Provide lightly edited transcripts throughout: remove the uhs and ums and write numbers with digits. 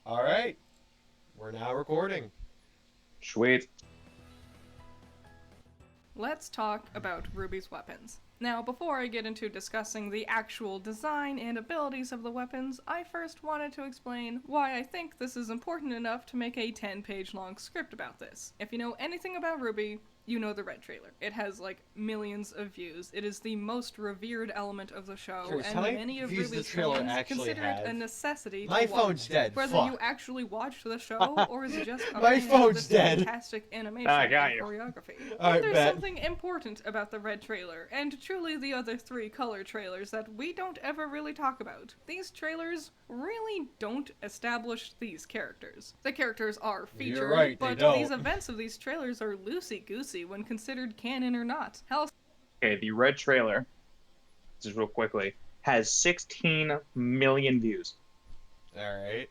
All right, we're now recording. Sweet. Let's talk about Ruby's weapons. Now, before I get into discussing the actual design and abilities of the weapons, I first wanted to explain why I think this is important enough to make a 10-page long script about this. If you know anything about Ruby, you know the Red Trailer. It has like millions of views. It is the most revered element of the show, Chris, how and many many of views does the Ruby's trailer fans actually consider it a have? necessity My to watch. phone's dead. Whether Fuck. you actually watched the show or is just a My fan phone's of this dead. fantastic animation I got and you. choreography. Alright, There's bet. something important about the Red Trailer, and truly the other 3 color trailers that we don't ever really talk about. These trailers really don't establish these characters. The characters are featured, You're right, they but don't. these events of these trailers are loosey-goosey when considered canon or not. Hell, Okay, the Red Trailer, just real quickly, has 16 million views. All right.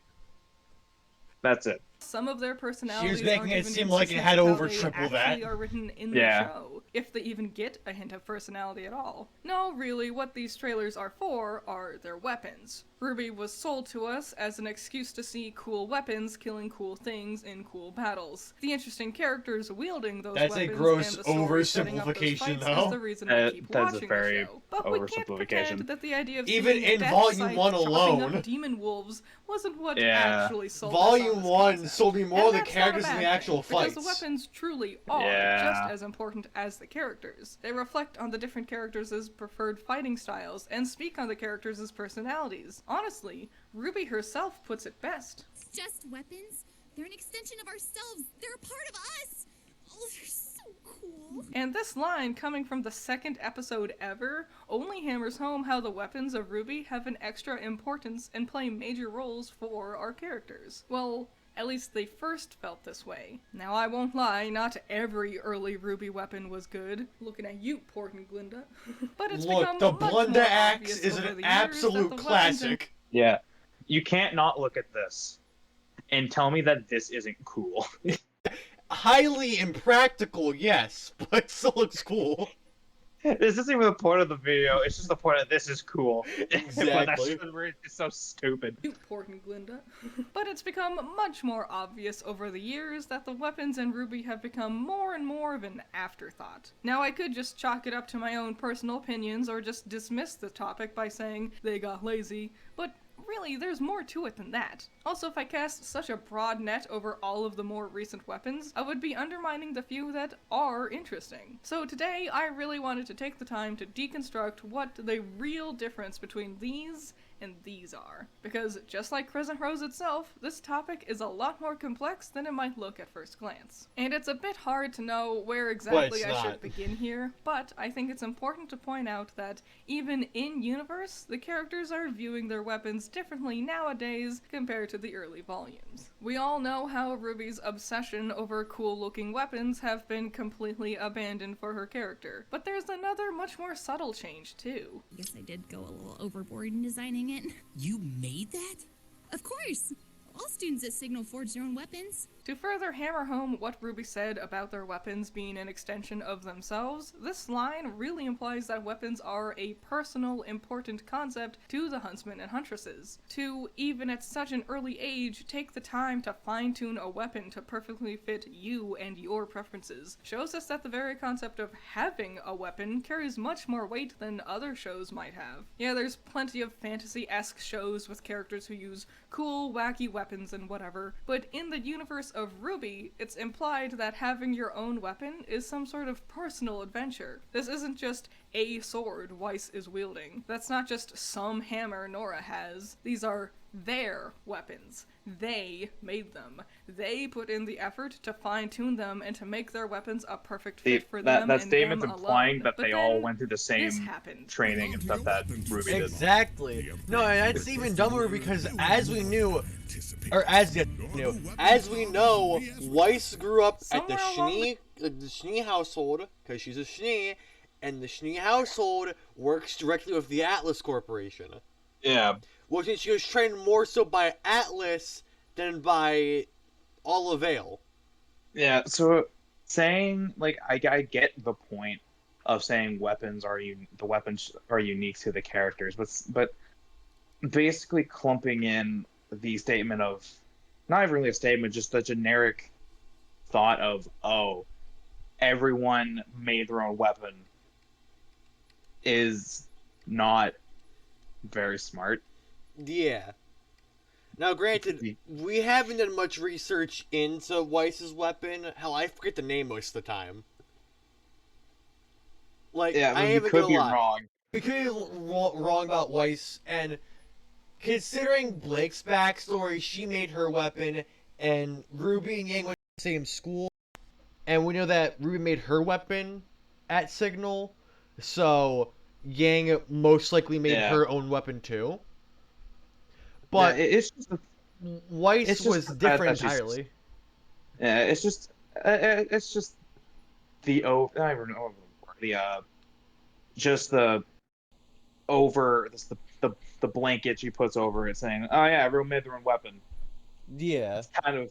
That's it. some of their personalities She was making aren't it even seem like it consistent had with how over they triple actually that. are written in Yeah. the show, if they even get a hint of personality at all. No, really, what these trailers are for are their weapons. Ruby was sold to us as an excuse to see cool weapons killing cool things in cool battles. The interesting characters wielding those That's a weapons gross and the story setting up those oversimplification, fights though. is the reason we keep That's a watching very the show. But we can't oversimplification. pretend that the idea of Even seeing in death Volume sites 1 chopping alone. up demon wolves wasn't what Yeah. actually sold us on Volume this 1 concept. sold me more And of the that's not a characters than bad the actual thing, because fights. the weapons truly are Yeah. just as important as the characters. They reflect on the different characters' preferred fighting styles and speak on the characters' personalities. Honestly, Ruby herself puts it best. It's just weapons. They're an extension of ourselves. They're a part of us. Oh, they're so cool. And this line, coming from the second episode ever, only hammers home how the weapons of Ruby have an extra importance and play major roles for our characters. Well, at least they first felt this way. Now I won't lie, not every early Ruby weapon was good. Looking at you, Porton Glinda. But it's Look, become the much Blunda more Axe obvious is over an the years that absolute the weapons classic. Yeah. You can't not look at this and tell me that this isn't cool. Highly impractical, yes, but still looks cool. This isn't even the point of the video, it's just the point of this is cool. Exactly. It's so stupid. You Porton Glinda. But it's become much more obvious over the years that the weapons in Ruby have become more and more of an afterthought. Now I could just chalk it up to my own personal opinions or just dismiss the topic by saying they got lazy, but really, there's more to it than that. Also, if I cast such a broad net over all of the more recent weapons, I would be undermining the few that are interesting. So today, I really wanted to take the time to deconstruct what the real difference between these and these are. Because just like Crescent Rose itself, this topic is a lot more complex than it might look at first glance. And it's a bit hard to know where exactly I not. should begin here, but I think it's important to point out that even in-universe, the characters are viewing their weapons differently nowadays compared to the early volumes. We all know how Ruby's obsession over cool-looking weapons have been completely abandoned for her character, but there's another much more subtle change too. I guess I did go a little overboard in designing it. You made that? Of course. All students at Signal forge their own weapons. To further hammer home what Ruby said about their weapons being an extension of themselves, this line really implies that weapons are a personal, important concept to the huntsmen and huntresses. To, even at such an early age, take the time to fine-tune a weapon to perfectly fit you and your preferences shows us that the very concept of having a weapon carries much more weight than other shows might have. Yeah, there's plenty of fantasy-esque shows with characters who use cool, wacky weapons and whatever, but in the universe of Ruby, it's implied that having your own weapon is some sort of personal adventure. This isn't just a sword Weiss is wielding. That's not just some hammer Nora has. These are their weapons. They made them. They put in the effort to fine-tune them and to make their weapons a perfect fit for them That and statement's them implying alone. that But they then all went through the same this happened. training and stuff that Ruby did. Exactly. No, and that's even dumber because as we knew, or as we know, Weiss grew up at the Schnee household, because she's a Schnee, and the Schnee household works directly with the Atlas Corporation. Yeah. Which means she was trained more so by Atlas than by Olivale. Yeah, so saying, like, I get the point of saying the weapons are unique to the characters, but basically clumping in the statement of not even really a statement, just a generic thought of, oh, everyone made their own weapon is not very smart. Yeah. Now, granted, we haven't done much research into Weiss's weapon. Hell, I forget the name most of the time. Like, Yeah, I you haven't could gonna be lie. wrong. We could be wrong about Weiss, and considering Blake's backstory, she made her weapon, and Ruby and Yang went to the same school, and we know that Ruby made her weapon at Signal, so Yang most likely made Yeah. her own weapon too. Yeah, But it's just Weiss it's just was the fact different that she's- entirely. yeah, it's just the I don't know the just the over the blanket she puts over it saying, oh yeah, everyone made their own weapon. Yeah. It's kind of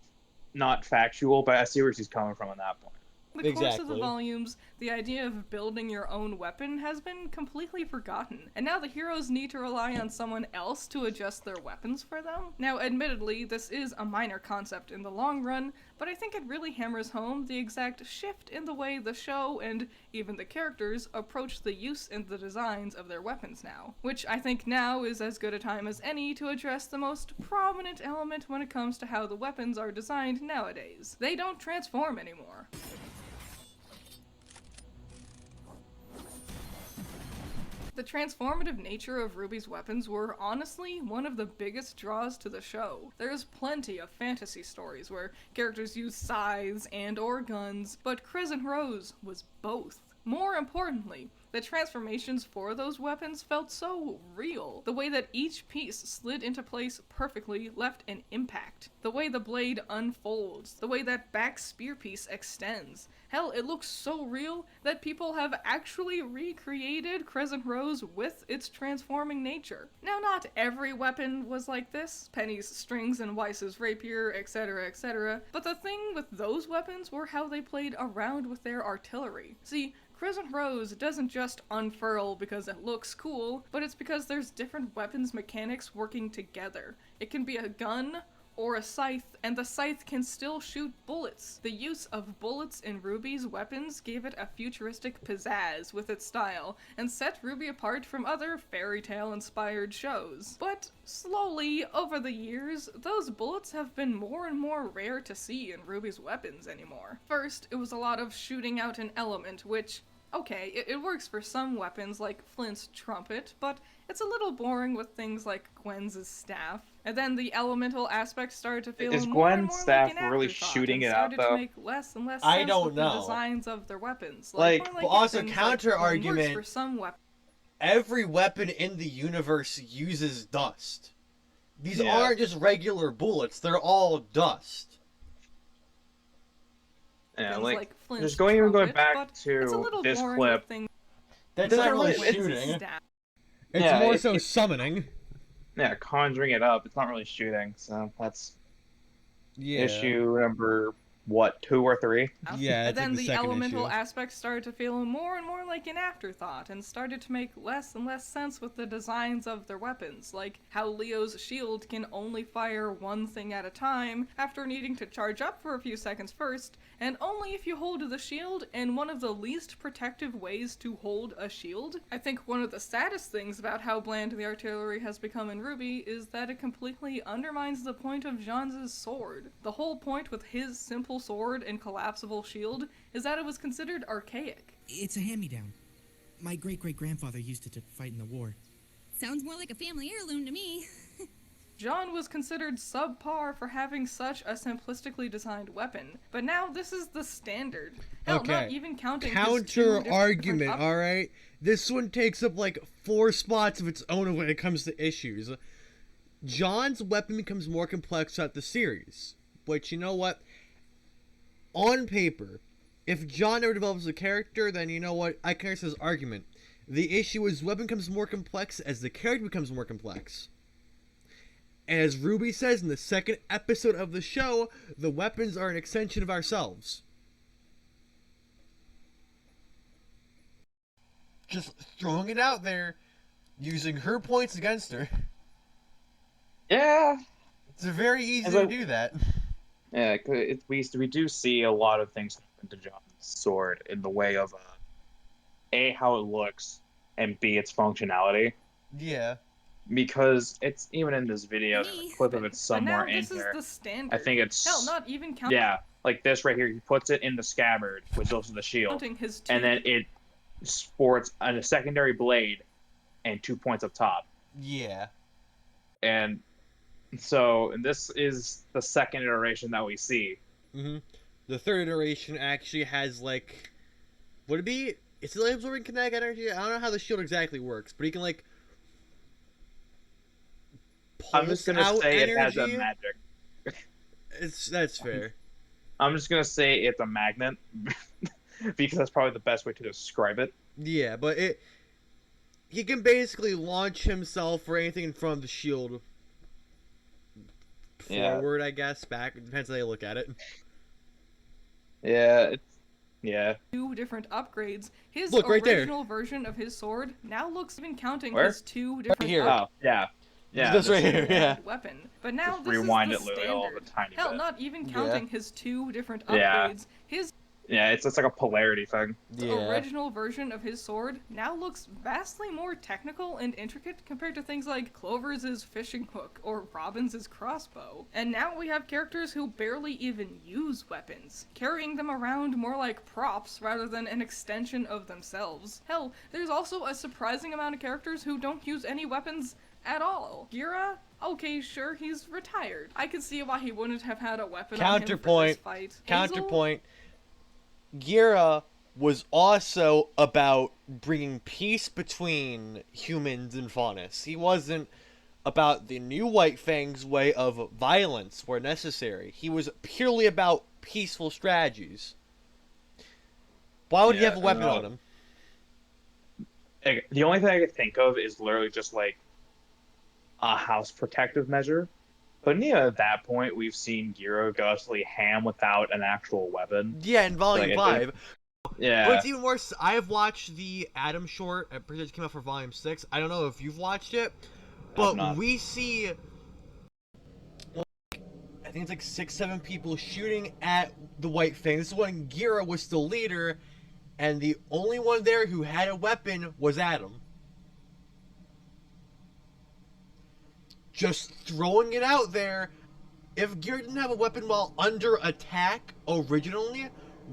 not factual, but I see where she's coming from on that point. The course of the Exactly. volumes, the idea of building your own weapon has been completely forgotten, and now the heroes need to rely on someone else to adjust their weapons for them. Now, admittedly, this is a minor concept in the long run, but I think it really hammers home the exact shift in the way the show and even the characters approach the use and the designs of their weapons now, which I think now is as good a time as any to address the most prominent element when it comes to how the weapons are designed nowadays. They don't transform anymore. The transformative nature of Ruby's weapons were honestly one of the biggest draws to the show. There's plenty of fantasy stories where characters use scythes and or guns, but Crescent Rose was both. More importantly, the transformations for those weapons felt so real. The way that each piece slid into place perfectly left an impact. The way the blade unfolds, the way that back spear piece extends. Hell, it looks so real that people have actually recreated Crescent Rose with its transforming nature. Now, not every weapon was like this, Penny's strings and Weiss's rapier, etc., etc., but the thing with those weapons were how they played around with their artillery. See, Crescent Rose doesn't just unfurl because it looks cool, but it's because there's different weapons mechanics working together. It can be a gun or a scythe, and the scythe can still shoot bullets. The use of bullets in Ruby's weapons gave it a futuristic pizzazz with its style, and set Ruby apart from other fairy tale inspired shows. But slowly, over the years, those bullets have been more and more rare to see in Ruby's weapons anymore. First, it was a lot of shooting out an element, which, okay, it works for some weapons like Flint's trumpet, but it's a little boring with things like Gwen's staff. And then the elemental aspect started to feel Is more and Gwen's more staff like an really afterthought, shooting and it out, started though? to make less and less sense I don't with the know. designs of their weapons. Like, more but also things counter like Gwen argument- works for some weapons. Every weapon in the universe uses dust. These Yeah. aren't just regular bullets, they're all dust. Yeah, Things like Flint's just going trumpet, back but to it's a little this boring clip. with things That's Doesn't not really really- it's- shooting. staff. It's Yeah, more it- so it- summoning. Yeah, conjuring it up. It's not really shooting, so that's Yeah. issue number, what, 2 or 3? Yeah, And it's like then the the second elemental issue. aspects started to feel more and more like an afterthought, and started to make less and less sense with the designs of their weapons, like how Leo's shield can only fire one thing at a time after needing to charge up for a few seconds first, and only if you hold the shield in one of the least protective ways to hold a shield. I think one of the saddest things about how bland the artillery has become in Ruby is that it completely undermines the point of Jean's sword. The whole point with his simple sword and collapsible shield is that it was considered archaic. It's a hand-me-down. My great-great-grandfather used it to fight in the war. Sounds more like a family heirloom to me. Jean was considered subpar for having such a simplistically designed weapon, but now this is the standard. Hell, not even counting his two Counter different argument, up- alright? This one takes up like 4 spots of its own when it comes to issues. John's weapon becomes more complex throughout the series. But you know what? On paper, if John never develops a character, then you know what? I can understand his argument. The issue is weapon becomes more complex as the character becomes more complex. And as Ruby says in the second episode of the show, the weapons are an extension of ourselves. Just throwing it out there, using her points against her. Yeah, It's very easy As to I- do that. Yeah, 'cause we do see a lot of things happen to John's sword in the way of A, how it looks, and B, its functionality. Yeah. Because it's even in this video, there's a clip of it But somewhere now in this here. is the standard. I think it's Hell, not even counting yeah, like this right here. He puts it in the scabbard, which goes to the shield, his two. and then it sports a secondary blade and 2 points up top. Yeah. And so this is the second iteration that we see. Mm-hmm. The third iteration actually has, like, would it be? Is it like absorbing kinetic energy? I don't know how the shield exactly works, but he can, like, I'm just gonna pulse out say it has a energy? magic. That's fair. I'm just gonna say it's a magnet because that's probably the best way to describe it. Yeah, but he can basically launch himself or anything from the shield Yeah. forward, I guess, back. It depends how you look at it. Yeah, yeah. two different upgrades. His Look, right there. original version of his sword now looks, even counting Where? his two different here. Oh, yeah. Yeah. This right here, yeah. weapon. But now Just this rewind is the it, Louis, all of standard. a tiny Hell, bit. not even counting his two different Yeah. upgrades. His Yeah, it's like a polarity thing. Yeah. original version of his sword now looks vastly more technical and intricate compared to things like Clover's fishing hook or Robin's crossbow. And now we have characters who barely even use weapons, carrying them around more like props rather than an extension of themselves. Hell, there's also a surprising amount of characters who don't use any weapons at all. Gira? Okay, sure, he's retired. I could see why he wouldn't have had a weapon on him for Counterpoint. this fight. Hazel? Counterpoint. Gira was also about bringing peace between humans and Faunus. He wasn't about the new White Fang's way of violence where necessary. He was purely about peaceful strategies. Why would he Yeah, have a weapon no. on him? Like, the only thing I could think of is literally just like a house protective measure. But yeah, at that point, we've seen Giro go absolutely ham without an actual weapon. Yeah, in Volume Like, 5. Yeah. What's even worse, I have watched the Adam short. I'm pretty sure it came out for Volume 6. I don't know if you've watched it, but not. we see, like, I think it's like 6-7 people shooting at the White Fang. This is when Gira was still leader, and the only one there who had a weapon was Adam. Just throwing it out there. If Gira didn't have a weapon while under attack originally,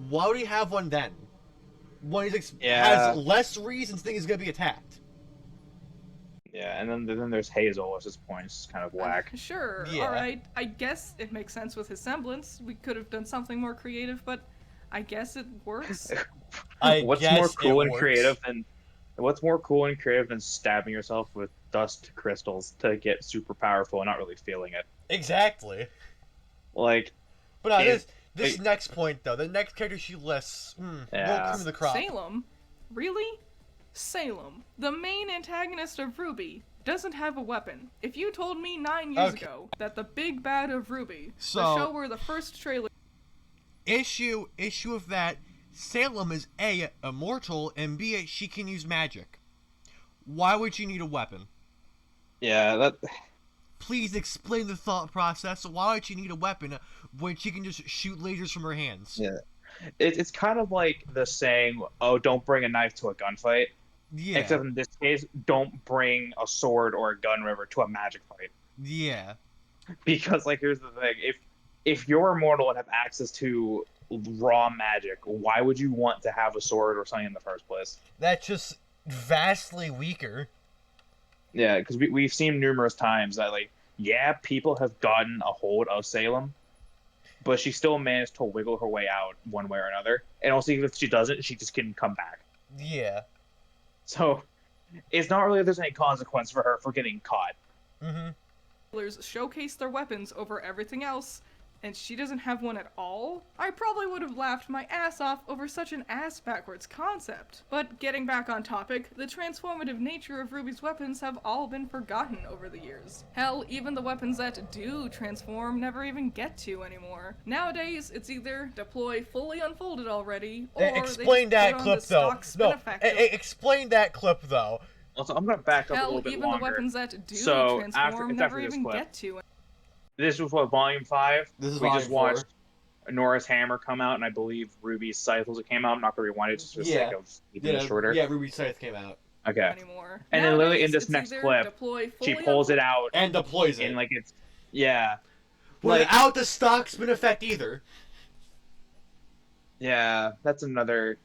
why would he have one then? When he's Yeah. has less reason to think he's gonna be attacked. Yeah, and then there's Hazel at this point. It's kind of whack. Sure, Yeah. alright. I guess it makes sense with his semblance. We could have done something more creative, but I guess it works. What's more cool and creative than stabbing yourself with dust crystals to get super powerful and not really feeling it? Exactly. Like, But no, If- this next point though, the next character she lists, Yeah. won't come to the crop. Salem? Really? Salem, the main antagonist of RWBY, doesn't have a weapon. If you told me 9 years Okay. ago that the big bad of RWBY, So- the show where the first trailer Issue of that, Salem is A, immortal, and B, she can use magic. Why would she need a weapon? yeah, that Please explain the thought process. Why would she need a weapon when she can just shoot lasers from her hands? Yeah. It's kind of like the saying, "Oh, don't bring a knife to a gunfight." Yeah. Except in this case, don't bring a sword or a gun river to a magic fight. Yeah. Because, like, here's the thing: if you're immortal and have access to raw magic, why would you want to have a sword or something in the first place? That's just vastly weaker. Yeah, because we've seen numerous times that, like, yeah, people have gotten a hold of Salem, but she still managed to wiggle her way out one way or another. And also, even if she doesn't, she just can come back. Yeah. So it's not really that there's any consequence for her for getting caught. Mm-hmm. trailers showcase their weapons over everything else, and she doesn't have one at all, I probably would have laughed my ass off over such an ass-backwards concept. But getting back on topic, the transformative nature of RWBY's weapons have all been forgotten over the years. Hell, even the weapons that do transform never even get to anymore. Nowadays, it's either deploy fully unfolded already, or Explain they just that put on clip the though. stock spin No, effect of- explain that clip though. Also, I'm gonna back up a Hell, little bit even longer. the weapons that do So, transform it's never after this even clip. get to This was what, Volume 5? This is we just Volume 4. watched Nora's Hammer come out, and I believe Ruby's Scythe also came out. I'm not going to rewind it just for the sake of keeping it shorter. Yeah, Ruby Scythe came out. Okay. Anymore. And then literally in Nowadays, this it's next either clip, deploy she fully pulls it out And deploys it. and like it's yeah. Like Without the stock spin effect either. yeah, that's another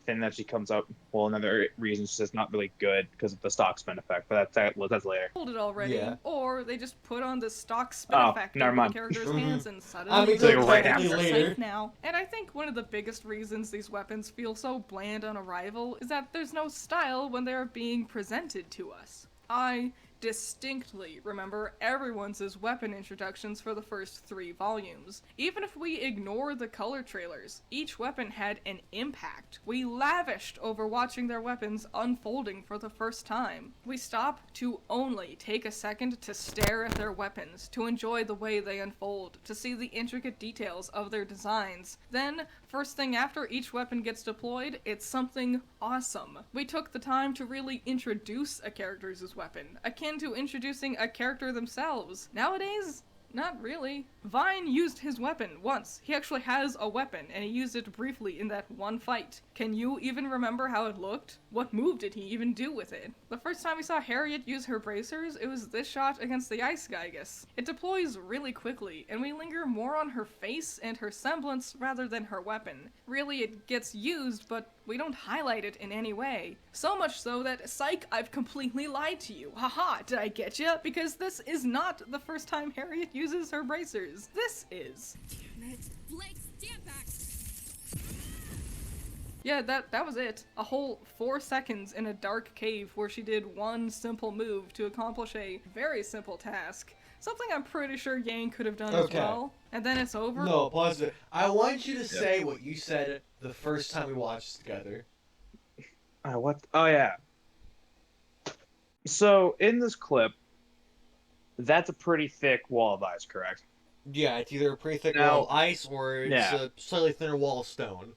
thing that she comes up. Well, another reason she's just not really good because of the stock spin effect. But that's later. pulled it already, Yeah. or they just put on the stock spin Oh, effect never over mind. the character's Mhm. hands and suddenly I mean, they're right technically after. later. safe now. And I think one of the biggest reasons these weapons feel so bland on arrival is that there's no style when they're being presented to us. I distinctly remember everyone's weapon introductions for the first 3 volumes. Even if we ignore the color trailers, each weapon had an impact. We lavished over watching their weapons unfolding for the first time. We stop to only take a second to stare at their weapons, to enjoy the way they unfold, to see the intricate details of their designs. Then, first thing after each weapon gets deployed, it's something awesome. We took the time to really introduce a character's weapon, akin to introducing a character themselves. Nowadays, not really. Vine used his weapon once. He actually has a weapon, and he used it briefly in that one fight. Can you even remember how it looked? What move did he even do with it? The first time we saw Harriet use her bracers, it was this shot against the Ice Gygus. It deploys really quickly, and we linger more on her face and her semblance rather than her weapon. Really, it gets used, but we don't highlight it in any way. So much so that, psych, I've completely lied to you. Haha, did I get ya? Because this is not the first time Harriet uses her bracers. This is. Damn it. Blake, stand back. Yeah, that was it. A whole 4 seconds in a dark cave where she did one simple move to accomplish a very simple task. Something I'm pretty sure Yang could have done as Okay. well. And then it's over. No, pause it. I want you to say what you said the first time we watched together. What? Oh yeah. So in this clip, that's a pretty thick wall of ice, correct? Yeah, it's either a pretty thick Now- wall of ice or it's Yeah. a slightly thinner wall of stone.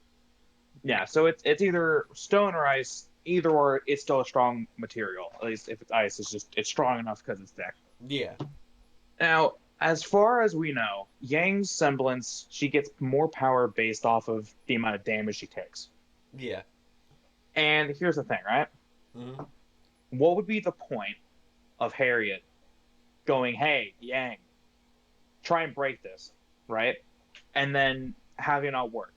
Yeah. So it's either stone or ice. Either or, it's still a strong material. At least if it's ice, it's strong enough because it's thick. Yeah. Now, as far as we know, Yang's semblance, she gets more power based off of the amount of damage she takes. Yeah. And here's the thing, right? hmm What would be the point of Harriet going, hey, Yang, try and break this, right? And then having it not work.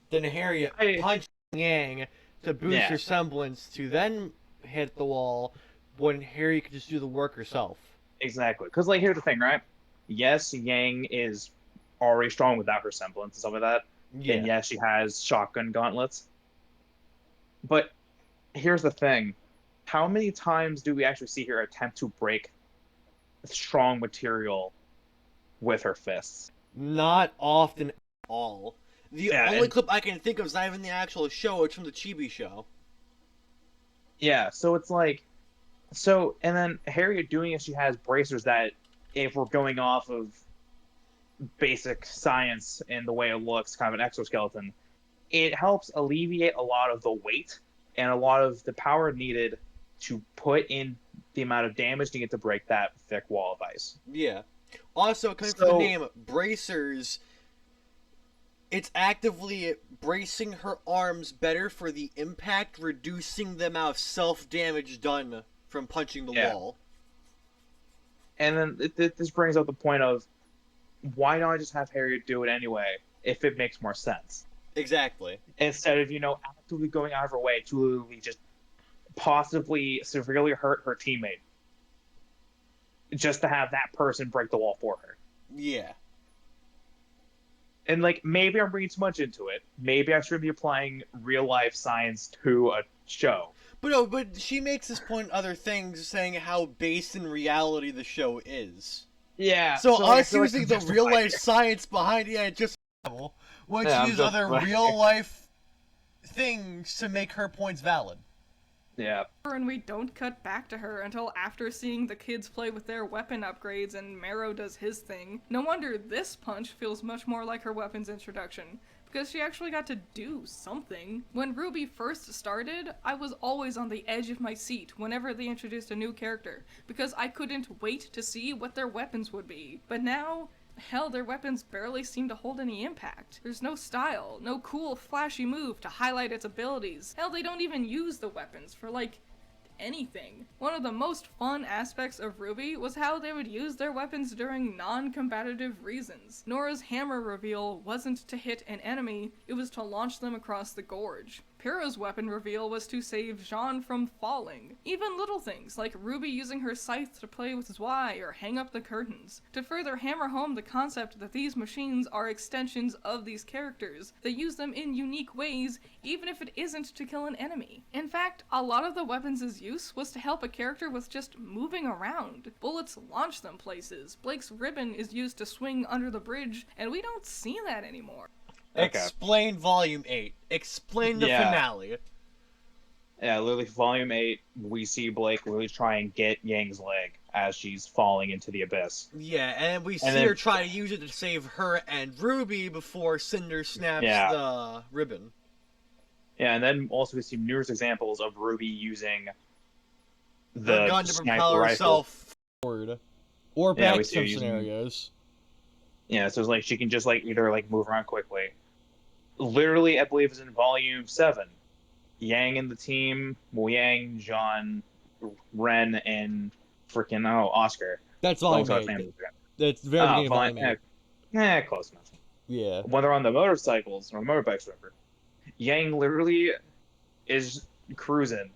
Then Harriet I- punched Yang to boost Yeah. her semblance to then hit the wall when Harriet could just do the work herself. Exactly. Because, like, here's the thing, right? Yes, Yang is already strong without her semblance and stuff like that. Yeah. And yes, she has shotgun gauntlets. But here's the thing. How many times do we actually see her attempt to break strong material with her fists? Not often at all. The Yeah, only and- clip I can think of is not even the actual show, it's from the Chibi show. Yeah, so it's like... So, and then Harriet doing it, she has bracers that, if we're going off of basic science and the way it looks, kind of an exoskeleton, it helps alleviate a lot of the weight and a lot of the power needed to put in the amount of damage needed to break that thick wall of ice. Yeah. Also, coming from the So- name Bracers, it's actively bracing her arms better for the impact, reducing the amount of self-damage done from punching the Yeah. wall. And then this brings up the point of, why not just have Harriet do it anyway if it makes more sense? Exactly. Instead of, actively going out of her way to literally just possibly severely hurt her teammate just to have that person break the wall for her. Yeah. And, like, maybe I'm bringing too much into it. Maybe I should be applying real-life science to a show. But no, but she makes this point in other things, saying how based in reality the show is. Yeah. So like, I us feel like using I'm the justifying real life it. science behind it, just once Yeah, I'm use other justifying real it. life things to make her points valid. Yeah. And we don't cut back to her until after seeing the kids play with their weapon upgrades and Marrow does his thing. No wonder this punch feels much more like her weapon's introduction, because she actually got to do something. When Ruby first started, I was always on the edge of my seat whenever they introduced a new character, because I couldn't wait to see what their weapons would be. But now, hell, their weapons barely seem to hold any impact. There's no style, no cool, flashy move to highlight its abilities. Hell, they don't even use the weapons for, like, anything. One of the most fun aspects of Ruby was how they would use their weapons during non-combative reasons. Nora's hammer reveal wasn't to hit an enemy, it was to launch them across the gorge. Pyra's weapon reveal was to save Jean from falling. Even little things, like Ruby using her scythe to play with Zwei or hang up the curtains, to further hammer home the concept that these machines are extensions of these characters. They use them in unique ways, even if it isn't to kill an enemy. In fact, a lot of the weapons' use was to help a character with just moving around. Bullets launch them places, Blake's ribbon is used to swing under the bridge, and we don't see that anymore. Okay. Explain Volume 8. Explain the finale. Yeah, literally, Volume 8, we see Blake literally try and get Yang's leg as she's falling into the abyss. Yeah, and we see her try to use it to save her and Ruby before Cinder snaps the ribbon. Yeah, and then also we see numerous examples of Ruby using the gun to sniper propel rifle. herself forward. Or back we see some her using- scenarios. Yeah, so it's like she can just like either like move around quickly. Literally, I believe is in Volume 7. Yang and the team, Yang, Jean, Ren, and freaking Oscar. That's Volume 8. That's the very beginning of Volume 8. Close enough. Yeah. When they're on the motorcycles or motorbikes, whatever, Yang literally is cruising,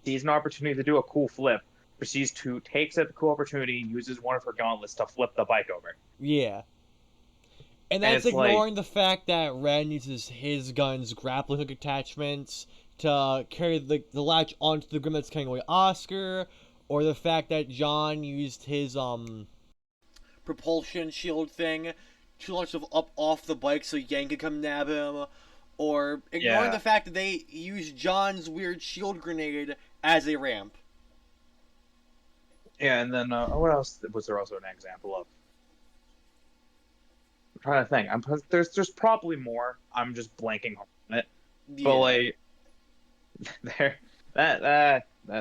sees an opportunity to do a cool flip, proceeds to takes that cool opportunity, uses one of her gauntlets to flip the bike over. Yeah. And that's it's ignoring the fact that Ren uses his gun's grappling hook attachments to carry the latch onto the grim that's carrying away Oscar, or the fact that John used his propulsion shield thing to launch him up off the bike so Yang could come nab him, or ignoring the fact that they used John's weird shield grenade as a ramp. Yeah, and then what else was there also an example of? I'm trying to think. There's probably more. I'm just blanking on it. Yeah. But like,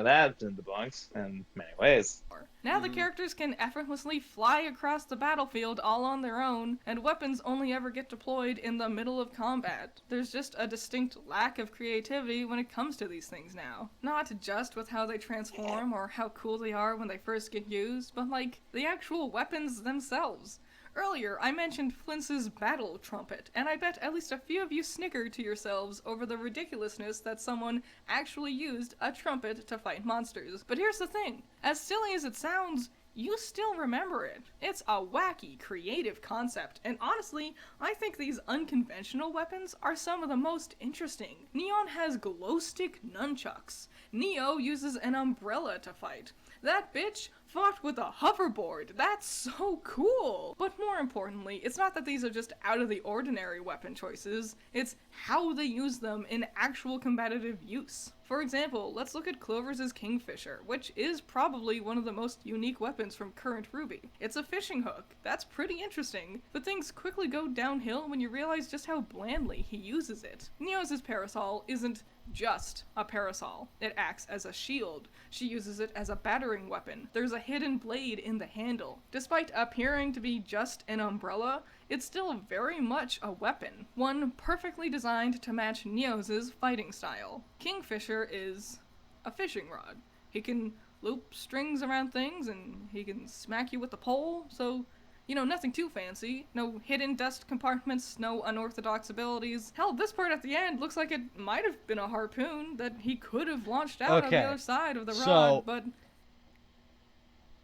that's in the bunks in many ways. Now the characters can effortlessly fly across the battlefield all on their own, and weapons only ever get deployed in the middle of combat. There's just a distinct lack of creativity when it comes to these things now. Not just with how they transform or how cool they are when they first get used, but like the actual weapons themselves. Earlier, I mentioned Flintz's battle trumpet, and I bet at least a few of you snickered to yourselves over the ridiculousness that someone actually used a trumpet to fight monsters. But here's the thing, as silly as it sounds, you still remember it. It's a wacky, creative concept, and honestly, I think these unconventional weapons are some of the most interesting. Neon has glow stick nunchucks. Neo uses an umbrella to fight. That bitch fought with a hoverboard. That's so cool! But more importantly, it's not that these are just out of the ordinary weapon choices, it's how they use them in actual combative use. For example, let's look at Clover's Kingfisher, which is probably one of the most unique weapons from current Ruby. It's a fishing hook. That's pretty interesting, but things quickly go downhill when you realize just how blandly he uses it. Neo's parasol isn't just a parasol. It acts as a shield. She uses it as a battering weapon. There's a hidden blade in the handle. Despite appearing to be just an umbrella, it's still very much a weapon. One perfectly designed to match Neo's fighting style. Kingfisher is a fishing rod. He can loop strings around things and he can smack you with the pole, so you know, nothing too fancy. No hidden dust compartments, no unorthodox abilities. Hell, this part at the end looks like it might have been a harpoon that he could have launched out on the other side of the rod, but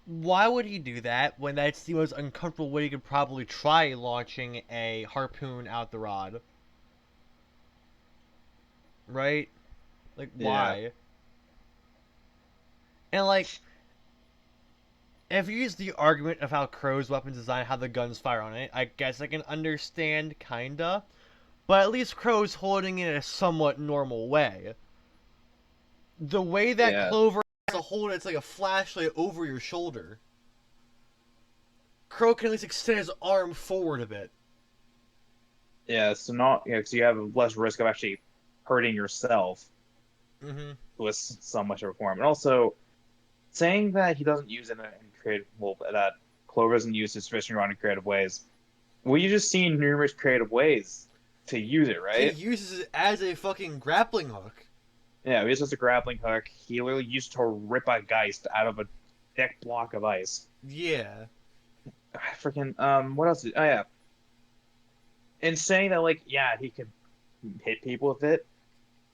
why would he do that when that's the most uncomfortable way you could probably try launching a harpoon out the rod? Right? Like, why? And like, if you use the argument of how Crow's weapons design, how the guns fire on it, I guess I can understand, kinda. But at least Crow's holding it in a somewhat normal way. The way that Clover has to hold it, it's like a flashlight over your shoulder. Crow can at least extend his arm forward a bit. Yeah, so not because you have less risk of actually hurting yourself Mm-hmm. with so much of a form, and also saying that he doesn't use it in creative, well, that Clover doesn't use his fishing rod in creative ways. Well, you just seen numerous creative ways to use it, He right? uses it as a fucking grappling hook. Yeah, he uses a grappling hook. He literally used to rip a Geist out of a thick block of ice. Yeah. Freaking what else? Oh yeah, and saying that like yeah he could hit people with it.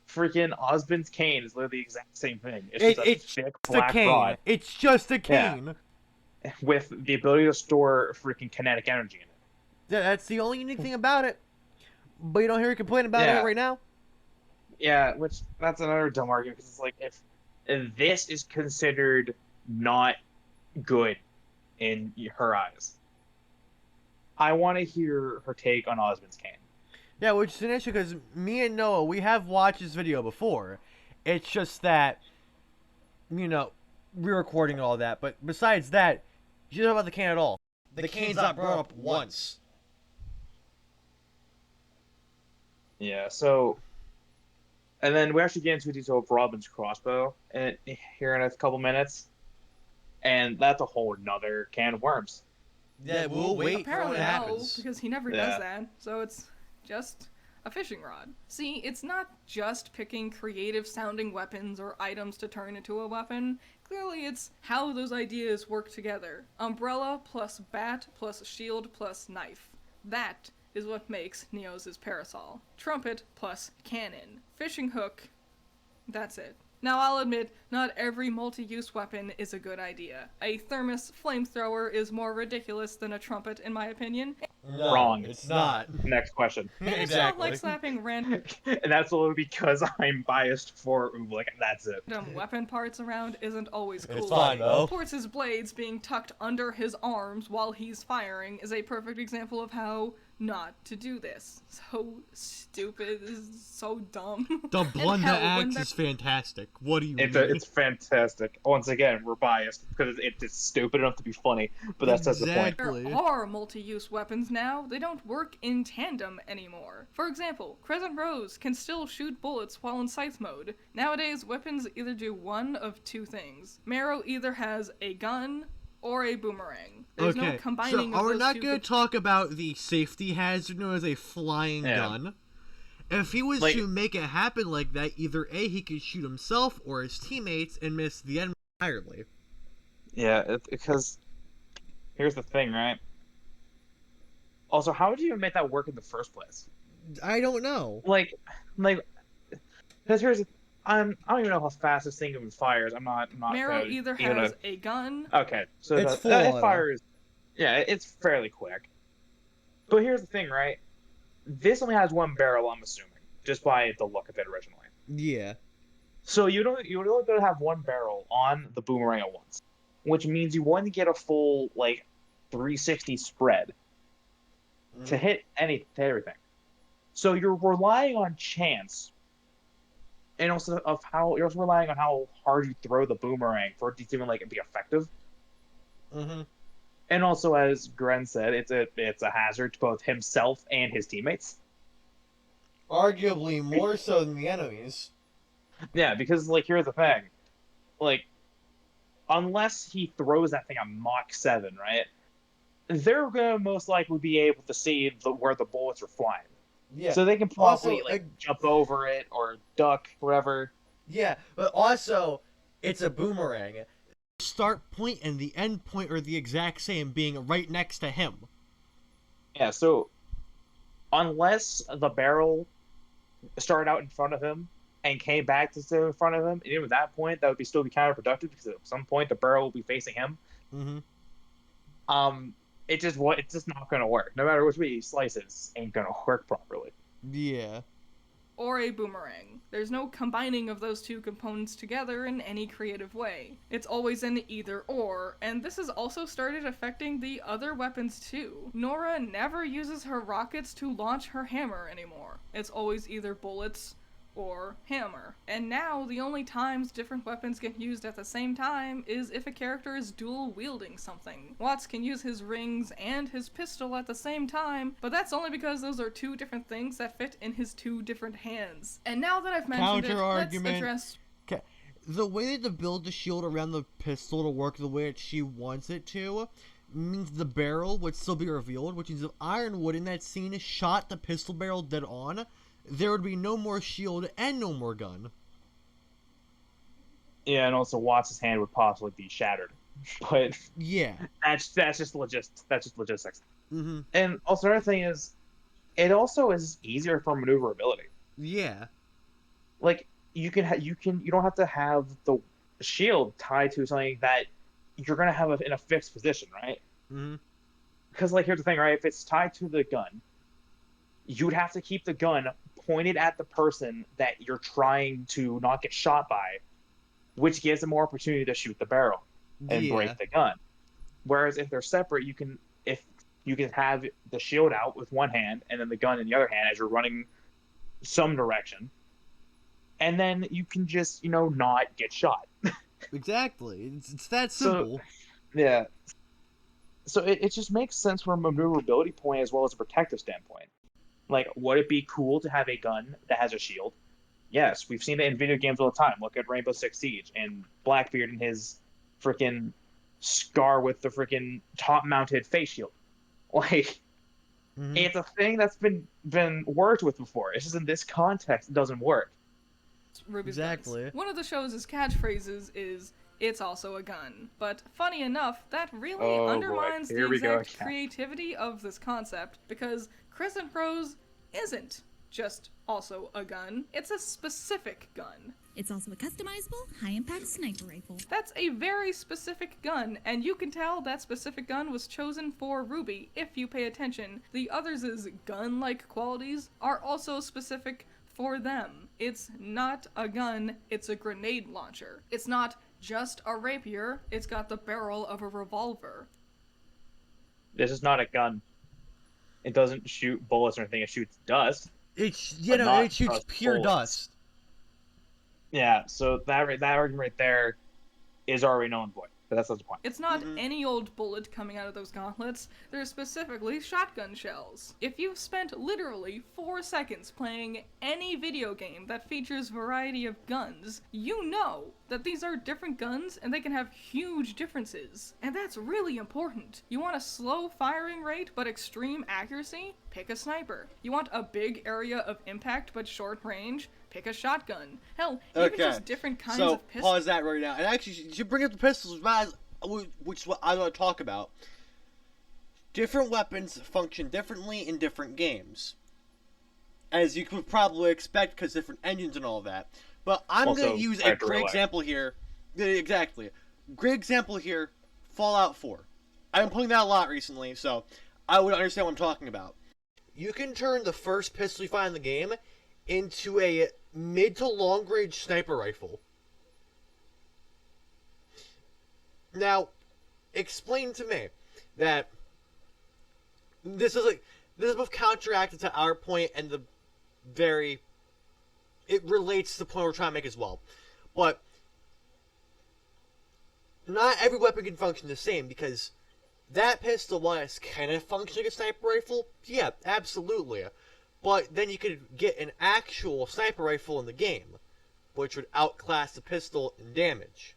Freaking Osmond's cane is literally the exact same thing. It's just a It's thick just a black cane. rod It's just a Yeah. cane. with the ability to store freaking kinetic energy in it. Yeah, that's the only unique thing about it. But you don't hear her complain about Yeah. it right now. Yeah, which that's another dumb argument because it's like if this is considered not good in her eyes, I want to hear her take on Osmond's cane. Yeah, which is an issue because me and Noah, we have watched this video before. It's just that, you know, re-recording and all that. But besides that, you don't know about the cane at all. The cane's not brought up once. Yeah, so and then we actually get into detail of Robin's crossbow and here in a couple minutes, and that's a whole nother can of worms. Yeah, we'll wait for Apparently when it no, happens. because he never Yeah. does that. So it's just a fishing rod. See, it's not just picking creative sounding weapons or items to turn into a weapon. Clearly, it's how those ideas work together. Umbrella plus bat plus shield plus knife. That is what makes Neo's parasol. Trumpet plus cannon. Fishing hook. That's it. Now, I'll admit, not every multi-use weapon is a good idea. A thermos flamethrower is more ridiculous than a trumpet, in my opinion. No, Wrong. it's not. Next question. And it's not like slapping random And that's only because I'm biased for like that's it. weapon parts around isn't always cool. It's fine, though. Ports' blades being tucked under his arms while he's firing is a perfect example of how not to do this. So stupid, this is so dumb. The And Blunda hell, when axe they're- is fantastic. What do you mean? It's fantastic. Once again, we're biased because it's stupid enough to be funny, but that's just the point. Exactly. There are multi-use weapons now. They don't work in tandem anymore. For example, Crescent Rose can still shoot bullets while in scythe mode. Nowadays, weapons either do one of two things. Marrow either has a gun or a boomerang. There's no combining so of we're those not two going to talk about the safety hazard known as a flying Yeah. gun. If he was Like- to make it happen like that, either A, he could shoot himself or his teammates and miss the enemy entirely. Yeah, because here's the thing, right? Also, how would you even make that work in the first place? I don't know. Like, because here's I don't even know how fast this thing even fires. I'm not Marrow gonna either even has a gun. Okay, so It's it full-on. fires. Yeah, it's fairly quick. But here's the thing, right? This only has one barrel, I'm assuming, just by the look of it originally. Yeah. So you're only going to have one barrel on the boomerang at once, which means you want to get a full like 360 spread to hit everything. So you're relying on chance, and also you're also relying on how hard you throw the boomerang for it to even like be effective. Mm-hmm. And also, as Gren said, it's a hazard to both himself and his teammates. Arguably more so than the enemies. Yeah, because like here's the thing, like unless he throws that thing at Mach 7, right? They're gonna most likely be able to see where the bullets are flying, Yeah. so they can probably Also, jump over it or duck wherever. Yeah, but also, it's a boomerang. Start point and the end point are the exact same, being right next to him. Yeah, so unless the barrel started out in front of him and came back to stay in front of him, and even at that point, that would still be counterproductive because at some point the barrel will be facing him. Mm-hmm. It's just not gonna work. No matter which way you slice it, it ain't gonna work properly. Yeah. Or a boomerang. There's no combining of those two components together in any creative way. It's always an either or, and this has also started affecting the other weapons too. Nora never uses her rockets to launch her hammer anymore. It's always either bullets or hammer. And now the only times different weapons get used at the same time is if a character is dual wielding something. Watts can use his rings and his pistol at the same time, but that's only because those are two different things that fit in his two different hands. And now that I've mentioned it, let's Counter-argument. address... The way to build the shield around the pistol to work the way that she wants it to means the barrel would still be revealed, which means if Ironwood in that scene shot the pistol barrel dead on, there would be no more shield and no more gun. Yeah, and also Watts' hand would possibly be shattered. But Yeah. that's just logistics. That's just logistics. Mm-hmm. And also another thing is, it also is easier for maneuverability. Yeah. Like you don't have to have the shield tied to something that you're gonna have in a fixed position, right? Mm-hmm. Because like here's the thing, right? If it's tied to the gun, you would have to keep the gun pointed at the person that you're trying to not get shot by, which gives them more opportunity to shoot the barrel and break the gun. Whereas if they're separate, you can have the shield out with one hand and then the gun in the other hand as you're running some direction, and then you can just not get shot. Exactly. It's that simple. Yeah. So it just makes sense from a maneuverability point as well as a protective standpoint. Like, would it be cool to have a gun that has a shield? Yes, we've seen it in video games all the time. Look at Rainbow Six Siege and Blackbeard and his freaking scar with the freaking top-mounted face shield. Like, it's a thing that's been worked with before. It's just in this context, it doesn't work. Ruby's Exactly. guns. One of the show's catchphrases is, "It's also a gun." But funny enough, that really undermines the exact creativity of this concept, because Crescent Rose isn't just also a gun. It's a specific gun. It's also a customizable, high-impact sniper rifle. That's a very specific gun, and you can tell that specific gun was chosen for Ruby if you pay attention. The others' gun-like qualities are also specific for them. It's not a gun, it's a grenade launcher. It's not just a rapier, it's got the barrel of a revolver. This is not a gun. It doesn't shoot bullets or anything, it shoots dust. It shoots pure bullets. dust. Yeah, so that argument right there is already null and void. But that's not the point. It's not any old bullet coming out of those gauntlets. They're specifically shotgun shells. If you've spent literally 4 seconds playing any video game that features variety of guns, you know that these are different guns and they can have huge differences. And that's really important. You want a slow firing rate but extreme accuracy? Pick a sniper. You want a big area of impact but short range? Pick a shotgun. Hell, even just different kinds of pistols. Pause that right now. And actually, you should bring up the pistols, which is what I want to talk about. Different weapons function differently in different games, as you could probably expect, because different engines and all that. But I'm going to use a great example here. Exactly. Great example here, Fallout 4. I've been playing that a lot recently, so I would understand what I'm talking about. You can turn the first pistol you find in the game into a mid to long range sniper rifle. Now, explain to me that this is both counteracted to our point and it relates to the point we're trying to make as well. But not every weapon can function the same, because that pistol, while it's kind of functioning like a sniper rifle, yeah, absolutely. But then you could get an actual sniper rifle in the game, which would outclass the pistol in damage.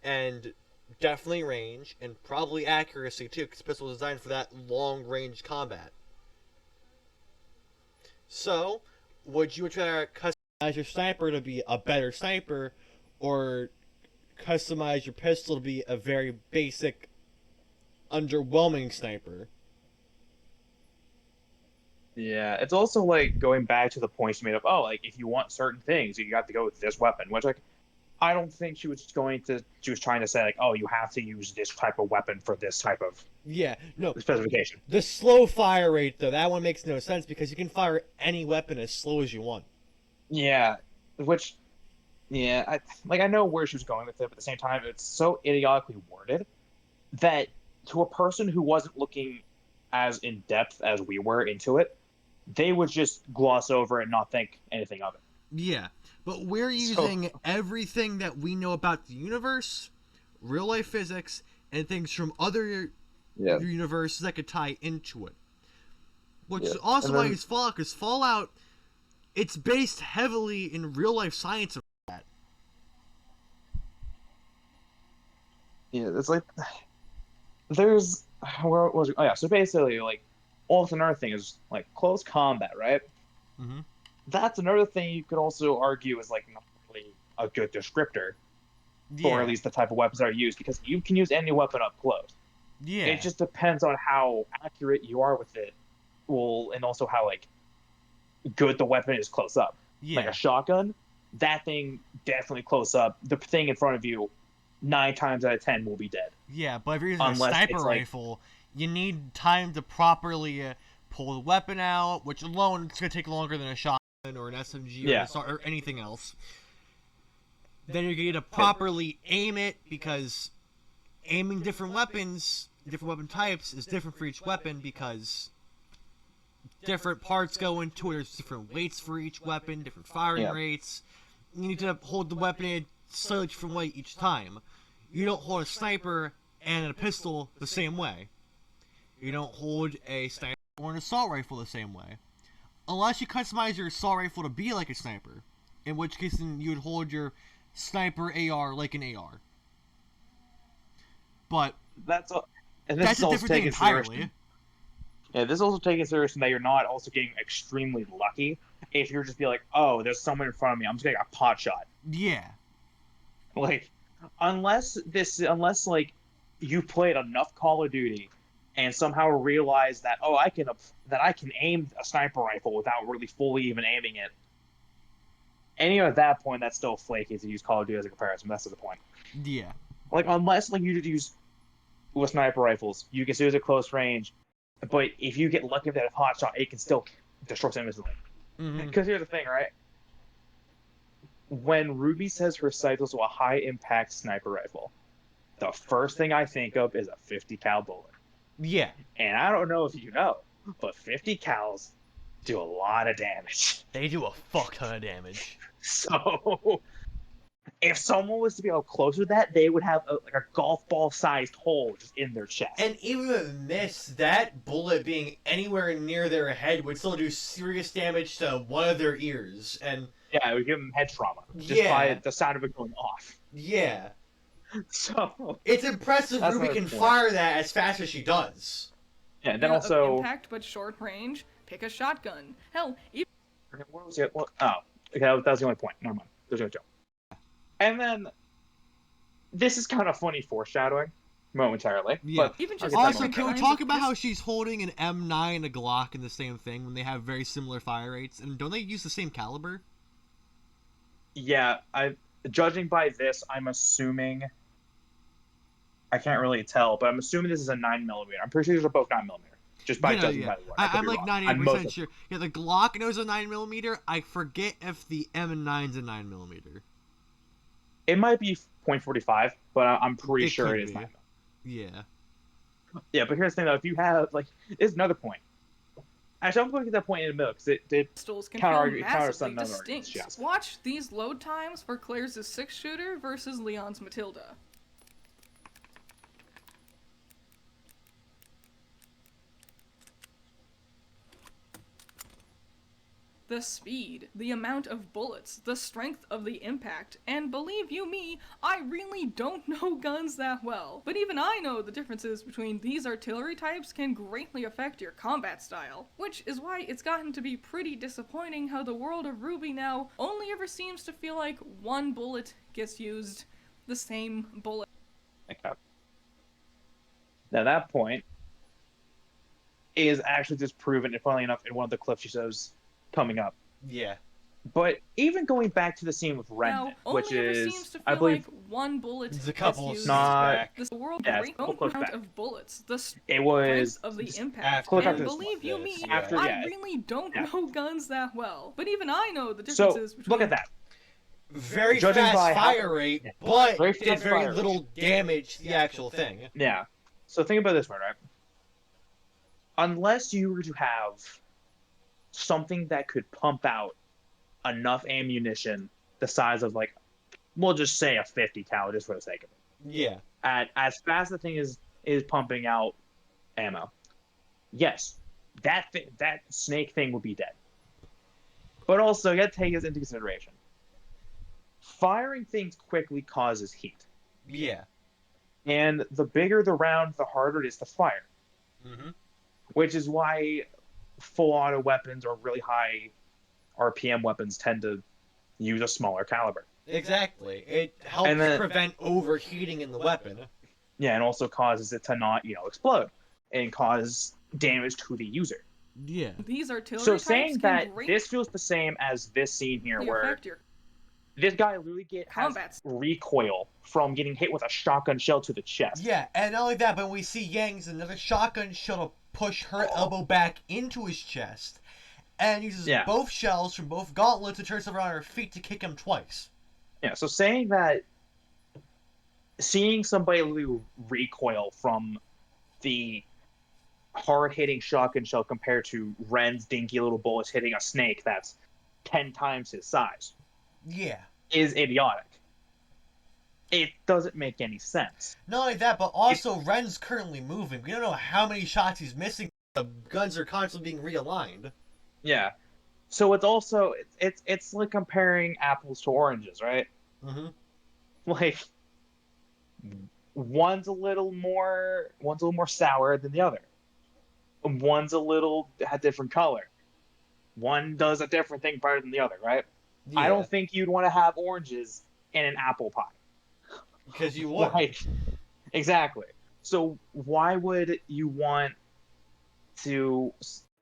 And definitely range, and probably accuracy too, because the pistol was designed for that long-range combat. So, would you try to customize your sniper to be a better sniper, or customize your pistol to be a very basic, underwhelming sniper? Yeah, it's also like going back to the points you made of, if you want certain things, you got to go with this weapon, which, I don't think she was trying to say, you have to use this type of weapon for this type of specification. The slow fire rate, though, that one makes no sense, because you can fire any weapon as slow as you want. Yeah, I know where she was going with it, but at the same time, it's so idiotically worded that to a person who wasn't looking as in-depth as we were into it, they would just gloss over it and not think anything of it. Yeah, but we're using everything that we know about the universe, real life physics, and things from other universes that could tie into it. Which is also why it's Fallout, because Fallout, it's based heavily in real life science of that. Yeah, it's like there's where was it? Oh yeah, so basically like also another thing is like close combat, right? Mm-hmm. That's another thing you could also argue is like not really a good descriptor for at least the type of weapons that are used, because you can use any weapon up close. Yeah. It just depends on how accurate you are with it, and also how like good the weapon is close up. Yeah. Like a shotgun, that thing definitely close up. The thing in front of you, 9 times out of 10 will be dead. Yeah, but if you're using Unless a sniper it's like- rifle, you need time to properly pull the weapon out, which alone it's gonna take longer than a shotgun or an SMG or, Yeah. or anything else. Then you're gonna properly aim it, because aiming different weapons, different weapon types, is different for each weapon, because different parts go into it. There's different weights for each weapon, different firing rates. You need to hold the weapon in a slightly different way each time. You don't hold a sniper and a pistol the same way. You don't hold a sniper or an assault rifle the same way. Unless you customize your assault rifle to be like a sniper. In which case then you would hold your sniper AR like an AR. But That's all. And this that's is a also different thing taking entirely. consideration. Yeah, this is also taking consideration that you're not also getting extremely lucky if you're just be like, oh, there's someone in front of me, I'm just getting a pot shot. Yeah. Like, unless like you played enough Call of Duty and somehow realized that I can aim a sniper rifle without really fully even aiming it. Any at that point, that's still flaky to use Call of Duty as a comparison. That's the point. Yeah. Like, unless like you use with sniper rifles, you can use at close range, but if you get lucky with that hot shot, it can still destroy them instantly. Mm-hmm. Because here's the thing, right? When Ruby says her sight was a high impact sniper rifle, the first thing I think of is a 50 cal bullet. Yeah. And I don't know if you know, but 50 cals do a lot of damage. They do a fuck ton of damage. So if someone was to be up close with that, they would have like a golf ball sized hole just in their chest. And even with miss, that bullet being anywhere near their head would still do serious damage to one of their ears. And yeah, it would give them head trauma just by the sound of it going off. yeah. So It's impressive That's Ruby my can point. fire that as fast as she does. yeah, and then Of also impact but short range, pick a shotgun. Hell, even what was it? What? Oh, okay, that was the only point. Never mind. There's no joke. And then this is kind of funny foreshadowing, momentarily. Yeah. But Even I'll just get that Also, going. can we kinds talk of about how pist- she's holding an M9 and a Glock in the same thing when they have very similar fire rates? And don't they use the same caliber? Yeah, judging by this, I'm assuming. I can't really tell, but I'm assuming this is a 9mm. I'm pretty sure these are both 9mm. Just by judging by the word. I'm like 98% most sure. Yeah, the Glock knows a 9mm. I forget if the M9's a 9mm. It might be .45, but I'm pretty It sure could it is be. 9mm. Yeah. Yeah, but here's the thing though: if you have it's another point. Actually, I'm going to get that point in a minute because it did. pistols can Counter- feel counter massively some other arguments, distinct. yes. Watch these load times for Claire's 6-shooter versus Leon's Matilda. The speed, the amount of bullets, the strength of the impact, and believe you me, I really don't know guns that well. But even I know the differences between these artillery types can greatly affect your combat style. Which is why it's gotten to be pretty disappointing how the world of Ruby now only ever seems to feel like one bullet gets used, the same bullet. Okay. Now that point is actually just proven, and funnily enough, in one of the clips she shows coming up. Yeah. But even going back to the scene with Remnant, Now, which only ever is, seems to feel I believe, like one bullet There's a couple gets used. Not- back. The world Yeah, great it's a couple clips amount back. of bullets, the it was strength of the just impact, clip and after this believe you me, After- I yeah. really don't Yeah. know guns that well. But even I know the So differences between. look at that. Very Judging fast by how- fire rate, but Very did fast very fire little damage to the actual thing. Yeah. So think about it this way, right? Unless you were to have something that could pump out enough ammunition the size of, like, we'll just say a 50 cal just for the sake of it. Yeah. At as fast as the thing is pumping out ammo. Yes, that snake thing would be dead. But also, you got to take this into consideration. Firing things quickly causes heat. Yeah. And the bigger the round, the harder it is to fire. Mm-hmm. Which is why full auto weapons or really high RPM weapons tend to use a smaller caliber. Exactly. It helps And then- prevent overheating in the weapon. Yeah, and also causes it to not, explode and cause damage to the user. Yeah. These artillery So types saying can that greatly this feels the same as this scene here, where affect your this guy literally has combat. recoil from getting hit with a shotgun shell to the chest. Yeah, and not only that, but we see Yang's another shotgun shell to push her elbow back into his chest, and uses both shells from both gauntlets to turn herself around her feet to kick him twice. Yeah, so saying that, seeing somebody literally recoil from the hard-hitting shotgun shell compared to Ren's dinky little bullets hitting a snake that's 10 times his size Yeah. is idiotic. It doesn't make any sense. Not only that, but also Ren's currently moving. We don't know how many shots he's missing. The guns are constantly being realigned. Yeah. So it's also it's like comparing apples to oranges, right? Mm-hmm. Like one's a little more sour than the other. One's a different color. One does a different thing better than the other, right? Yeah. I don't think you'd want to have oranges in an apple pie. Because you would. Like, exactly. So why would you want to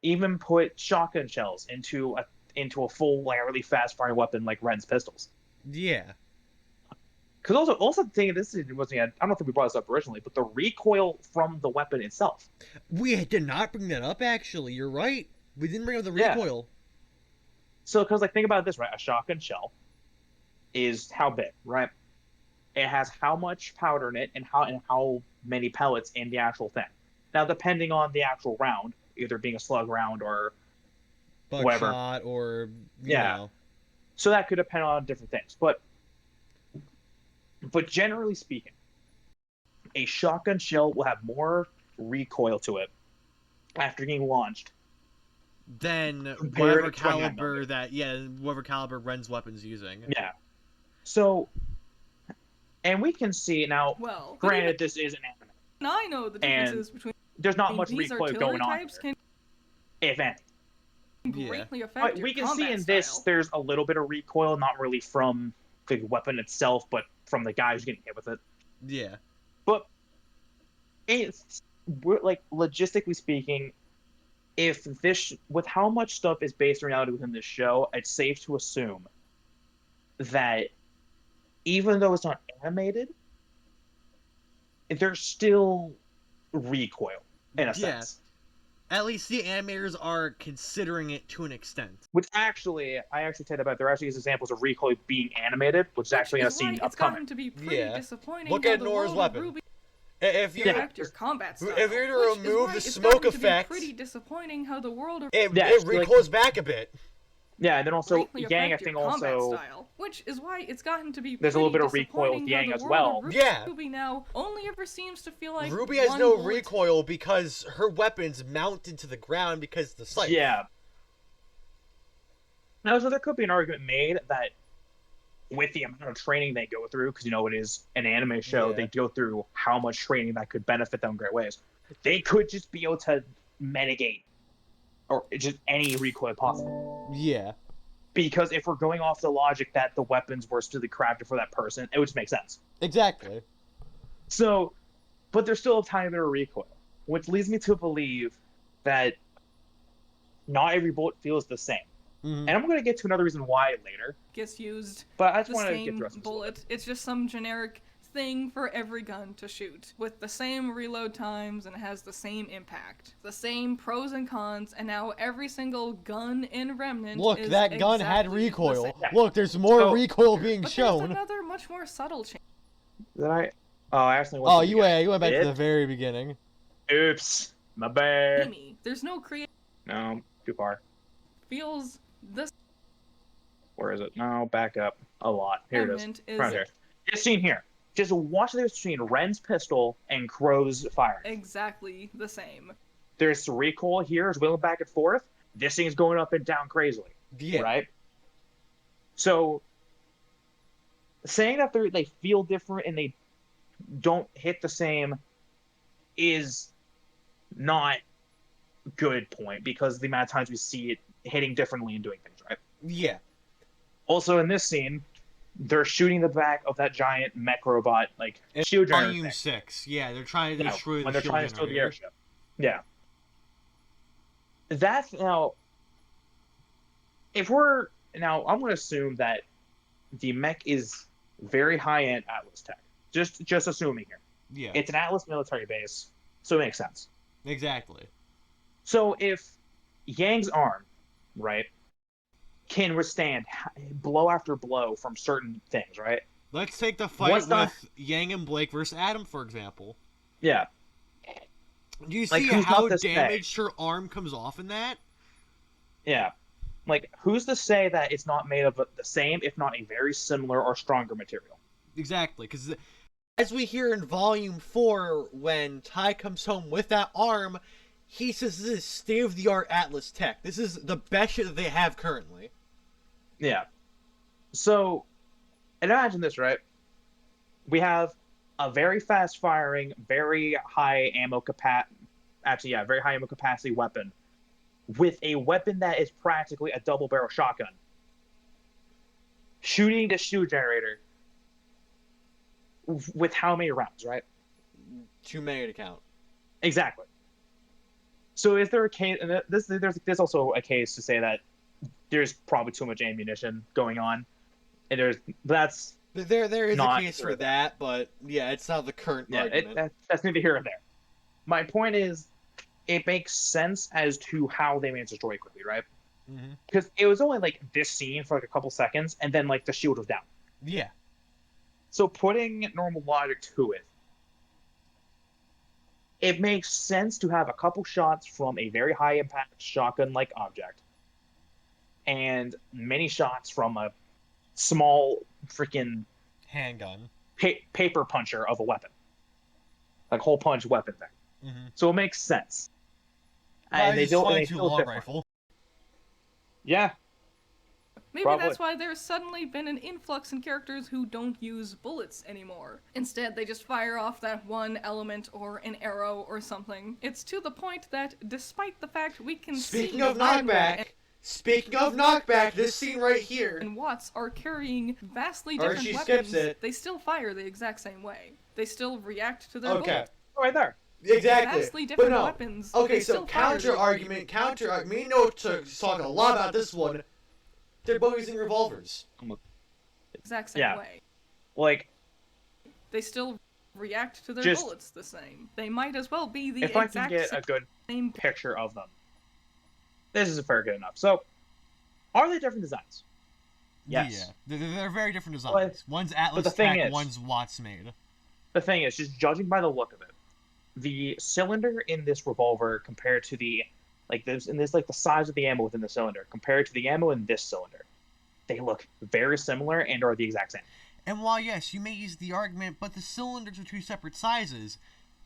even put shotgun shells into a full, like, a really fast firing weapon like Ren's pistols? Yeah. Because also the thing, this is I don't think we brought this up originally, but the recoil from the weapon itself. We did not bring that up, actually. You're right. We didn't bring up the recoil. So, because, like, think about this, right? A shotgun shell is how big, right? It has how much powder in it and how many pellets in the actual thing. Now, depending on the actual round, either being a slug round or whatever. Buckshot or, you Yeah. know. So that could depend on different things. But generally speaking, a shotgun shell will have more recoil to it after getting launched. Then Compared whatever to 29 caliber whatever caliber Ren's weapon's using. Yeah. So, and we can see now, Well, granted, this is an anime. and I know the differences between There's not much these recoil artillery going on types here, can if any. Yeah. greatly affect But your we can see combat in this, style. there's a little bit of recoil, not really from the weapon itself, but from the guy who's getting hit with it. Yeah. But like, logistically speaking, if this, with how much stuff is based on reality within this show, it's safe to assume that even though it's not animated, there's still recoil in a sense. At least the animators are considering it to an extent. Which actually, I actually said about there actually is examples of recoil being animated, which is actually in a Which is why scene it's upcoming. gotten to be pretty Yeah. disappointing. Look how at the Nora's world of weapon. Ruby If you affect your combat style. if you're to which is remove why the it's smoke gotten to be effect- pretty disappointing how the world of it Yeah, like- recoils back a bit. Yeah, and then also greatly Yang, I affect your think combat also style, which is why it's gotten to be There's a little pretty bit of recoil with disappointing Yang how as the well. world of Yeah. Ruby now only ever seems to feel like Ruby has one no bullet. recoil because her weapon's mounted to the ground because of the sight. Yeah. Now, so there could be an argument made that with the amount of training they go through, because, it is an anime show, Yeah. they go through how much training that could benefit them in great ways. They could just be able to mitigate or just any recoil possible. Yeah. Because if we're going off the logic that the weapons were specifically crafted for that person, it would just make sense. Exactly. So, but there's still a tiny bit of recoil, which leads me to believe that not every bullet feels the same. Mhm. And I'm going to get to another reason why later, Gets used but I just the want to get same the rest of this. bullet. It's just some generic thing for every gun to shoot, with the same reload times, and it has the same impact, the same pros and cons, and now every single gun in Remnant Look, is that gun had exactly the recoil. same. Look, there's more So- recoil being But shown. there's another much more subtle change. Did I? Oh, I actually Oh, you went back to It? the very beginning. Oops, my bad. Amy, there's no creative No, too far. feels this Where is it? No, back up a lot. Here it is. element is Right here. This scene here. Just watch the difference between Ren's pistol and Crow's fire. exactly the same. There's recoil here, is wheeling back and forth. This thing's going up and down crazily. Yeah. Right? So, saying that they feel different and they don't hit the same is not a good point, because the amount of times we see it hitting differently and doing things, right? Yeah. Also, in this scene, they're shooting the back of that giant mech robot, like, shield generator Volume thing. 6. Yeah, they're trying to Yeah, destroy when the they're shield trying to steal the generator. airship. Yeah. That's now. If we're now, I'm going to assume that the mech is very high-end Atlas tech. Just assuming here. Yeah. It's an Atlas military base, so it makes sense. Exactly. So if Yang's arm, right, can withstand blow after blow from certain things, right? Let's take the fight What's not- with Yang and Blake versus Adam, for example. Yeah. Do you Like, see who's how not to say? damaged her arm comes off in that? Yeah. Like, who's to say that it's not made of the same, if not a very similar or stronger material? Exactly, because as we hear in Volume 4, when Ty comes home with that arm, he says this is state-of-the-art Atlas tech. This is the best shit that they have currently. Yeah. So, imagine this, right? We have a very fast-firing, very high ammo capacity, very high ammo capacity weapon, with a weapon that is practically a double-barrel shotgun, shooting the shield generator with how many rounds, right? Too many to count. Exactly. So is there a case, and there's also a case to say that there's probably too much ammunition going on, and that's There is a not case true. for that, but yeah, it's not the current argument. that's neither here nor there. My point is, it makes sense as to how they managed to destroy it quickly, right? Mm-hmm. Because it was only like this scene for like a couple seconds, and then like the shield was down. Yeah. So putting normal logic to it, it makes sense to have a couple shots from a very high impact shotgun-like object, and many shots from a small freaking Handgun. paper puncher of a weapon, like hole punch weapon thing. Mm-hmm. So it makes sense. And they don't. they Too feel long different. rifle. Yeah, Maybe Probably. that's why there's suddenly been an influx in characters who don't use bullets anymore. Instead, they just fire off that one element or an arrow or something. It's to the point that, despite the fact we can Speaking see of knockback, this scene right here. and Watts are carrying vastly Or different she weapons, skips it. they still fire the exact same way. They still react to their Okay. bullets. right there. Exactly. Vastly But different no. weapons. Okay, they so still fire counter the- argument. We know to talk a lot about this one. They're both using revolvers. exact same Yeah. way. Like, They still react to their Just- bullets the same. They might as well be the if I can exact get a good same. picture of them, this is fair good enough. So, are they different designs? Yes. Yeah, they're very different designs. But- One's Atlas the thing Tech, is- one's Watts made. The thing is, just judging by the look of it, the cylinder in this revolver compared to the the size of the ammo within the cylinder compared to the ammo in this cylinder, they look very similar and are the exact same. And while yes, you may use the argument, but the cylinders are two separate sizes.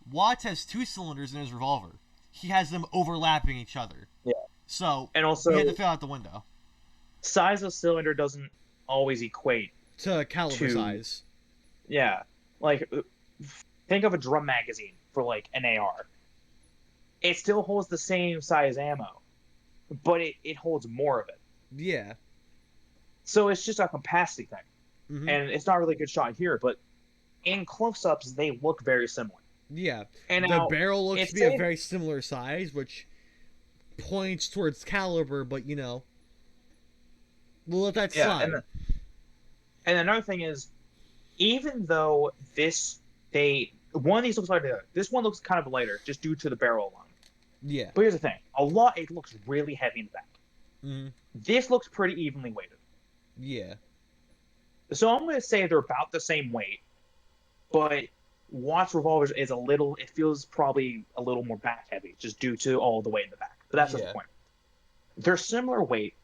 Watts has two cylinders in his revolver. He has them overlapping each other. Yeah. So And also, we had to fill out the window size of cylinder doesn't always equate. to caliber To- size. Yeah, like think of a drum magazine for like an AR. It still holds the same size ammo, but it holds more of it. Yeah. So it's just a capacity thing. Mhm. And it's not really a good shot here, but in close-ups they look very similar. Yeah. And The now, barrel looks it's to be a saying- very similar size, which points towards caliber, but we'll let that yeah, slide. and another thing is, even though one of these looks like the other, this one looks kind of lighter just due to the barrel alone. Yeah. But here's the thing: it looks really heavy in the back. Mm-hmm. This looks pretty evenly weighted. Yeah. So I'm going to say they're about the same weight, but Watts revolvers is it feels probably a little more back heavy just due to all the weight in the back. But that's just Yeah. the point. They're similar weight.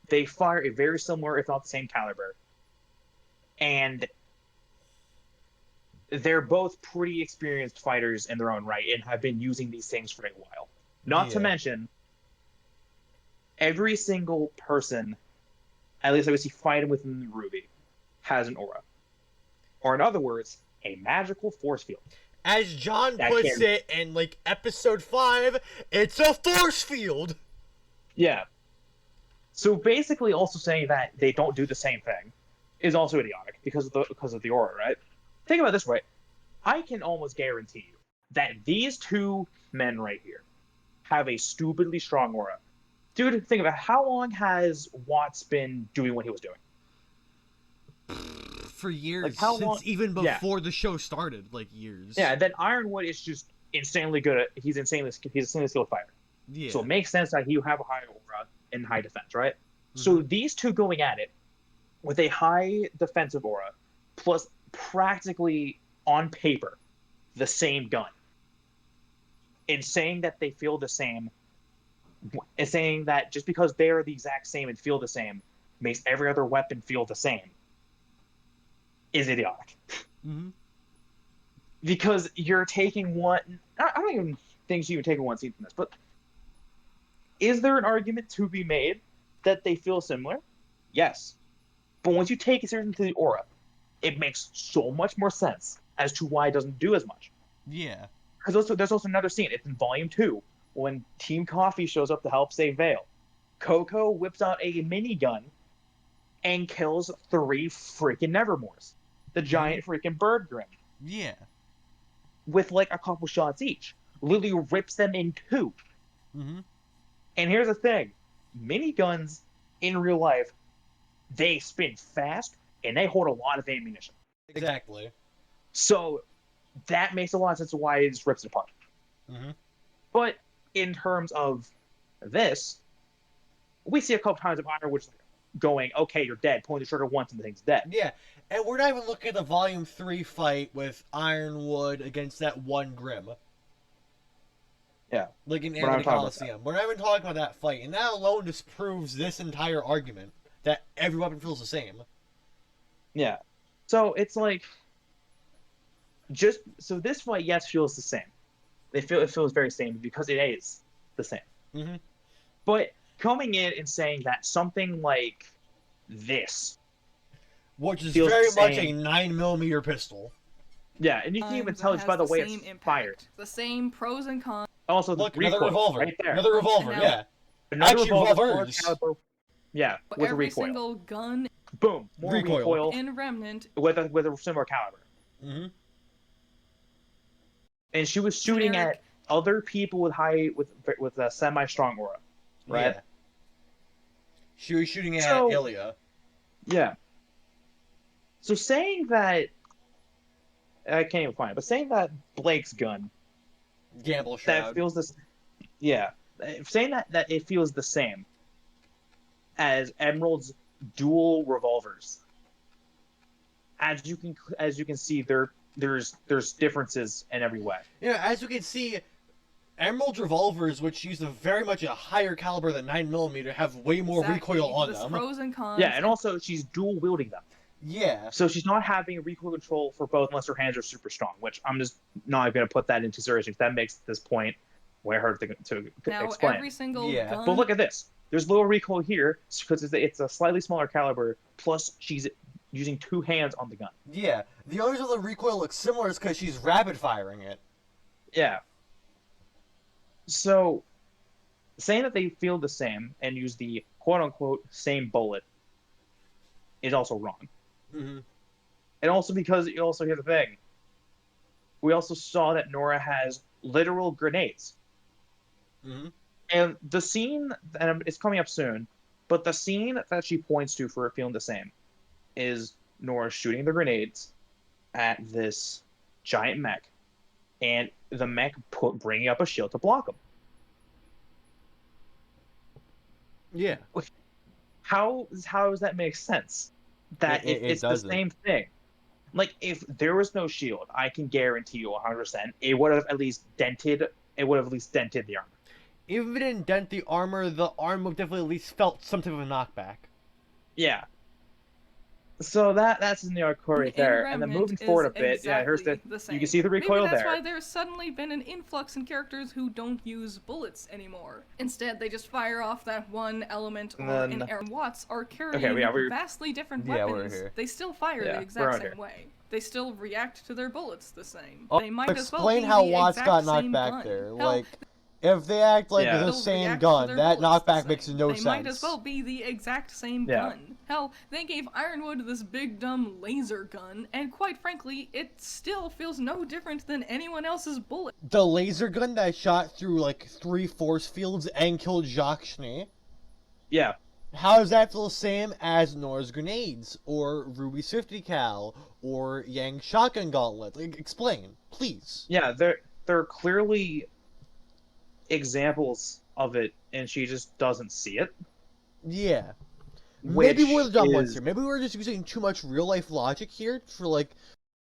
They fire a very similar, if not the same caliber. And they're both pretty experienced fighters in their own right and have been using these things for a while. Not to mention, every single person, at least I would see fighting within the Ruby, has an aura. Or in other words, a magical force field. As John That puts can- it in like episode 5, it's a force field. Yeah. So basically, also saying that they don't do the same thing is also idiotic because of the aura, right? Think about it this way: I can almost guarantee you that these two men right here have a stupidly strong aura. Dude, think about it. How long has Watts been doing what he was doing? For years, Like, how since long- even Yeah. before the show started, like years. Yeah, then Ironwood is just insanely good at. He's an insanely skilled fighter. Yeah. So it makes sense that he would have a high aura and high defense, right? So these two going at it with a high defensive aura, plus practically on paper the same gun, and saying that they feel the same, and saying that just because they're the exact same and feel the same makes every other weapon feel the same, is idiotic. Mhm. Because you're taking one. I don't even think you even take one scene from this, but is there an argument to be made that they feel similar? Yes. But once you take it seriously to the aura, it makes so much more sense as to why it doesn't do as much. Yeah. Because there's also another scene. It's in Volume 2 when Team Coffee shows up to help save Vale. Coco whips out a minigun and kills 3 freaking Nevermores. The giant freaking bird grim. Yeah. With like a couple shots each. Literally rips them in 2. Mhm. And here's the thing. Miniguns in real life, they spin fast and they hold a lot of ammunition. Exactly. So that makes a lot of sense of why it just rips it apart. Mhm. But in terms of this, we see a couple times of Ironwood going, okay, you're dead, pulling the trigger once and the thing's dead. Yeah, and we're not even looking at the Volume 3 fight with Ironwood against that one Grim. Yeah. Like in We're not Amity talking about Coliseum. We're not even talking about that fight, and that alone just proves this entire argument that every weapon feels the same. Yeah. So it's like, so this fight, yes, feels the same. It feels very same because it is the same. Mhm. But coming in and saying that something like this, Which is Feels very the much a same. 9mm pistol. yeah, and you can even That tell just by has the way same it's impact. fired. The same pros and cons. Also, the Look, another recoil revolver. right there. Another revolver, And now- yeah. Another Actually, revolver, revolvers. caliber, yeah, with a Every recoil. single gun Boom, more Recoil. recoil, in Remnant with a similar caliber. Mhm. And she was shooting Generic. at other people with a semi-strong aura, right? Yeah. She was shooting at So- Ilya. Yeah. So saying that, I can't even find it, but saying that Blake's gun Gamble that Shroud. feels this, yeah, saying that it feels the same as Emerald's dual revolvers. As you can see, there's differences in every way. You know, as you can see, Emerald revolvers, which use very much a higher caliber than 9mm, have way more exactly. recoil on There's them. pros and cons. Yeah, and also she's dual wielding them, Yeah. so she's not having recoil control for both unless her hands are super strong. Which I'm just not going to put that into consideration. That makes this point way hard to Now explain. every single Yeah. gun. But look at this. There's lower recoil here because it's a slightly smaller caliber. Plus, she's using 2 hands on the gun. Yeah. The only reason the recoil looks similar is because she's rapid firing it. Yeah. So, saying that they feel the same and use the quote-unquote same bullet is also wrong. Mm-hmm. And also because you also hear the thing. We also saw that Nora has literal grenades. Mm-hmm. And the scene, and it's coming up soon, but the scene that she points to for it feeling the same is Nora shooting the grenades at this giant mech, and the mech bringing up a shield to block them. Yeah. How does that make sense? That It it's the doesn't. same thing. Like, if there was no shield, I can guarantee you 100% it would have at least dented the armor. Even if it didn't dent the armor definitely at least felt some type of a knockback. Yeah. So that's in the hardcore right there, and then Remnant moving forward a is bit, yeah, here's exactly the the same. you can see the recoil Maybe that's there. why there's suddenly been an influx in characters who don't use bullets anymore. Instead, they just fire off that one element or And an arrow. Watts are carrying we're- vastly different Yeah, we're weapons. here. They still fire Yeah, the we're exact on same here. way. They still react to their bullets the same. Oh, They might as well explain be how the Watts exact got knocked same back gun. there. Hell, Like, if they act like Yeah. the they'll same react to gun, their that bullets the knockback makes same. no They sense. might as well be the exact same Yeah. gun. Hell, they gave Ironwood this big dumb laser gun, and quite frankly, it still feels no different than anyone else's bullet. The laser gun that shot through like 3 force fields and killed Jacques Schnee. Yeah. How does that feel the same as Nora's grenades, or Ruby's 50 cal, or Yang's shotgun gauntlet? Like, explain, please. Yeah, they're clearly examples of it, and she just doesn't see it. Yeah. Maybe Which we're the dumb ones is- here. Maybe we're just using too much real life logic here for like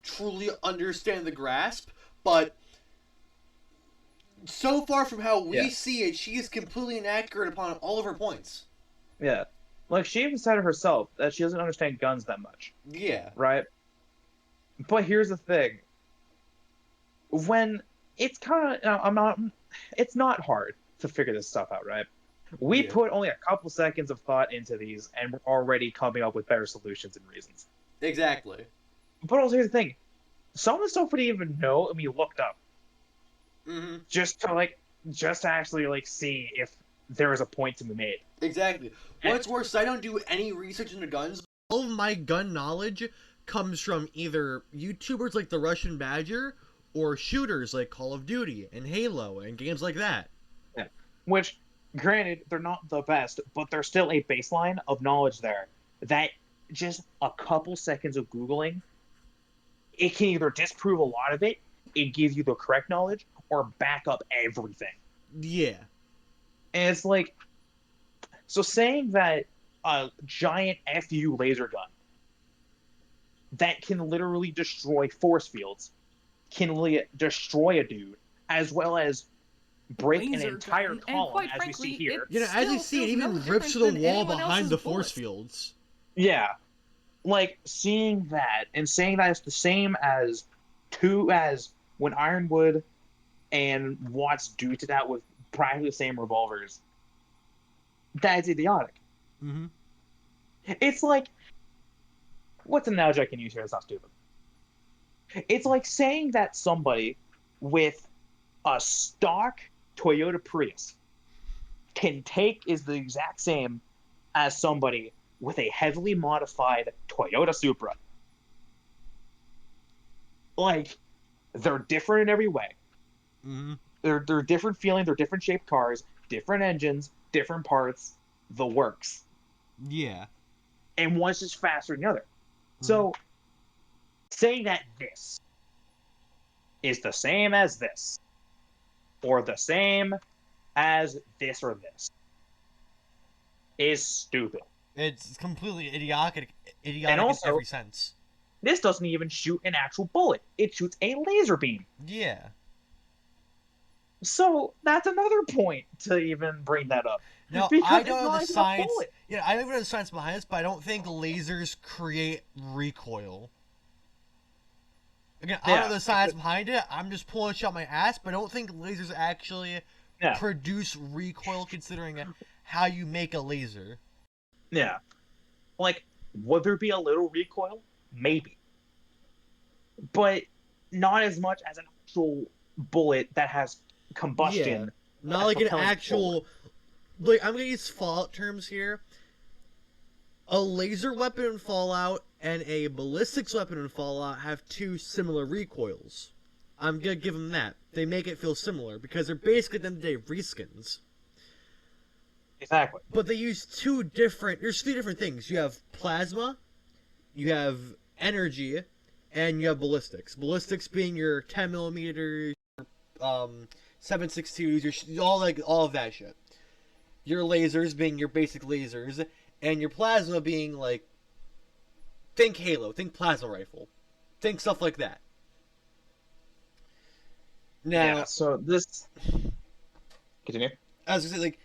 truly understand the grasp, but so far from how we Yeah. see it, she is completely inaccurate upon all of her points. Yeah. Like, she even said it herself, that she doesn't understand guns that much, Yeah. right? But here's the thing. When it's kind of, it's not hard to figure this stuff out, right? We Yeah. put only a couple seconds of thought into these, and we're already coming up with better solutions and reasons. Exactly. But also, here's the thing. Some of the stuff we didn't even know, and we looked up. Mm-hmm. Just to actually, like, see if there was a point to be made. Exactly. What's worse, I don't do any research into guns. All of my gun knowledge comes from either YouTubers like the Russian Badger or shooters like Call of Duty and Halo and games like that. Yeah. Which, granted, they're not the best, but there's still a baseline of knowledge there that just a couple seconds of Googling, it can either disprove a lot of it and give you the correct knowledge, or back up everything. Yeah. And it's like, so saying that a giant FU laser gun that can literally destroy force fields can destroy a dude, as well as break an Laser entire gun, and column, quite as frankly, we see here. it You know, as you still see, it feels no even rips different through the than wall anyone behind else's the force bullets. fields. Yeah, like seeing that and saying that it's the same as when Ironwood and Watts duted out with practically the same revolvers. That's idiotic. Mm-hmm. It's like, what's an analogy I can use here that's not stupid? It's like saying that somebody with a stock Toyota Prius is the exact same as somebody with a heavily modified Toyota Supra. Like, they're different in every way. Mm-hmm. They're different feeling, they're different shaped cars, different engines, different parts, the works. Yeah. And one's just faster than the other. So, saying that this is the same as this, or the same as this or this, is stupid. It's completely idiotic And also- in every sense. This doesn't even shoot an actual bullet. It shoots a laser beam. Yeah. So, that's another point to even bring that up. Now, Because I it's don't know not the even a science. bullet. Yeah, I don't even know the science behind this, but I don't think lasers create recoil. Again, I don't know Yeah. the science behind it. I'm just pulling shit out my ass, but I don't think lasers actually Yeah. produce recoil considering how you make a laser. Yeah. Like, would there be a little recoil? Maybe. But not as much as an actual bullet that has combustion. Not That's like an propelling actual. Like, I'm gonna use Fallout terms here. A laser weapon in Fallout and a ballistics weapon in Fallout have two similar recoils. I'm gonna give them that. They make it feel similar because they're basically at the end of the day reskins. Exactly. But they use there's three different things. You have plasma, you have energy, and you have ballistics. Ballistics being your 10 millimeters, 7.62s, all of that shit. Your lasers being your basic lasers, and your plasma being like, think Halo, think plasma rifle, think stuff like that. Now, Yeah, so this... Continue. as I say, like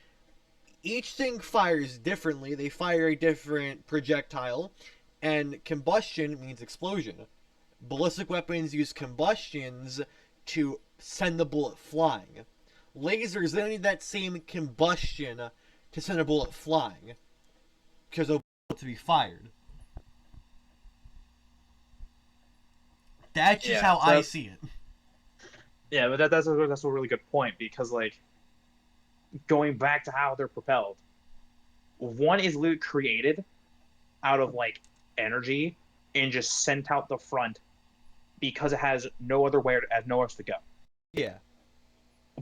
each thing fires differently. They fire a different projectile, and combustion means explosion. Ballistic weapons use combustions to send the bullet flying. Lasers, they don't need that same combustion to send a bullet flying, because they'll to be fired. That's just how I see it. Yeah, but that's a really good point, because like going back to how they're propelled, one is literally created out of like energy and just sent out the front because it has no other way, has nowhere else to go. Yeah.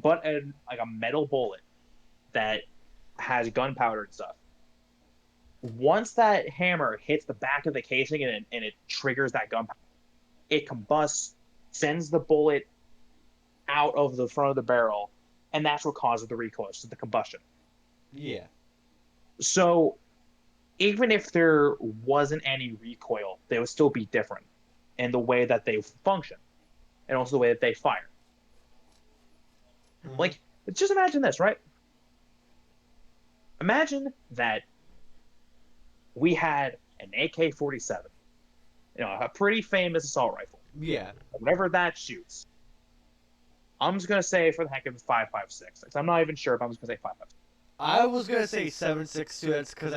But like a metal bullet that has gunpowder and stuff, once that hammer hits the back of the casing and it triggers that gunpowder, it combusts, sends the bullet out of the front of the barrel, and that's what causes the recoil, so the combustion. Yeah. So even if there wasn't any recoil, they would still be different in the way that they function and also the way that they fire. Mm-hmm. Like, just imagine this, right? Imagine that we had an AK-47, a pretty famous assault rifle. Yeah. Whatever that shoots. I'm just going to say for the heck of it 5.56. I'm not even sure if I'm just going to say 5.56. I was gonna say 7.62. That's because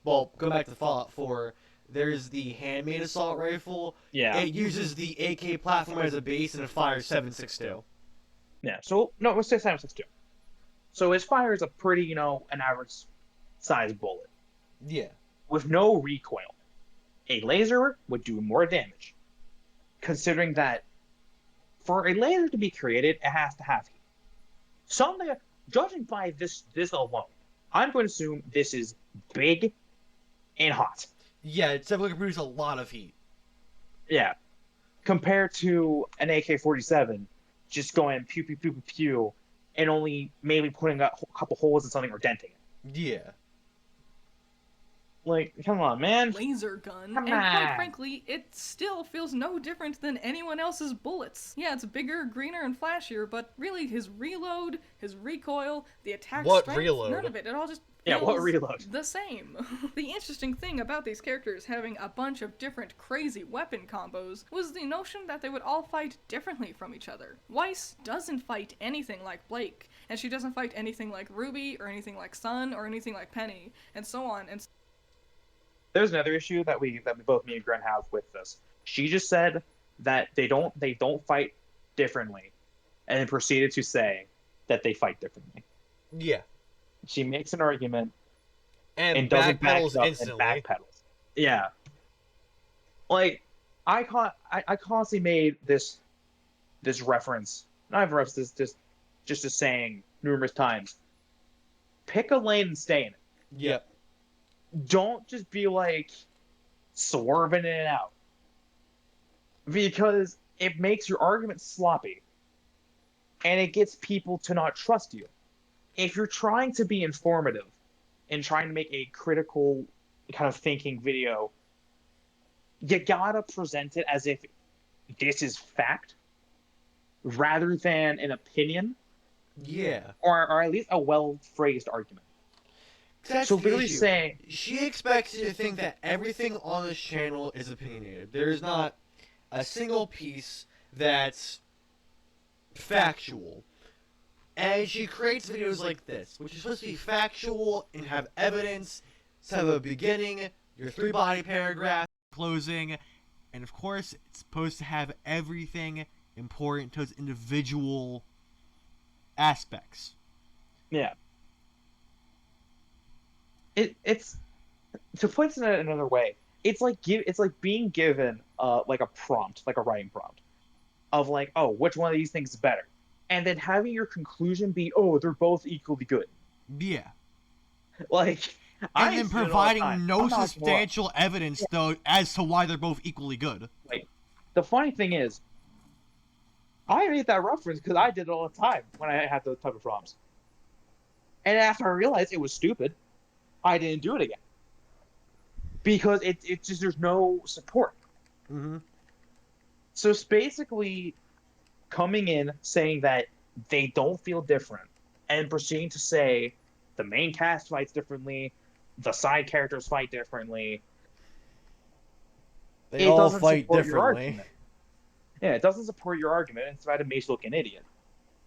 go back to Fallout 4. There's the handmade assault rifle. Yeah. It uses the AK platform as a base and it fires 7.62. Yeah. So no, let's say 7.62. So his fire is a pretty, an average size bullet Yeah. with no recoil. A laser would do more damage, considering that for a laser to be created, it has to have heat. Something, judging by this alone, I'm going to assume this is big and hot. Yeah, it's definitely gonna produce a lot of heat. Yeah. Compared to an AK-47, just going pew, pew, pew, pew, pew, and only maybe putting a couple holes in something or denting it. Yeah. Like, come on, man. Laser gun, Come and quite on. frankly, it still feels no different than anyone else's bullets. Yeah, it's bigger, greener, and flashier, but really his reload, his recoil, the attack What strength, reload? none of it all just Yeah, what feels reload? the same. The interesting thing about these characters having a bunch of different crazy weapon combos was the notion that they would all fight differently from each other. Weiss doesn't fight anything like Blake, and she doesn't fight anything like Ruby, or anything like Sun, or anything like Penny, and so on, and There's another issue that we both, me and Gren, have with this. She just said that they don't fight differently, and then proceeded to say that they fight differently. Yeah. She makes an argument And doesn't back backpedals it up instantly. and backpedals. Yeah. Like, I constantly made this reference. Not even reference, this just a saying numerous times. Pick a lane and stay in it. Yep. Don't just be like swerving in and out, because it makes your argument sloppy and it gets people to not trust you. If you're trying to be informative and trying to make a critical kind of thinking video, you gotta present it as if this is fact rather than an opinion, Yeah. or at least a well phrased argument. That's So the really issue. saying, She expects you to think that everything on this channel is opinionated. There's not a single piece that's factual. And she creates videos like this, which is supposed to be factual and have evidence, to have a beginning, your 3-body paragraph, closing, and of course, it's supposed to have everything important to its individual aspects. yeah. It's to put it in another way. It's like being given like a prompt, like a writing prompt, of like, oh, which one of these things is better, and then having your conclusion be, oh, they're both equally good. Yeah. Like, And then used to do it all the providing time. no I'm not gonna lie. substantial evidence, though, as to why they're both equally good. Like, the funny thing is, I made that reference because I did it all the time when I had those type of prompts, and after I realized it was stupid, I didn't do it again. Because it just, there's no support. Mm-hmm. So it's basically coming in saying that they don't feel different and proceeding to say the main cast fights differently, the side characters fight differently. They It all doesn't fight support your differently. argument. Yeah, it doesn't support your argument. Instead, it makes you look an idiot.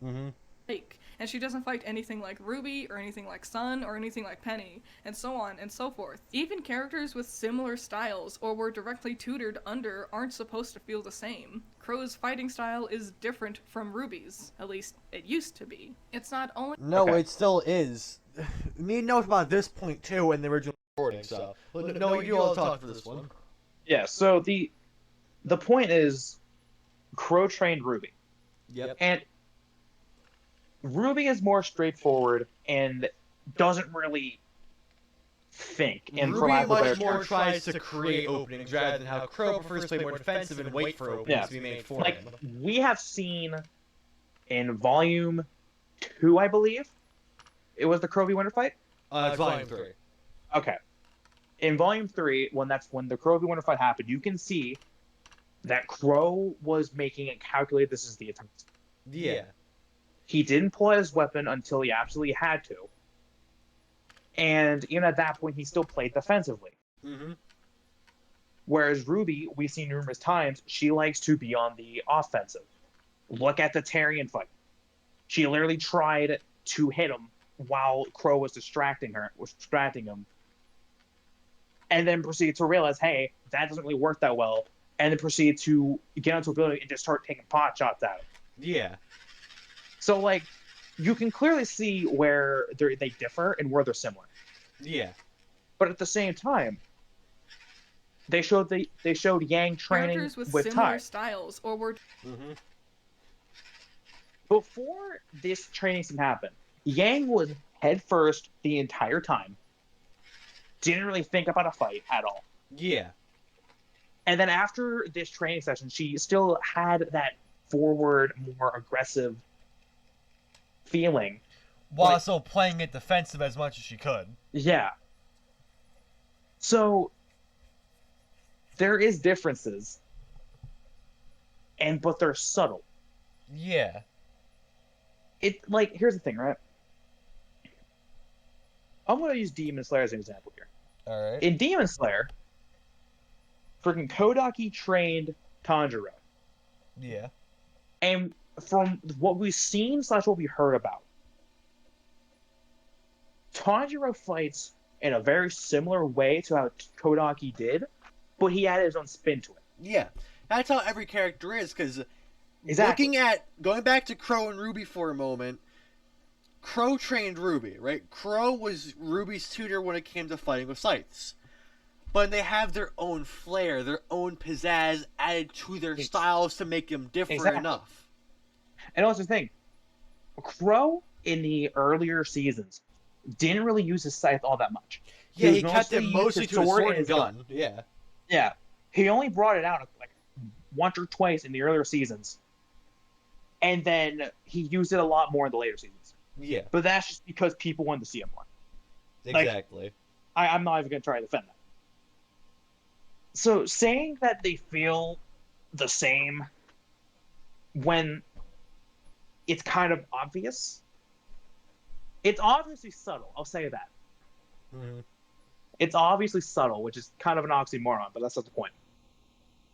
Mm-hmm. Fake. And she doesn't fight anything like Ruby, or anything like Sun, or anything like Penny, and so on and so forth. Even characters with similar styles, or were directly tutored under, aren't supposed to feel the same. Crow's fighting style is different from Ruby's. At least, it used to be. It's not only- No, Okay. it still is. Me and note about this point too in the original recording. So no, you all talk for this one. Yeah. So the point is, Crow trained Ruby, Yep. and Ruby is more straightforward and doesn't really think. And for Ruby lack of a better much more term, tries to create openings rather than how Crow prefers to play more defensive and wait for openings Yeah. to be made for like him. we have seen in Volume 2, I believe, it was the Crow v Winter fight. It's Volume 3. Okay. In Volume 3, when the Crow v Winter fight happened, you can see that Crow was making it calculate this is the attempt. Yeah. He didn't pull out his weapon until he absolutely had to. And even at that point, he still played defensively. Mm-hmm. Whereas Ruby, we've seen numerous times, she likes to be on the offensive. Look at the Tarian fight. She literally tried to hit him while Crow was distracting him. And then proceeded to realize, hey, that doesn't really work that well. And then proceeded to get onto a building and just start taking pot shots at him. Yeah. So, like, you can clearly see where they differ and where they're similar. Yeah. But at the same time, they showed Yang training characters with with similar Tai. styles, or were Mm-hmm. Before this training scene happened, Yang was head first the entire time. Didn't really think about a fight at all. Yeah. And then after this training session, she still had that forward, more aggressive feeling. While Like- still playing it defensive as much as she could. Yeah. So there is differences, but they're subtle. Yeah. Here's the thing, right? I'm gonna use Demon Slayer as an example here. Alright. In Demon Slayer, freaking Kodaki trained Tanjiro. Yeah. And from what we've seen / what we heard about, Tanjiro fights in a very similar way to how Kodaki did, but he added his own spin to it. Yeah. That's how every character is, because Exactly. looking at, going back to Crow and Ruby for a moment, Crow trained Ruby, right? Crow was Ruby's tutor when it came to fighting with scythes. But they have their own flair, their own pizzazz added to their styles to make them different Exactly. enough. And also the thing, Crow in the earlier seasons didn't really use his scythe all that much. Yeah, he was kept it used mostly his to his sword and and his gun. Yeah. Yeah, he only brought it out like once or twice in the earlier seasons, and then he used it a lot more in the later seasons. Yeah, But that's just because people wanted to see him more. exactly. I'm not even going to try to defend that. So saying that they feel the same when it's kind of obvious, it's obviously subtle. I'll say that. Mhm. It's obviously subtle, which is kind of an oxymoron, but that's not the point.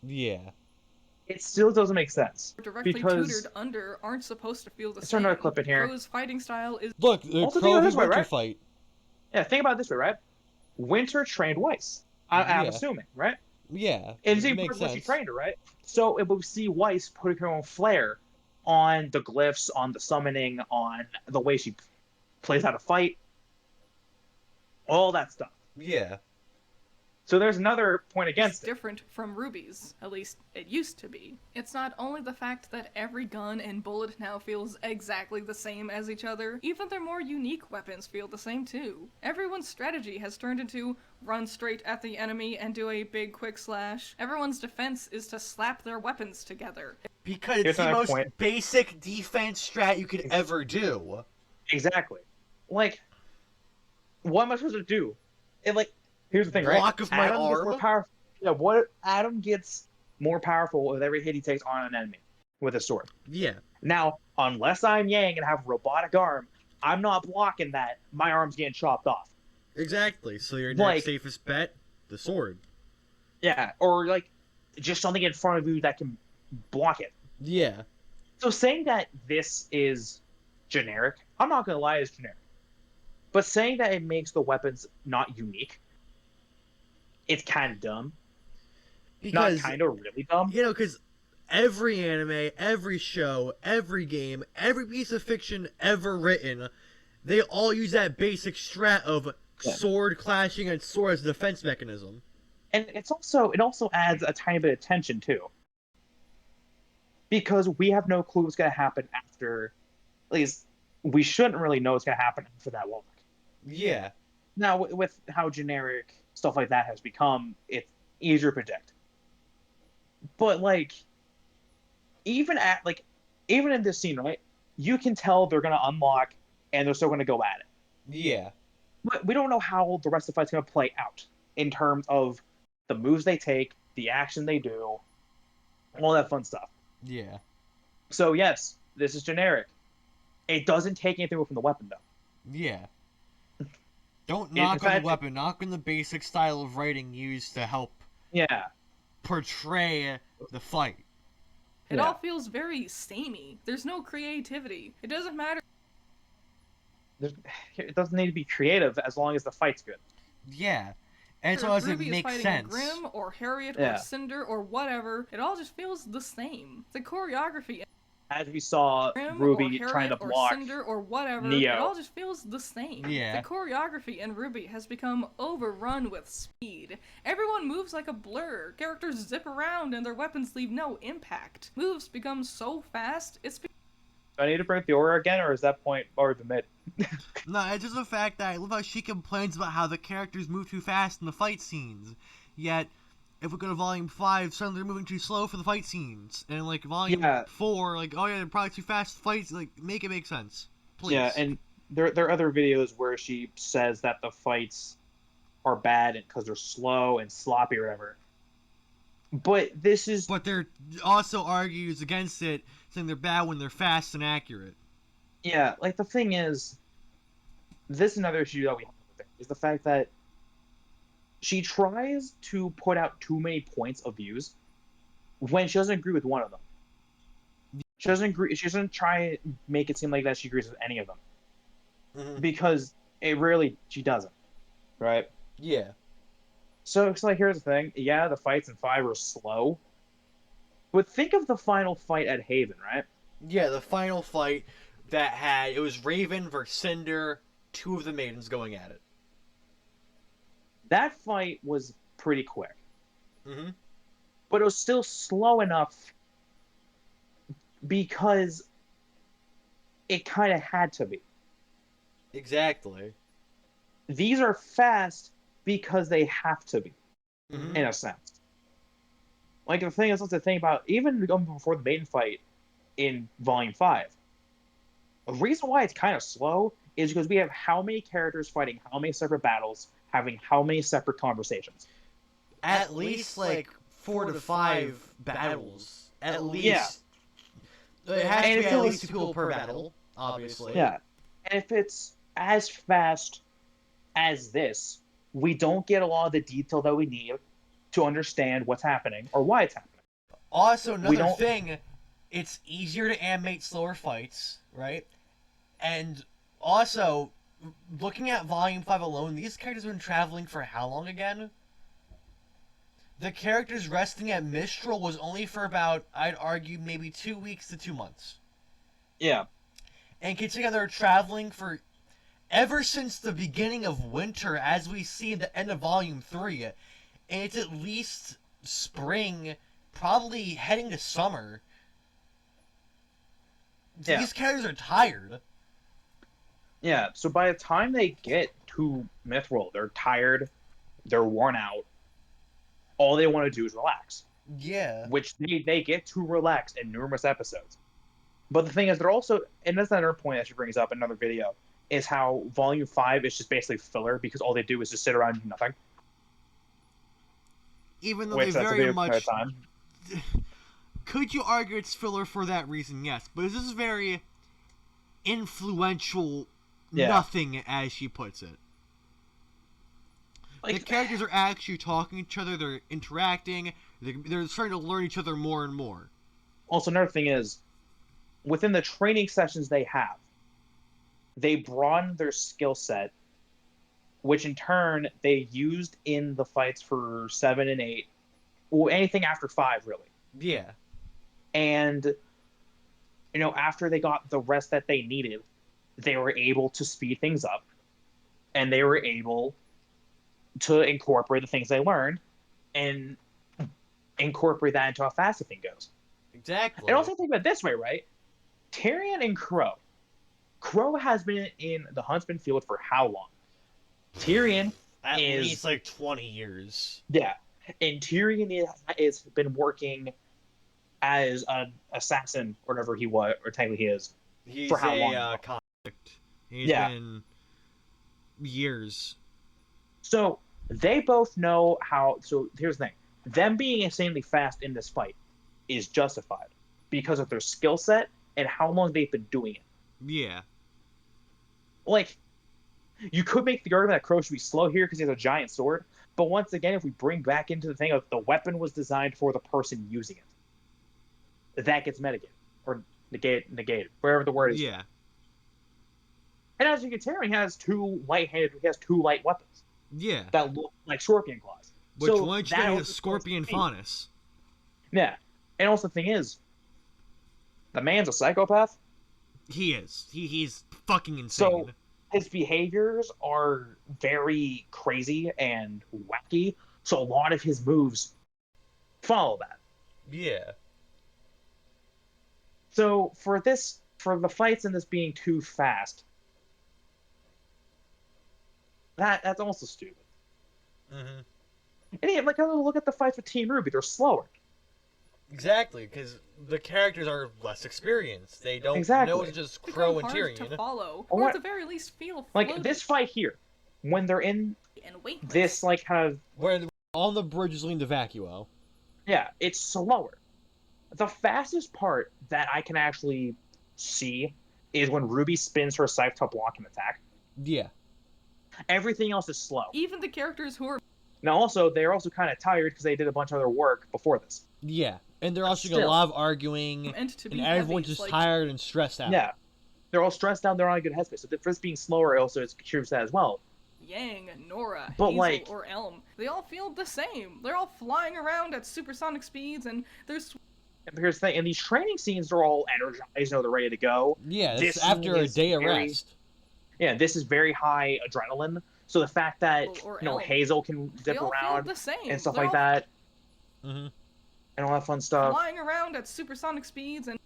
Yeah. It still doesn't make sense. directly Because- tutored under aren't supposed to feel the Let's same. turn another clip in here. Crow's fighting style is Look, the Also, think Crow of it v this way, Winter right? fight. Yeah, think about it this way, right? Winter trained Weiss. I'm Yeah. assuming, right? Yeah, And it see, makes because she sense. trained her, right? So it would see Weiss putting her own flair on the glyphs, on the summoning, on the way she plays how to fight, all that stuff. Yeah. So there's another point against it. different from Ruby's. At least, it used to be. It's not only the fact that every gun and bullet now feels exactly the same as each other, even their more unique weapons feel the same too. Everyone's strategy has turned into run straight at the enemy and do a big quick slash. Everyone's defense is to slap their weapons together. Because it's Here's the another most point. basic defense strat you could ever do. Exactly. Like, what am I supposed to do? Here's the thing, right? Block of my Adam gets more arm? powerful. Yeah, Adam gets more powerful with every hit he takes on an enemy with his sword. Yeah. Now, unless I'm Yang and have a robotic arm, I'm not blocking that. My arm's getting chopped off. Exactly. So your Like- next safest bet, the sword. Yeah, or like just something in front of you that can block it. Yeah. So saying that this is generic, I'm not gonna lie, it's generic. But saying that it makes the weapons not unique, it's kind of dumb. Because Not kind of really dumb. you know, because every anime, every show, every game, every piece of fiction ever written, they all use that basic strat of sword clashing and sword as a defense mechanism. And it also adds a tiny bit of tension too. Because we have no clue what's gonna happen after, at least we shouldn't really know what's gonna happen after that walk. Yeah. Now with how generic stuff like that has become, it's easier to predict. But like, even in this scene, right? You can tell they're gonna unlock, and they're still gonna go at it. Yeah. But we don't know how the rest of the fight's gonna play out in terms of the moves they take, the action they do, all that fun stuff. Yeah. So yes, this is generic. It doesn't take anything away from the weapon though. Yeah. Don't In knock on fact- the weapon, knock on the basic style of writing used to help Yeah. portray the fight. It Yeah. all feels very samey. There's no creativity. It doesn't matter. It doesn't need to be creative as long as the fight's good. Yeah. And so if as it Ruby is makes fighting sense. Grim or Harriet Yeah. or Cinder or whatever, it all just feels the same. The choreography, As we saw Grim Ruby or Harriet trying to or block Cinder or whatever, Neo. it all just feels the same. Yeah. The choreography in Ruby has become overrun with speed. Everyone moves like a blur. Characters zip around and their weapons leave no impact. Moves become so fast, it's Do I need to bring up the aura again, or is that point already been made? No, it's just the fact that I love how she complains about how the characters move too fast in the fight scenes. Yet, if we go to Volume 5, suddenly they're moving too slow for the fight scenes. And, like, Volume Yeah. 4, like, oh yeah, they're probably too fast fights. Like, make it make sense. Please. Yeah, and there are other videos where she says that the fights are bad because they're slow and sloppy or whatever. But this is But they're also argues against it, saying they're bad when they're fast and accurate. yeah, like the thing is, this is another issue that we have with it, is the fact that she tries to put out too many points of views when she doesn't agree with one of them. She doesn't agree. She doesn't try and make it seem like that she agrees with any of them Mhm. because she doesn't, right? Yeah. So it's like, here's the thing. Yeah, the fights in 5 are slow, but think of the final fight at Haven, right? Yeah, the final fight that had, it was Raven versus Cinder, two of the maidens going at it. That fight was pretty quick, Mm-hmm. but it was still slow enough because it kind of had to be. Exactly. These are fast because they have to be, Mm-hmm. in a sense. Like, the thing is, let's think about, even before the maiden fight in Volume 5, the reason why it's kind of slow is because we have how many characters fighting how many separate battles, having how many separate conversations. At least, like, 4 to 5 battles. At least. Yeah. It has And to it be at feels- least 2 people per battle, obviously. Yeah. And if it's as fast as this, we don't get a lot of the detail that we need to understand what's happening or why it's happening. Also, another don't- thing, it's easier to animate slower fights, right? And also, looking at Volume 5 alone, these characters have been traveling for how long again? The characters resting at Mistral was only for about, I'd argue, maybe 2 weeks to 2 months. Yeah. And considering they're traveling for ever since the beginning of winter, as we see at the end of Volume 3, and it's at least spring, probably heading to summer. Yeah. These characters are tired. Yeah, so by the time they get to Mithril, they're tired, they're worn out. All they want to do is relax, Yeah. which they get to relax in numerous episodes. But the thing is, they're also, and that's another point that she brings up in another video, is how Volume 5 is just basically filler because all they do is just sit around and do nothing. Even though Which they that's a very big much... time. Could you argue it's filler for that reason? Yes. But this is very influential Yeah. nothing, as she puts it. Like, The characters are actually talking to each other, they're interacting, they're starting to learn each other more and more. also, another thing is, within the training sessions they broaden their skill set, which in turn they used in the fights for 7 and 8, or anything after 5, really. Yeah. And, after they got the rest that they needed, they were able to speed things up, and they were able to incorporate the things they learned and incorporate that into how fast the thing goes. Exactly. And also think about it this way, right? Tyrion and Crow. Crow has been in the Huntsman field for how long? Tyrion At is- least like 20 years. Yeah. And Tyrion is been working as an assassin, or whatever he was, or technically he is. He's For how a long? convict. He's Yeah. been years. So they both know how. So here's the thing: them being insanely fast in this fight is justified because of their skill set and how long they've been doing it. Yeah. Like, you could make the argument that Crow should be slow here because he has a giant sword, but once again, if we bring back into the thing of the weapon was designed for the person using it, that gets mitigated or negated, wherever the word is. Yeah. And as you can tell, he has two light weapons Yeah. that look like scorpion claws. Which So one that is was Scorpion supposed to be- Faunus? Yeah. And also the thing is, the man's a psychopath, He is. He's fucking insane. so his behaviors are very crazy and wacky, so a lot of his moves follow that. Yeah. So for the fights in this being too fast, that's also stupid. Mm-hmm. And yeah, like, look at the fights with Team Ruby, they're slower. Exactly, because the characters are less experienced. They don't Exactly. know it's just Become Crow and hard to Tyrion. follow, Or or what- at the very least feel Like floaty this fight here, when they're in and weightless. this like kind of Where on the bridge is leading to Vacuo. yeah, it's slower. The fastest part that I can actually see is when Ruby spins her scythe to block an attack. Yeah. Everything else is slow. Even the characters who are Now, also, they're also kind of tired because they did a bunch of other work before this. Yeah. And they're also doing a Still. lot of arguing, meant to be and everyone's heavy, just like tired and stressed out. Yeah. They're all stressed out, they're on a good headspace. So this being slower also contributes to that as well. Yang, Nora, But, Hazel, like- or Elm. They all feel the same. They're all flying around at supersonic speeds, and they're And here's the thing, in these training scenes, they're all energized, they're ready to go. Yeah, This it's after scene a is day of very- rest. Yeah, this is very high adrenaline. So the fact that, Or Elm. Hazel can they zip all around feel the same. and stuff They're like all that, Mm-hmm. and all that fun stuff. flying around at supersonic speeds, and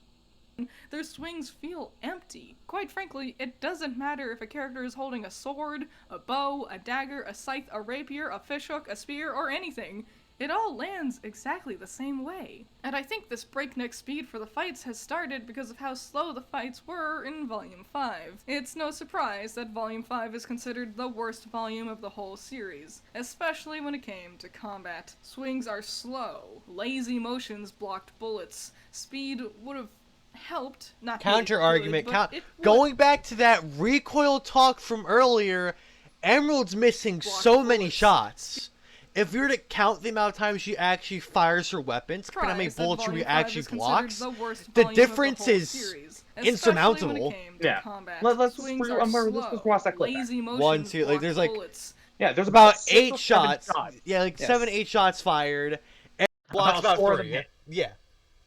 their swings feel empty. Quite frankly, it doesn't matter if a character is holding a sword, a bow, a dagger, a scythe, a rapier, a fishhook, a spear, or anything. It all lands exactly the same way. And I think this breakneck speed for the fights has started because of how slow the fights were in Volume 5. It's no surprise that Volume 5 is considered the worst volume of the whole series, especially when it came to combat. Swings are slow, lazy motions blocked bullets, speed would have helped, not made it Counter argument. good, but it would. Going back to that recoil talk from earlier, Emerald's missing Blocked so many bullets. shots. If we were to count the amount of times she actually fires her weapons, and how many Surprised that bullets she Volume 5 actually is considered blocks, the worst the volume of difference whole is series, insurmountable. especially when it came to Yeah. combat. Let's Swings just- are let's slow, just watch that clip back. lazy motions, One, two, like, block there's, like, bullets. Yeah, there's about 6 or 8 7 shots. shots. Yeah, like Yes. 7, 8 shots fired. And blocks About about 4 of them 3. hit. Yeah.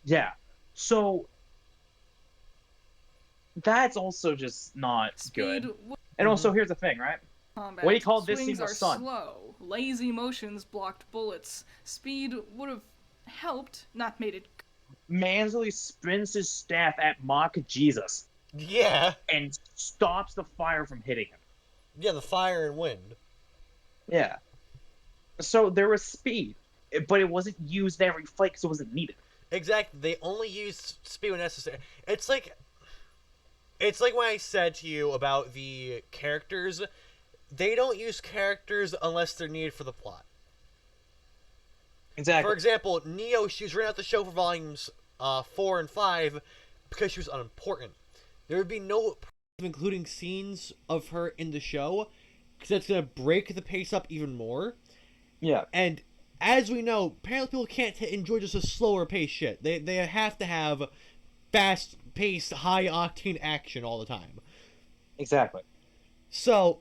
Yeah. So that's also just not Speed good. would And also, here's the thing, right? combat. What do you call this Swings scene are the sun? slow, lazy motions blocked bullets. Speed would have helped, not made it. Mansley spins his staff at mock Jesus Yeah. and stops the fire from hitting him. Yeah, the fire and wind. Yeah. So there was speed, but it wasn't used in every fight because it wasn't needed. Exactly. They only use speed when necessary. It's like when I said to you about the characters. They don't use characters unless they're needed for the plot. Exactly. For example, Neo, she was written out the show for volumes 4 and 5 because she was unimportant. There would be no including scenes of her in the show, because that's gonna break the pace up even more. Yeah. And as we know, apparently people can't enjoy just a slower pace shit. They have to have fast paced, high octane action all the time. Exactly. So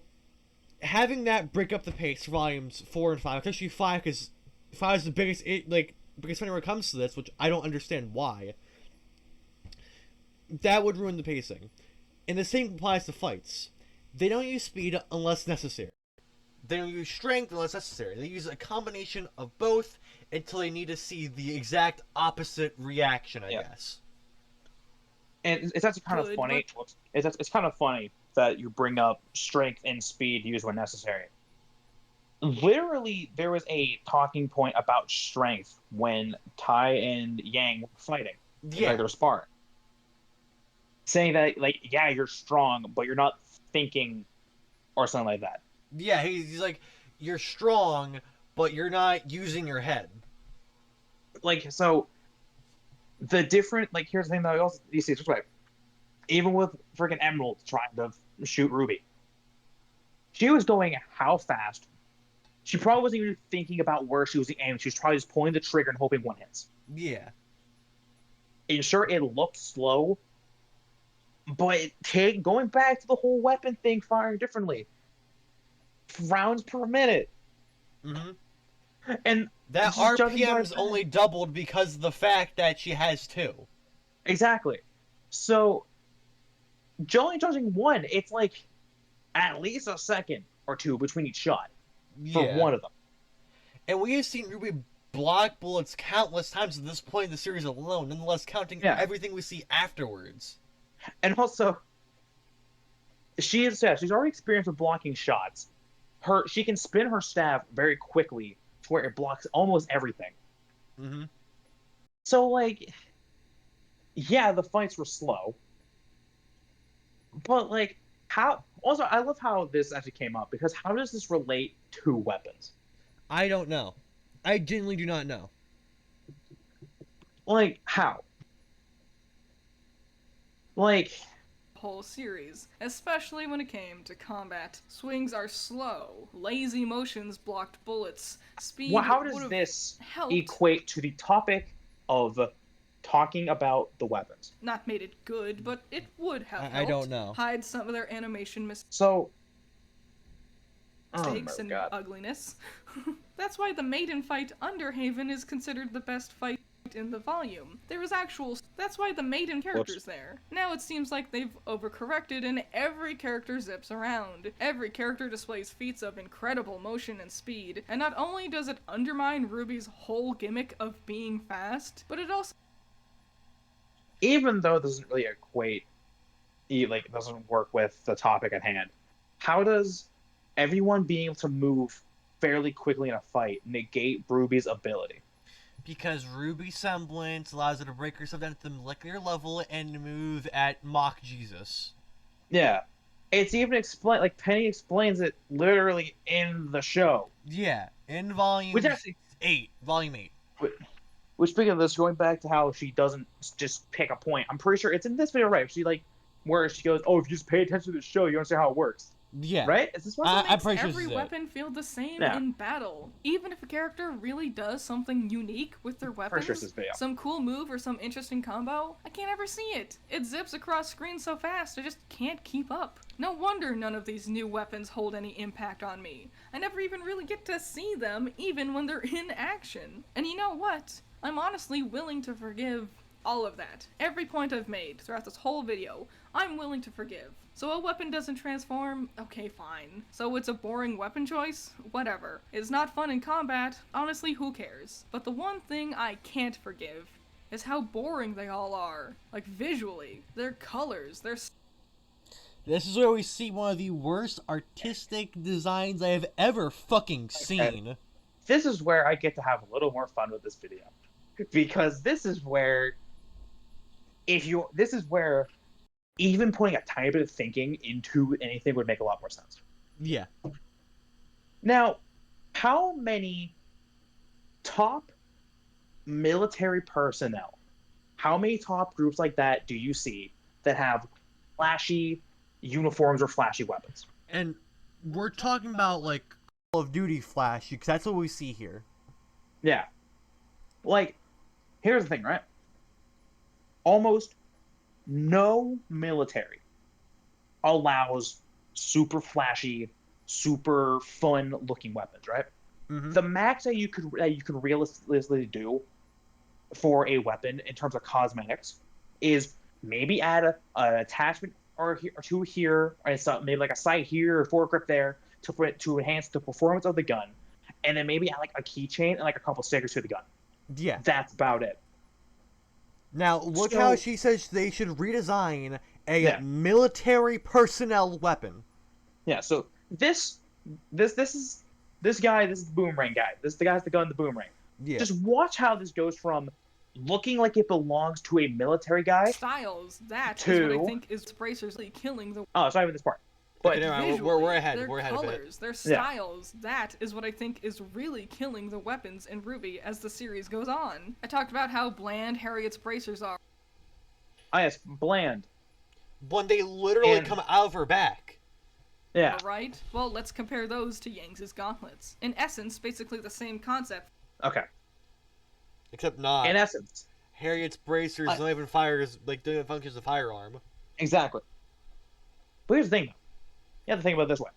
having that break up the pace for volumes 4 and 5, especially 5, because 5 is the biggest biggest thing when it comes to this, which I don't understand why. That would ruin the pacing. And the same applies to fights. They don't use speed unless necessary. They don't use strength unless necessary. They use a combination of both until they need to see the exact opposite reaction, I guess. And it's actually kind of funny. It's kind of funny that you bring up strength and speed used when necessary. Literally, there was a talking point about strength when Tai and Yang were fighting. Yeah. Like, they were sparring. Saying that, like, yeah, you're strong, but you're not thinking or something like that. Yeah, he's like, you're strong, but you're not using your head. Like, so, the different, like, here's the thing that I also, you see, it's right. Even with freaking Emerald trying to shoot Ruby, she was going how fast? She probably wasn't even thinking about where she was aiming. She was probably just pulling the trigger and hoping one hits. Yeah. And sure, it looked slow, but going back to the whole weapon thing, firing differently. Rounds per minute. Mm-hmm. And that RPM's only doubled because of the fact that she has 2. Exactly. So, only judging 1, it's like at least a second or 2 between each shot for one of them. And we have seen Ruby block bullets countless times at this point in the series alone, nonetheless counting everything we see afterwards. And also, she's already experienced with blocking shots. She can spin her staff very quickly to where it blocks almost everything. Mm-hmm. So, like, yeah, the fights were slow. But, like, how... Also, I love how this actually came up, because how does this relate to weapons? I don't know. I genuinely do not know. Like, how? Like... whole series, especially when it came to combat. Swings are slow, lazy motions blocked bullets, speed. Well, how does this equate to the topic of talking about the weapons? Not made it good, but it would have helped. I don't know. Hide some of their animation mistakes and ugliness. That's why the maiden fight under Haven is considered the best fight in the volume. That's why the maiden character's there. Now it seems like they've overcorrected and every character zips around. Every character displays feats of incredible motion and speed, and not only does it undermine Ruby's whole gimmick of being fast, but it also... Even though it doesn't really equate, like, it doesn't work with the topic at hand, how does everyone being able to move fairly quickly in a fight negate Ruby's ability? Because Ruby's semblance allows her to break herself down to the molecular level and move at Mach Jesus. Yeah. It's even explained, like, Penny explains it literally in the show. Yeah, in volume 8. Volume 8. Which, speaking of this, going back to how she doesn't just pick a point, I'm pretty sure it's in this video, right? She, like, where she goes, oh, if you just pay attention to the show, you understand how it works. Yeah. Right? Is this what I'm pretty sure every weapon feel the same in battle. Even if a character really does something unique with their weapons, some cool move or some interesting combo, I can't ever see it. It zips across screens so fast, I just can't keep up. No wonder none of these new weapons hold any impact on me. I never even really get to see them, even when they're in action. And you know what? I'm honestly willing to forgive all of that. Every point I've made throughout this whole video, I'm willing to forgive. So a weapon doesn't transform? Okay, fine. So it's a boring weapon choice? Whatever. It's not fun in combat? Honestly, who cares? But the one thing I can't forgive is how boring they all are. Like, visually. Their colors, their... This is where we see one of the worst artistic designs I have ever fucking seen. This is where I get to have a little more fun with this video. Because this is where... This is where even putting a tiny bit of thinking into anything would make a lot more sense. Yeah. Now, how many top military personnel, how many top groups like that do you see that have flashy, uniforms or flashy weapons. And we're talking about like Call of Duty flash, because that's what we see here. Yeah. Like, here's the thing, right? Almost no military allows super flashy, super fun looking weapons, right? Mm-hmm. The max that you could realistically do for a weapon in terms of cosmetics is maybe add an attachment or two here, or maybe like a sight here or foregrip there to enhance the performance of the gun, and then maybe add like a keychain and like a couple stickers to the gun. Yeah. That's about it. Now look how she says they should redesign a military personnel weapon. Yeah. So this is this guy. This is the boomerang guy. This is the guy with the gun, the boomerang. Yeah. Just watch how this goes from looking like it belongs to a military guy. Styles, that is what I think is Bracers killing the Oh, it's not even this part. But okay, never mind. visually, We're ahead. their We're ahead colors, of it. their styles, that is what I think is really killing the weapons in RWBY as the series goes on. I talked about how bland Harriet's bracers are. Ah, yes, bland. When they literally And- come out of her back. Yeah. Right? Well, let's compare those to Yang's gauntlets. In essence, basically the same concept. Okay. Except not. In essence. Harriet's bracers don't even fires, like, don't even function as a firearm. Exactly. But here's the thing, though. You have to think about it this way.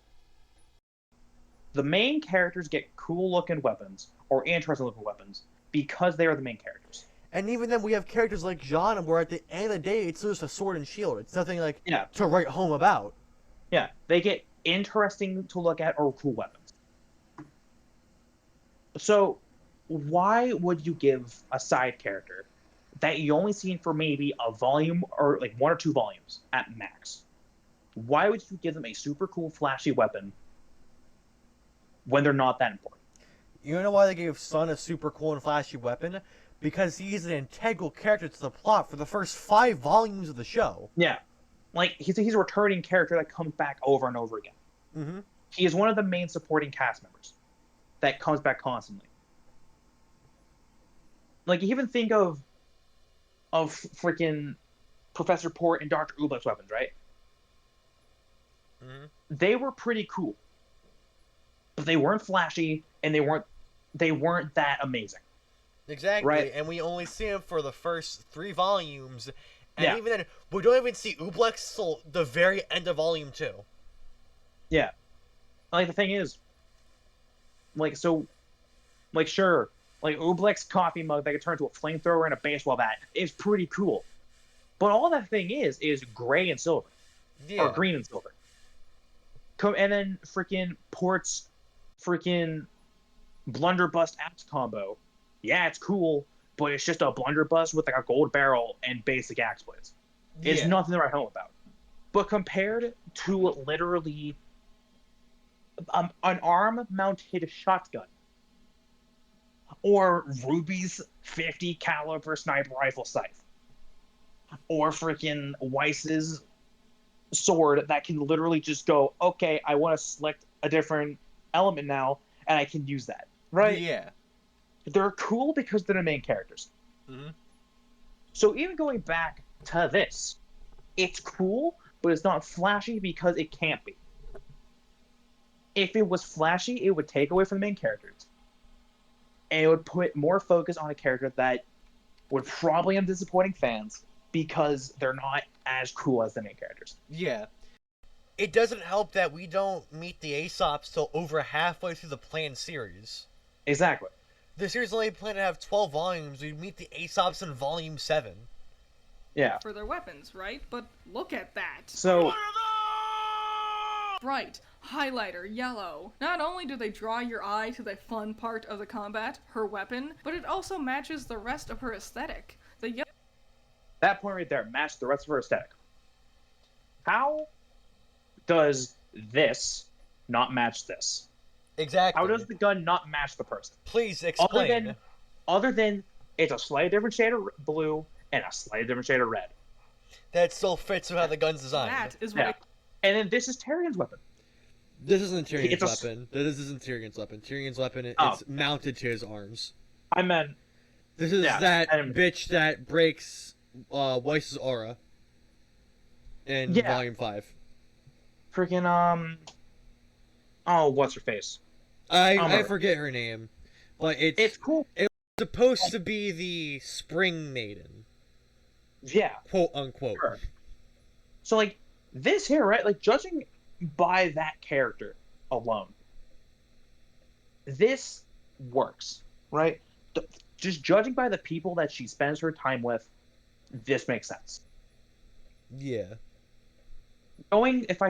The main characters get cool-looking weapons, or interesting-looking weapons, because they are the main characters. And even then, we have characters like Jeanne, where at the end of the day, it's just a sword and shield. It's nothing, like, to write home about. Yeah, they get interesting to look at or cool weapons. So, why would you give a side character that you only seen for maybe a volume or like 1 or 2 volumes at max? Why would you give them a super cool, flashy weapon when they're not that important? You know why they gave Sun a super cool and flashy weapon? Because he's an integral character to the plot for the first 5 volumes of the show. Yeah. Like, he's a returning character that comes back over and over again. Mm-hmm. He is one of the main supporting cast members that comes back constantly. Like, you even think of freaking Professor Port and Dr. Oobleck's weapons, right? Mm-hmm. They were pretty cool. But they weren't flashy, and they weren't that amazing. Exactly, Right. And we only see him for the first 3 volumes. And Yeah. even then, we don't even see Oobleck till the very end of Volume 2. Yeah. Like, the thing is, like, so, like, sure, like, Oobleck's coffee mug that could turn into a flamethrower and a baseball bat is pretty cool. But all that thing is gray and silver. Yeah. Or green and silver. And then freaking Port's freaking blunderbuss axe combo. Yeah, it's cool, but it's just a blunderbuss with like a gold barrel and basic axe blades. It's Yeah. nothing to write home about. But compared to literally an arm-mounted shotgun, or Ruby's 50 caliber sniper rifle scythe, or freaking Weiss's sword that can literally just go, okay, I want to select a different element now, and I can use that. Right? Yeah. They're cool because they're the main characters. Mm-hmm. So even going back to this, it's cool, but it's not flashy because it can't be. If it was flashy, it would take away from the main characters. And it would put more focus on a character that would probably end disappointing fans because they're not as cool as the main characters. Yeah. It doesn't help that we don't meet the Aesops till over halfway through the planned series. Exactly. The series only planned to have 12 volumes. We meet the Aesops in Volume 7. Yeah. For their weapons, right? But look at that. So Bright, highlighter, yellow. Not only do they draw your eye to the fun part of the combat, her weapon, but it also matches the rest of her aesthetic. The yellow that point right there matched the rest of her aesthetic. How does this not match this? Exactly. How does the gun not match the person? Please explain. Other than it's a slightly different shade of blue and a slightly different shade of red. That still fits with how the gun's designed. that is what Yeah. And then this is Tyrion's weapon. This isn't Tyrion's It's a- weapon. This isn't Tyrion's weapon. Tyrion's weapon is Oh. mounted to his arms. I meant This is Yeah, that and- bitch that breaks Weiss's aura in Yeah. Volume 5. freaking oh, what's her face? I Umber. forget her name, but It's cool. supposed to be the Spring Maiden, Yeah. quote unquote. Sure. So like this here, right? Like judging by that character alone, this works, right? Just judging by the people that she spends her time with, this makes sense. Yeah. Going if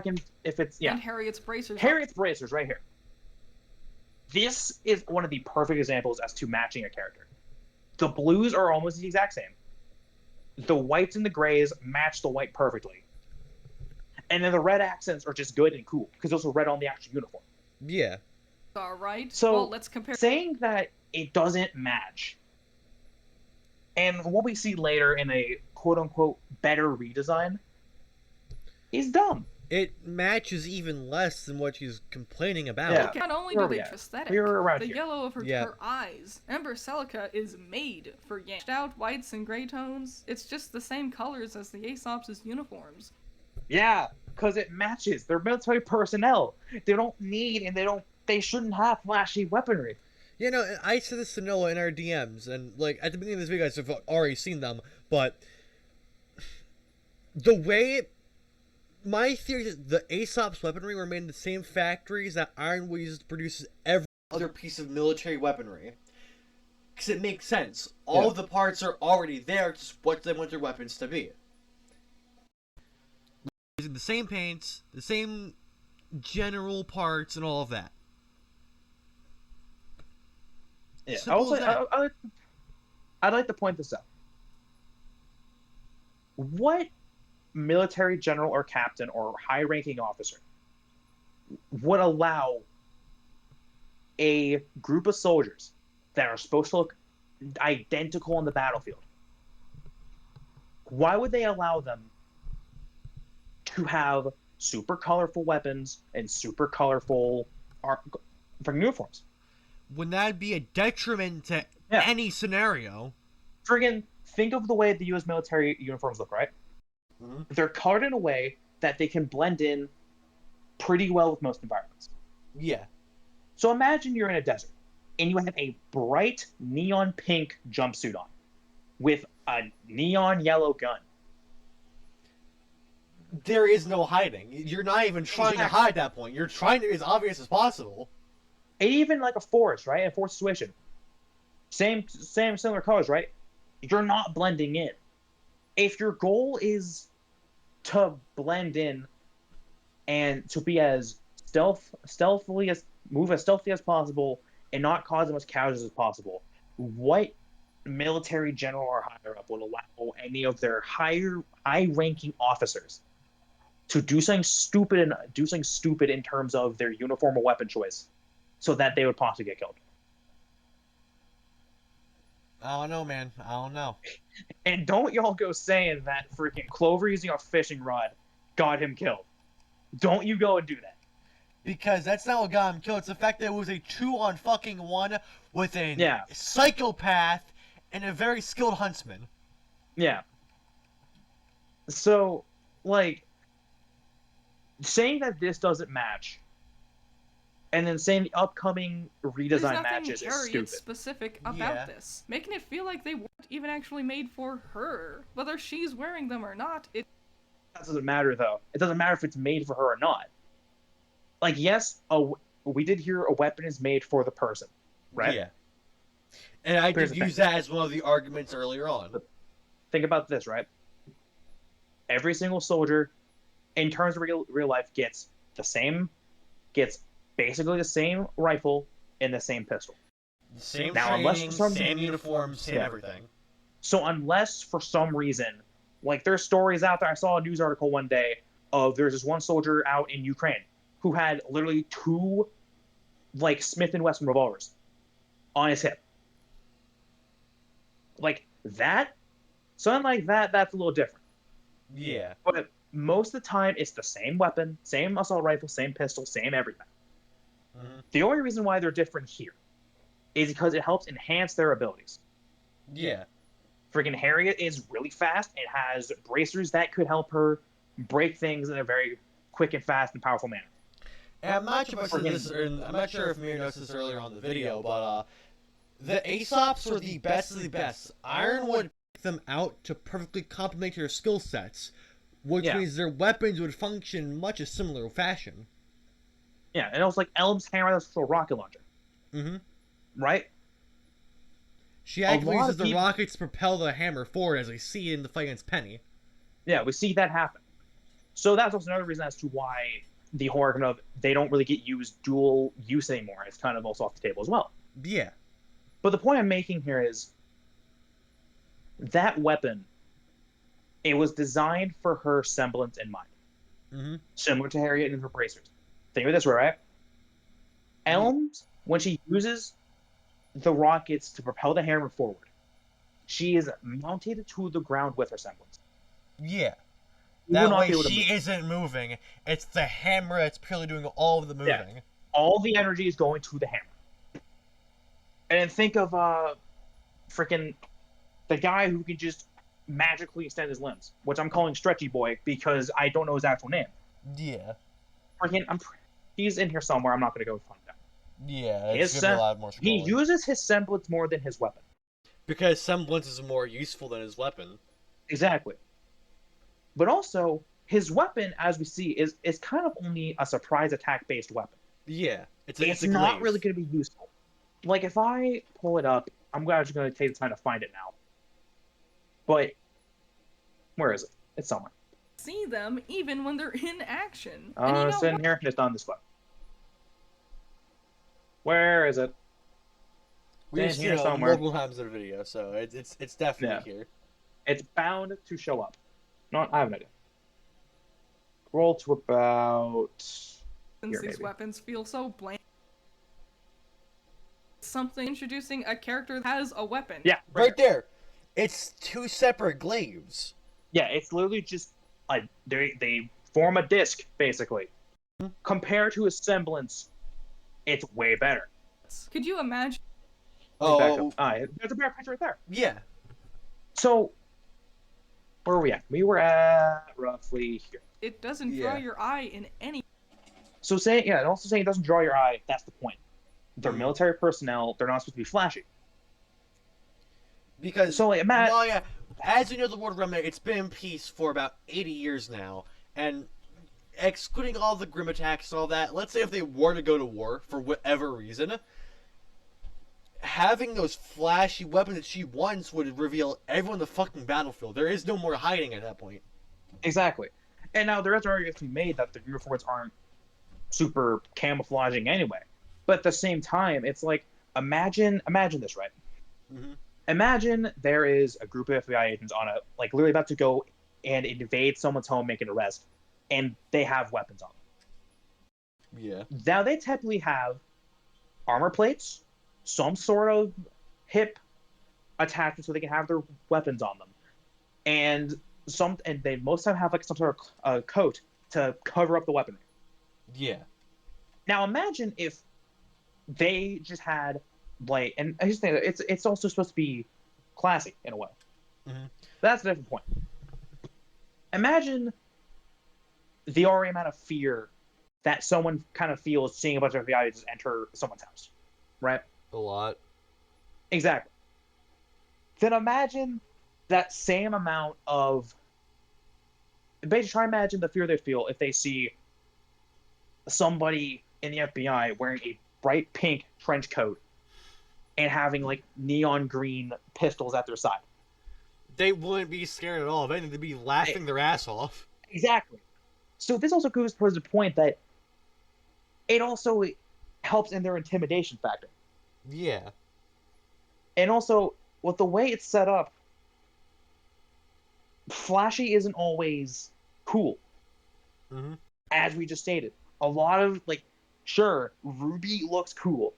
it's And Harriet's bracers. Harriet's bracers right here. This is one of the perfect examples as to matching a character. The blues are almost the exact same. The whites and the grays match the white perfectly. And then the red accents are just good and cool because those are red on the actual uniform. Yeah. All right. So well, let's compare. saying that it doesn't match, and what we see later in a quote unquote better redesign, is dumb. It matches even less than what she's complaining about. Yeah. Not only Where do are we they at? aesthetic, We were around the here. yellow of her, Yeah. her eyes. Ember Celica is made for yanked out whites and gray tones. It's just the same colors as the Aesop's uniforms. Yeah, because it matches. They're military personnel. They don't need and they shouldn't have flashy weaponry. You know, I said this to Noah in our DMs, and like at the beginning of this video, I've already seen them, but the way my theory is the Aesop's weaponry were made in the same factories that Ironweed produces every other piece of military weaponry. Because it makes sense. All of the parts are already there, just what they want their weapons to be. Using the same paints, the same general parts, and all of that. Yeah, Simple as that. I'd like to point this out. What military general or captain or high-ranking officer would allow a group of soldiers that are supposed to look identical on the battlefield? Why would they allow them to have super colorful weapons and super colorful uniforms? Wouldn't that be a detriment to Yeah. any scenario? Friggin' think of the way the U.S. military uniforms look, right? Mhm. They're colored in a way that they can blend in pretty well with most environments. Yeah. So imagine you're in a desert and you have a bright neon pink jumpsuit on with a neon yellow gun. There is no hiding. You're not even trying to hide that point. You're trying to be as obvious as possible. And even like a forest, right? A forest situation. Same similar colors, right? You're not blending in. If your goal is to blend in and to be as stealthily as possible and not cause as much chaos as possible, what military general or higher up would allow any of their high-ranking officers to do something stupid in terms of their uniform or weapon choice, so that they would possibly get killed? I don't know, man. I don't know. And don't y'all go saying that freaking Clover using a fishing rod got him killed. Don't you go and do that. Because that's not what got him killed. It's the fact that it was a 2-on-1 with a Yeah. psychopath and a very skilled huntsman. Yeah. So, like, saying that this doesn't match, and then saying the upcoming redesign There's nothing matches is Harriet stupid. specific about Yeah. this, making it feel like they weren't even actually made for her. Whether she's wearing them or not, it That doesn't matter, though. It doesn't matter if it's made for her or not. Like, yes, we did hear a weapon is made for the person, right? Yeah. And I Here's did the use thing. that as one of the arguments earlier on. Think about this, right? Every single soldier, in terms of real life, gets basically the same rifle and the same pistol. Same Now, unless training, for some- same uniform, same Yeah. everything. So unless for some reason, like there's stories out there, I saw a news article one day of there's this one soldier out in Ukraine who had literally 2 like Smith & Wesson revolvers on his hip. Like that, something like that, that's a little different. Yeah. But most of the time, it's the same weapon, same assault rifle, same pistol, same everything. Mhm. The only reason why they're different here is because it helps enhance their abilities. Yeah. Freaking Harriet is really fast and has bracers that could help her break things in a very quick and fast and powerful manner. And I'm not sure if I said this, I'm not sure if Mir noticed this earlier on the video, but the Aesops were the best of the best. Iron would pick them out to perfectly complement their skill sets, which means their weapons would function in much a similar fashion. Yeah, and it was like Elm's hammer that's a rocket launcher. Mm-hmm. Right? She actually uses the rockets to propel the hammer forward, as we see in the fight against Penny. Yeah, we see that happen. So that's also another reason as to why the whole argument of they don't really get used dual use anymore is kind of also off the table as well. Yeah. But the point I'm making here is that weapon, it was designed for her semblance in mind. Mm-hmm. Similar to Harriet and her bracers. Think of it this way, right? Elms, when she uses the rockets to propel the hammer forward, she is mounted to the ground with her semblance. Yeah. You That will not way be able to she move. isn't moving. It's the hammer that's purely doing all of the moving. Yeah. All the energy is going to the hammer. And then think of freaking the guy who can just magically extend his limbs, which I'm calling Stretchy Boy because I don't know his actual name. Yeah. Freaking, he's in here somewhere. I'm not going to go find him. Yeah, it's gonna be a lot more He scrolling. uses his semblance more than his weapon. Because semblance is more useful than his weapon. Exactly. But also, his weapon, as we see, is kind of only a surprise attack-based weapon. Yeah. It's not really going to be useful. Like, if I pull it up, I'm actually going to take the time to find it now. But, where is it? It's somewhere. See them even when they're in action. It's in here. It's on this way. Where is it? We've in seen here it somewhere. multiple times in the video, so it's definitely here. It's bound to show up. No, I have an idea. Roll to about... Since Here, these maybe. weapons feel so bland. Something introducing a character that has a weapon. Yeah, Right there. It's two separate glaives. Yeah, it's literally just they form a disc basically. Compared to a semblance, it's way better. Could you imagine? Oh, There's a better picture right there. yeah. So, where are we at? We were at roughly here. It doesn't draw Yeah. your eye in any. So and also saying it doesn't draw your eye. That's the point. They're military personnel. They're not supposed to be flashy. Because So, like, Matt. well, yeah, as we know, the World Remnant, it's been in peace for about 80 years now, and excluding all the grim attacks and all that, let's say if they were to go to war for whatever reason, having those flashy weapons that she wants would reveal everyone on the fucking battlefield. There is no more hiding at that point. Exactly. And now there is an argument to be made that the uniforms aren't super camouflaging anyway. But at the same time, it's like, imagine this, right? Mm-hmm. Imagine there is a group of FBI agents on literally about to go and invade someone's home, make an arrest, and they have weapons on them. Yeah. Now they typically have armor plates, some sort of hip attachment so they can have their weapons on them, and they most time have like some sort of coat to cover up the weaponry. Yeah. Now imagine if they just had and I just think that it's also supposed to be classy in a way. Mm-hmm. That's a different point. Imagine the already amount of fear that someone kind of feels seeing a bunch of FBI just enter someone's house, right? A lot. Exactly. Then imagine that same amount of. Basically, try to imagine the fear they feel if they see somebody in the FBI wearing a bright pink trench coat and having like neon green pistols at their side. They wouldn't be scared at all. If anything, they'd be laughing their ass off. Exactly. So this also goes towards the point that it also helps in their intimidation factor. Yeah. And also, with the way it's set up, flashy isn't always cool. Mm-hmm. As we just stated. A lot of, sure, Ruby looks cool.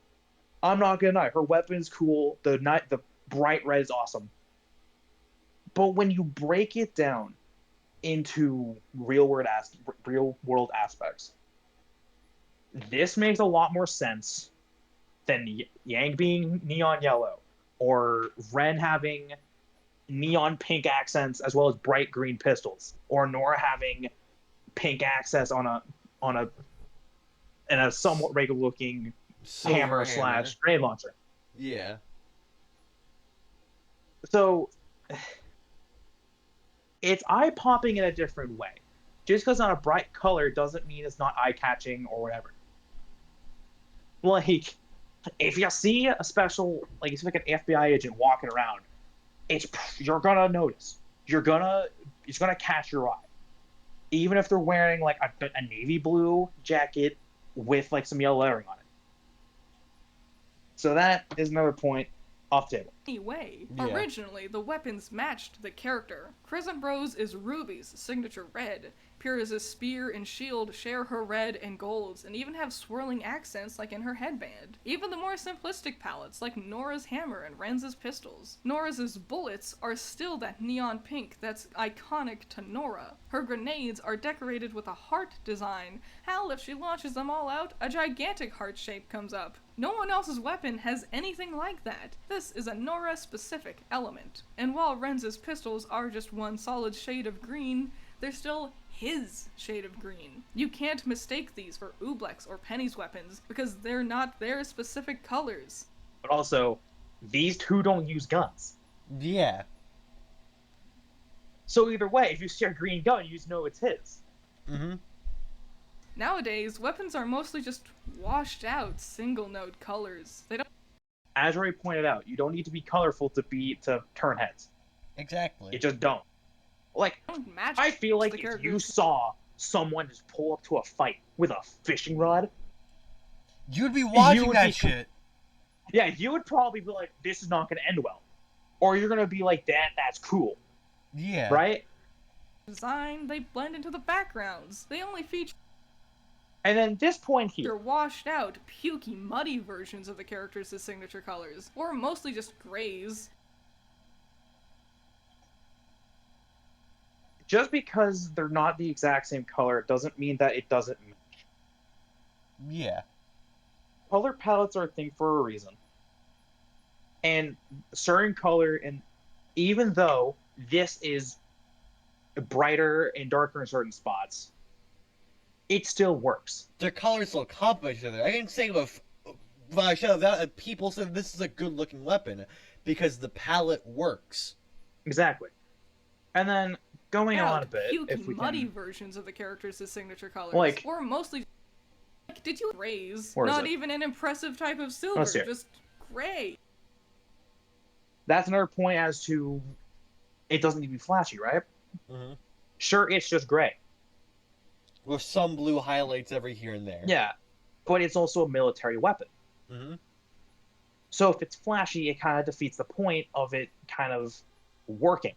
I'm not gonna lie, her weapon's cool, the bright red is awesome. But when you break it down into real world aspects, this makes a lot more sense than Yang being neon yellow, or Ren having neon pink accents as well as bright green pistols, or Nora having pink access on a and a somewhat regular looking Silver hammer slash grenade launcher. Yeah. So it's eye popping in a different way. Just because it's not a bright color doesn't mean it's not eye catching or whatever. Like, if you see a special, like, if you see like an FBI agent walking around, you're gonna notice. It's gonna catch your eye. Even if they're wearing like a navy blue jacket with like some yellow lettering on it. So that is another point off the table. Anyway, Yeah. originally the weapons matched the character. Crescent Rose is Ruby's signature red. Pyrrha's spear and shield share her red and golds, and even have swirling accents like in her headband. Even the more simplistic palettes, like Nora's hammer and Renz's pistols. Nora's bullets are still that neon pink that's iconic to Nora. Her grenades are decorated with a heart design. Hell, if she launches them all out, a gigantic heart shape comes up. No one else's weapon has anything like that. This is a Nora-specific element. And while Renz's pistols are just one solid shade of green, they're still his shade of green. You can't mistake these for Oobleck's or Penny's weapons, because they're not their specific colors. But also, these two don't use guns. Yeah. So either way, if you see a green gun, you just know it's his. Mm-hmm. Nowadays, weapons are mostly just washed out single-note colors. They don't As Ray pointed out, you don't need to be colorful to turn heads. Exactly. You just don't. Like, match I feel like the if you characters. saw someone just pull up to a fight with a fishing rod, You'd be watching would that be- shit. yeah, you would probably be like, this is not going to end well. Or you're going to be like, that's cool, Yeah. right? Design, they blend into the backgrounds. They only feature And then this point here, washed out, pukey, muddy versions of the characters' signature colors, or mostly just grays. just because they're not the exact same color doesn't mean that it doesn't match. Yeah. Color palettes are a thing for a reason. And certain color, and even though this is brighter and darker in certain spots, it still works. Their colors will complement each other. I didn't say that people said this is a good looking weapon because the palette works. Exactly. And then going on a Out, bit, pukey, if we muddy can, versions of the characters' signature colors. Like- or mostly like, did you raise? Where is Not it? even an impressive type of silver, Let's see it. just gray. that's another point as to it doesn't need to be flashy, right? Mm-hmm. Sure, it's just gray. With some blue highlights every here and there. Yeah, but it's also a military weapon. Mm-hmm. So if it's flashy, it kind of defeats the point of it kind of working.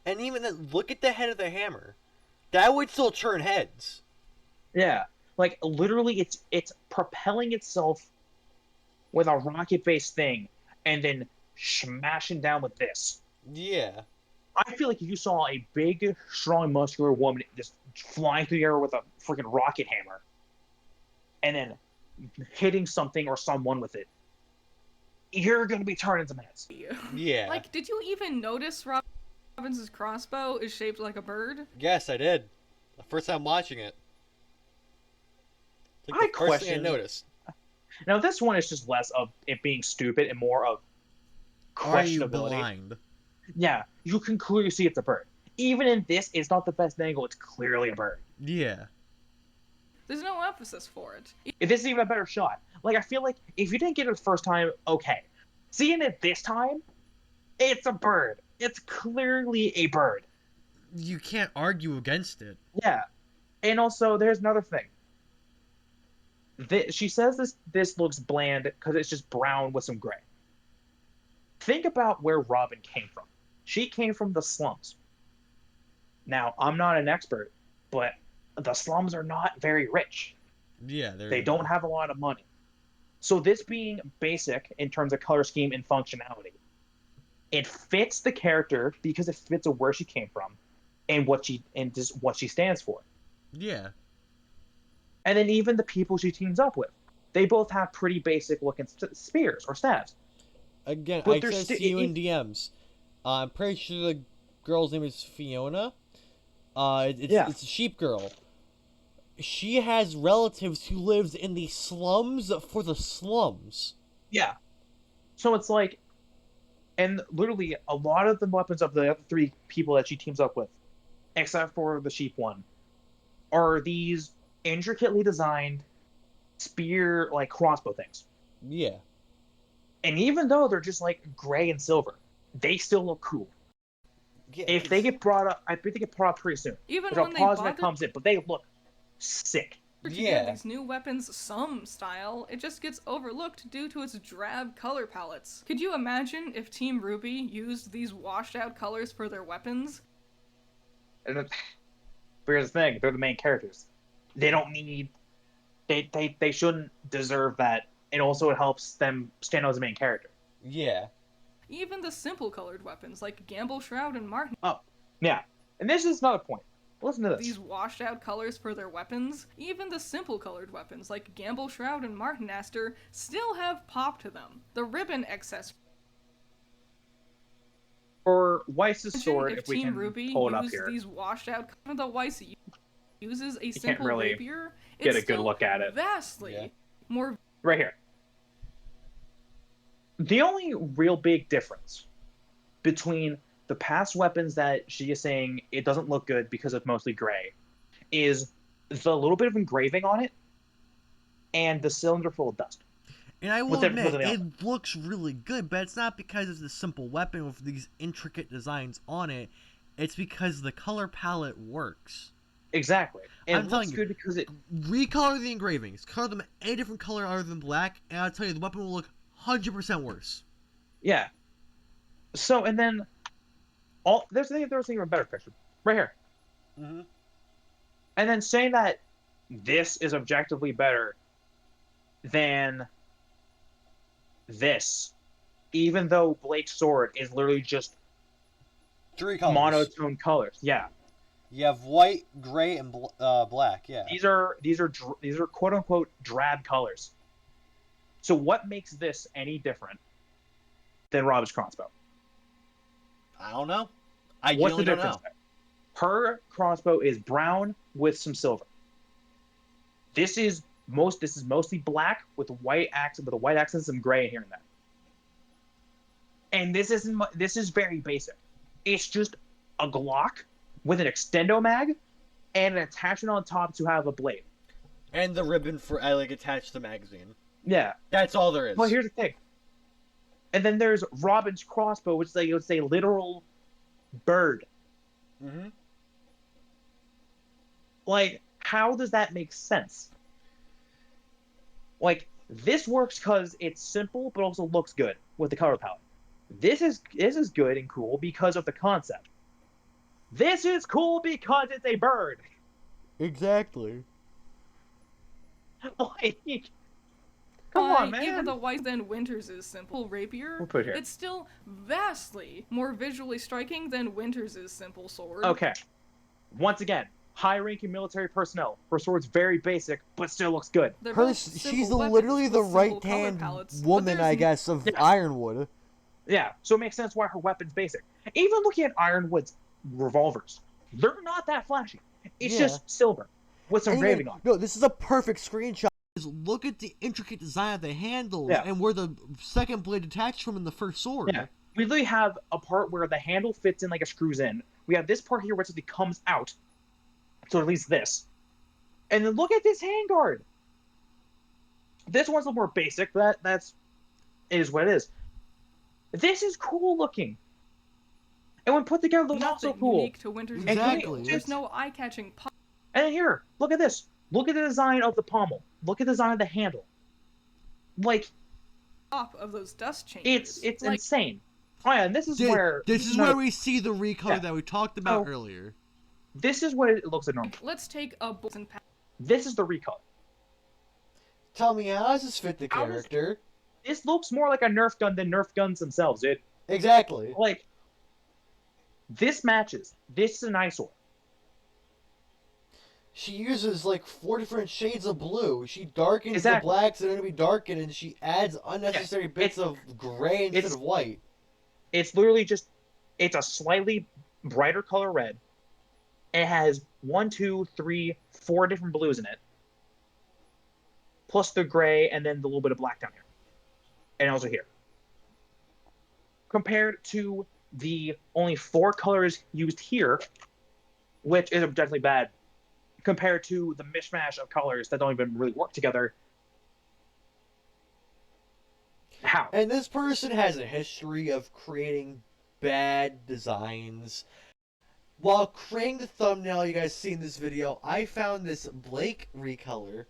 And even then, look at the head of the hammer. That would still turn heads. Yeah, like literally, it's propelling itself with a rocket-based thing, and then smashing down with this. Yeah. I feel like if you saw a big, strong, muscular woman just flying through the air with a freaking rocket hammer, and then hitting something or someone with it, you're gonna be turning some heads. Yeah. Like, did you even notice Robbins' crossbow is shaped like a bird? Yes, I did. The first time watching it. Like I the first thing I question- noticed. Now this one is just less of it being stupid and more of Are you questionability. blind? Yeah, you can clearly see it's a bird. Even in this, it's not the best angle. It's clearly a bird. Yeah. There's no emphasis for it. If this is even a better shot, like I feel like if you didn't get it the first time, okay. Seeing it this time, it's a bird. It's clearly a bird. You can't argue against it. Yeah, and also there's another thing. She says this looks bland because it's just brown with some gray. Think about where Robin came from. She came from the slums. Now, I'm not an expert, but the slums are not very rich. Yeah, They don't have a lot of money. So this being basic in terms of color scheme and functionality, it fits the character because it fits where she came from and what she stands for. Yeah. And then even the people she teams up with, they both have pretty basic looking spears or staves. Again, But I they're said sti- see you in DMs. I'm pretty sure the girl's name is Fiona. It's Yeah. it's a sheep girl. she has relatives who lives in the slums for the slums. Yeah. So it's like, and literally a lot of the weapons of the other 3 people that she teams up with, except for the sheep one, are these intricately designed spear like crossbow things. Yeah. And even though they're just like gray and silver, they still look cool. Yeah, If they get brought up, I think they get brought up pretty soon. Even There's when a they pause when bother it comes in, but they look sick. to Yeah. give these new weapons some style, it just gets overlooked due to its drab color palettes. Could you imagine if Team Ruby used these washed out colors for their weapons? And then, but here's the thing: they're the main characters. They don't need. They shouldn't deserve that, and also it helps them stand out as a main character. Yeah. Even the simple colored weapons like Gamble Shroud and Martin. Oh, yeah. And this is another point. Listen to this. These washed out colors for their weapons, even the simple colored weapons like Gamble Shroud and Martinaster still have pop to them. The ribbon excess. For Weiss's sword, if if we Team can Ruby pull it up used here, these washed out, the Weiss uses a can't simple really rapier, get it's a good still look at it. vastly Yeah. more. right here. The only real big difference between the past weapons that she is saying it doesn't look good because it's mostly gray is the little bit of engraving on it and the cylinder full of dust. And I will What's that- admit, what's the it looks really good, but it's not because it's a simple weapon with these intricate designs on it. It's because the color palette works. Exactly. And I'm it telling looks you. good because it Recolor the engravings. Color them any different color other than black, and I'll tell you, the weapon will look 100% worse. yeah. So and then there's an even better picture. Right here. Mm-hmm. And then saying that this is objectively better than this, even though Blake's sword is literally just 3 colors. monotone colors. Yeah, You have white, gray, and black. Yeah. these are quote unquote drab colors. So what makes this any different than Robin's crossbow? I don't know. I What's really the don't difference know. there? Her crossbow is brown with some silver. This is mostly black with a white accent, and some gray here and there. And this is very basic. It's just a Glock with an extendo mag and an attachment on top to have a blade. And the ribbon for attached to the magazine. Yeah. That's all there is. But here's the thing. And then there's Robin's crossbow, which is it's a literal bird. Mm-hmm. Like, how does that make sense? Like, this works because it's simple, but also looks good with the color palette. This is good and cool because of the concept. This is cool because it's a bird. Exactly. Like, come on, man. Even the Weiss then Winters' simple rapier, We'll put it here. it's still vastly more visually striking than Winters' simple sword. Okay. Once again, high-ranking military personnel. Her sword's very basic, but still looks good. They're Her, both simple she's weapons literally the with simple color right-hand palettes, but woman, there's I guess, of Yeah. Ironwood. Yeah, so it makes sense why her weapon's basic. Even looking at Ironwood's revolvers, they're not that flashy. It's Yeah. just silver with some And even- engraving on it. No, this is a perfect screenshot. Just look at the intricate design of the handles Yeah. and where the second blade detached from in the first sword. Yeah. We literally have a part where the handle fits in like it screws in. We have this part here where it simply comes out. So at least this. And then look at this handguard. This one's a little more basic, but that's is what it is. This is cool looking. And when put together, it looks nothing so cool. unique to Winters' Exactly. There's no eye-catching pop. And then here, look at this. Look at the design of the pommel. Look at the design of the handle. Like, Of those dust changes. it's like, insane. Oh yeah, and this is where This is another- where we see the recolor Yeah. that we talked about Oh. earlier. this is what it looks like normal. let's take a bolt and This is the recolor. Tell me, how does this fit the How does- character? This looks more like a Nerf gun than Nerf guns themselves, dude. Exactly. Like, this matches. This is an eyesore. She uses like 4 different shades of blue. She darkens Exactly. the blacks that are going to be darkened, and she adds unnecessary bits of gray instead it's- of white. It's literally just, it's a slightly brighter color red, It has 1, 2, 3, 4 different blues in it, plus the gray, and then the little bit of black down here, and also here. Compared to the only 4 colors used here, which is objectively bad, compared to the mishmash of colors that don't even really work together. How? And this person has a history of creating bad designs. While creating the thumbnail you guys see in this video, I found this Blake recolor.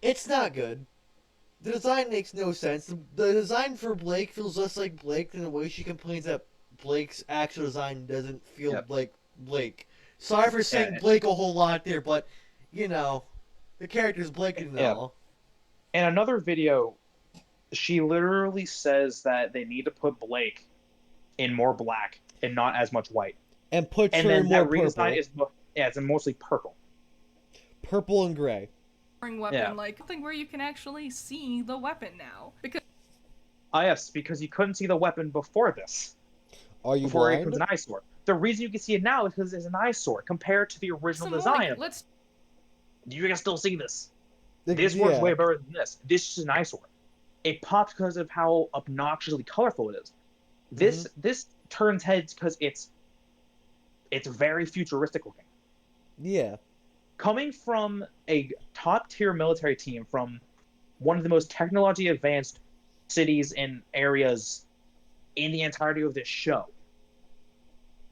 It's not good. The design makes no sense. The design for Blake feels less like Blake than the way she complains that Blake's actual design doesn't feel like Blake. Sorry for saying Blake a whole lot there, but, you know, the character's Blake and all. In another video, she literally says that they need to put Blake in more black and not as much white. And put and her then in more that redesign purple. it's mostly purple. Purple and gray. Weapon, like something where you can actually see the weapon now. Because Yes, because you couldn't see the weapon before this. Are you before blind? it was an eyesore. The reason you can see it now is because it's an eyesore compared to the original design. You can still see this. This works way better than this. This is an eyesore. It pops because of how obnoxiously colorful it is. This turns heads because it's very futuristic looking. Yeah. Coming from a top-tier military team from one of the most technologically advanced cities and areas in the entirety of this show,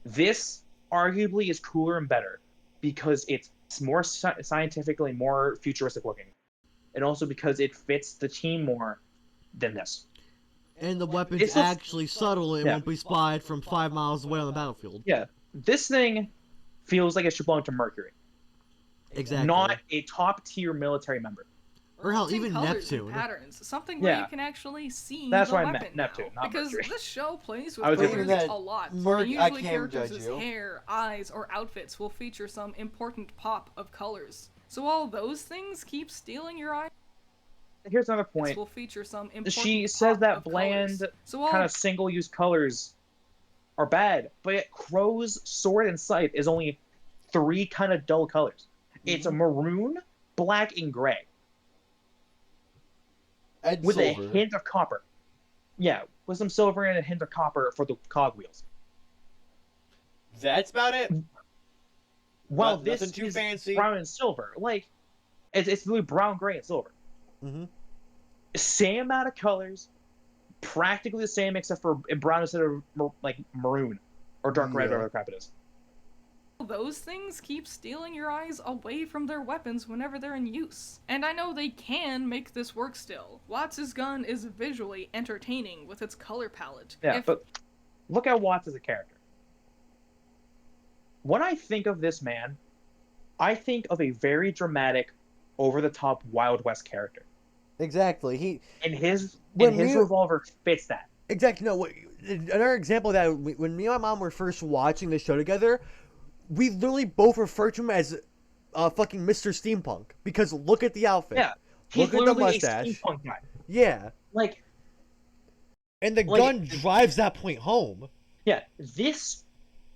this arguably is cooler and better because it's more scientifically more futuristic looking, and also because it fits the team more than this. And the weapon's actually subtle and won't be spied from 5 miles away on the battlefield. Yeah, this thing feels like it should belong to Mercury. Exactly. Not a top-tier military member. Or hell, even colors Neptune. And patterns, something where you can actually see That's the why I weapon meant Neptune, now. not Because Mercury. this show plays I with was colors that a lot. Merc- and I usually can't characters' judge you. hair, eyes, or outfits will feature some important pop of colors. So all those things keep stealing your eye. Here's another This point. will feature some important She says pop that of bland, colors. So all kind of single-use colors are bad, but yet Crow's sword and scythe is only 3 kind of dull colors. It's a maroon, black, and gray. And with silver. a hint of copper. Yeah, with some silver and a hint of copper for the cogwheels. That's about it. Well, Nothing this too is fancy. brown and silver. Like, it's really brown, gray, and silver. Same amount of colors, practically the same except for brown instead of like maroon or dark red, whatever the crap it is. those things keep stealing your eyes away from their weapons whenever they're in use. And I know they can make this work still. Watts' gun is visually entertaining with its color palette. Yeah, but look at Watts as a character. When I think of this man, I think of a very dramatic, over-the-top Wild West character. Exactly. His revolver fits that. Exactly. No, another example of that, when me and my mom were first watching the show together, we literally both referred to him as fucking Mr. Steampunk. Because look at the outfit. Yeah. He's Look at the literally mustache. a steampunk guy. Yeah. Like... And the gun drives that point home. Yeah, this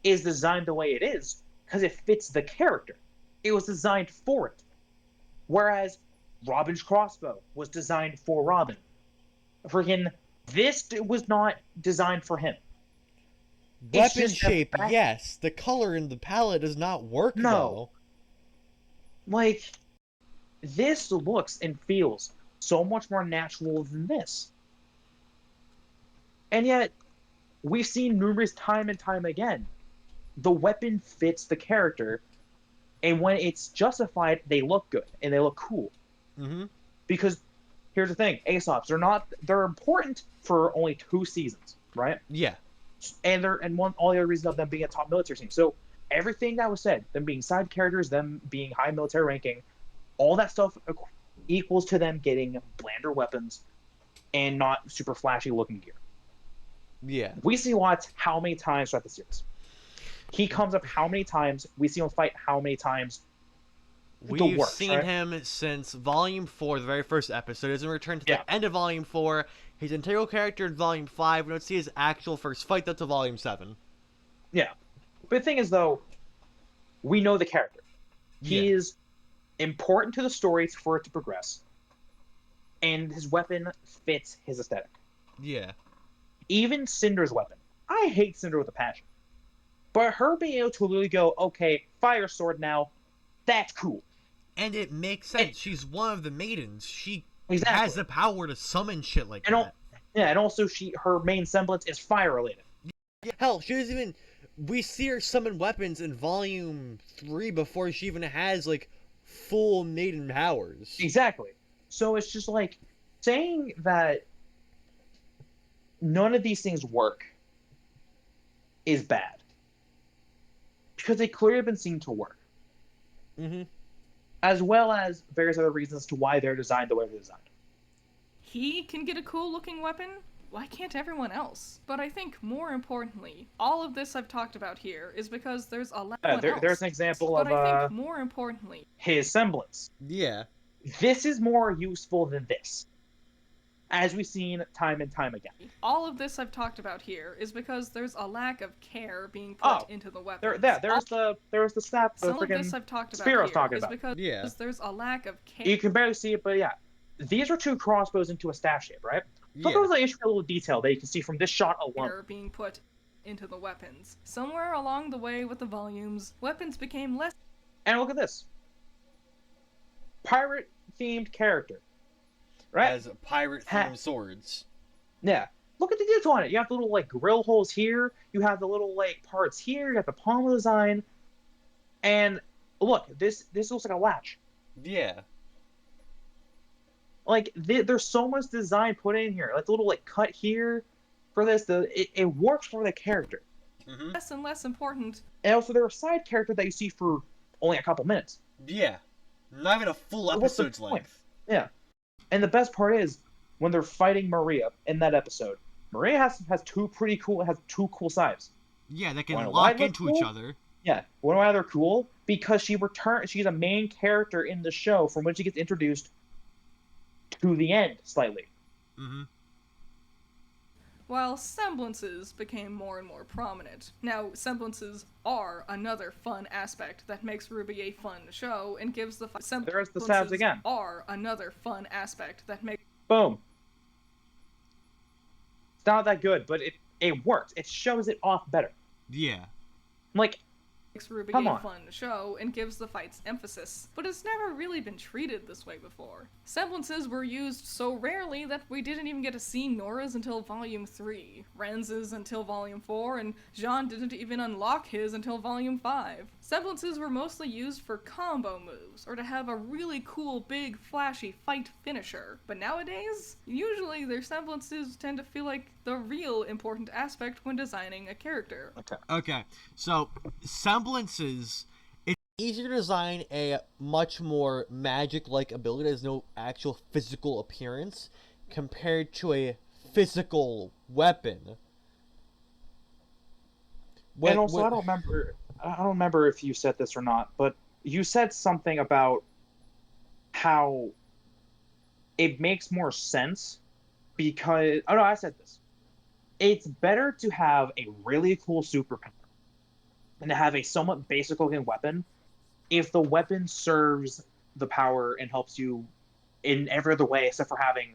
is designed the way it is because it fits the character. It was designed for it. Whereas Robin's crossbow was designed for Robin. Freaking, this was not designed for him. Weapon shape, yes. The color in the palette does not work, though. Like, this looks and feels so much more natural than this. And yet, we've seen numerous time and time again, the weapon fits the character, and when it's justified, they look good, and they look cool. Mm-hmm. Because, here's the thing, Aesops, they're important for only 2 seasons, right? Yeah. And all the other reason of them being a top military team. So, everything that was said, them being side characters, them being high military ranking, all that stuff equals to them getting blander weapons and not super flashy looking gear. Yeah. We see Watts how many times throughout the series? He comes up how many times? We see him fight how many times? We've seen him since Volume 4, the very first episode. He doesn't return to the end of Volume 4. He's an integral character in Volume 5. We don't see his actual first fight until Volume 7. Yeah. But the thing is, though, we know the character. He Yeah. is important to the story for it to progress, and his weapon fits his aesthetic. Yeah. Even Cinder's weapon. I hate Cinder with a passion. But her being able to literally go, okay, fire sword now, that's cool. And it makes sense. She's one of the maidens. She Exactly. has the power to summon shit like And that. Yeah, and also her main semblance is fire related. Yeah, hell, she doesn't even. We see her summon weapons in Volume 3 before she even has, like, full maiden powers. Exactly. So it's just like saying that none of these things work is bad. Because they clearly have been seen to work. Mm-hmm. As well as various other reasons to why they're designed the way they're designed. He can get a cool looking weapon. Why can't everyone else? But I think more importantly, all of this I've talked about here is because there's a lot else. There's an example But of I think more importantly, his semblance. Yeah. This is more useful than this. As we've seen time and time again. all of this I've talked about here is because there's a lack of care being put into the weapons. There's the snap. The Some of this freaking I've talked about Spiro's here talking is about. because Yeah. there's a lack of care. You can barely see it, but yeah. These are two crossbows into a staff shape, right? So Yeah. there's an intricate little detail that you can see from this shot alone. Care being put into the weapons. Somewhere along the way with the volumes, weapons became less. And look at this. Pirate-themed character. Right? Has pirate-themed swords. Yeah. Look at the detail on it. You have the little, like, grill holes here. You have the little, like, parts here. You have the pommel design. And look, this looks like a latch. Yeah. Like, there's so much design put in here. Like, the little, like, cut here for this. It works for the character. Mm-hmm. Less and less important. And also, they're a side character that you see for only a couple minutes. Yeah. Not even a full What's the episode's point? length. Yeah. And the best part is, when they're fighting Maria in that episode, Maria has two cool sides. Yeah, they can Wanna lock why into look each cool? other. Yeah, why they're cool? Because she's a main character in the show from when she gets introduced to the end, slightly. Mm-hmm. While semblances became more and more prominent. Now, semblances are another fun aspect that makes RWBY a fun show and gives the There's the stabs again. Are another fun aspect that makes Boom. It's not that good, but it works. It shows it off better. Yeah. Like, RWBY Come a on. fun show and gives the fights emphasis, but it's never really been treated this way before. Semblances were used so rarely that we didn't even get to see Nora's until Volume 3, Renz's until Volume 4, and Jean didn't even unlock his until Volume 5. Semblances were mostly used for combo moves, or to have a really cool, big, flashy fight finisher. But nowadays, usually their semblances tend to feel like the real important aspect when designing a character. Okay, so semblances, it's easier to design a much more magic-like ability that has no actual physical appearance compared to a physical weapon. and also, I don't remember if you said this or not, but you said something about how it makes more sense because... Oh, no, I said this. It's better to have a really cool superpower than to have a somewhat basic-looking weapon if the weapon serves the power and helps you in every other way except for having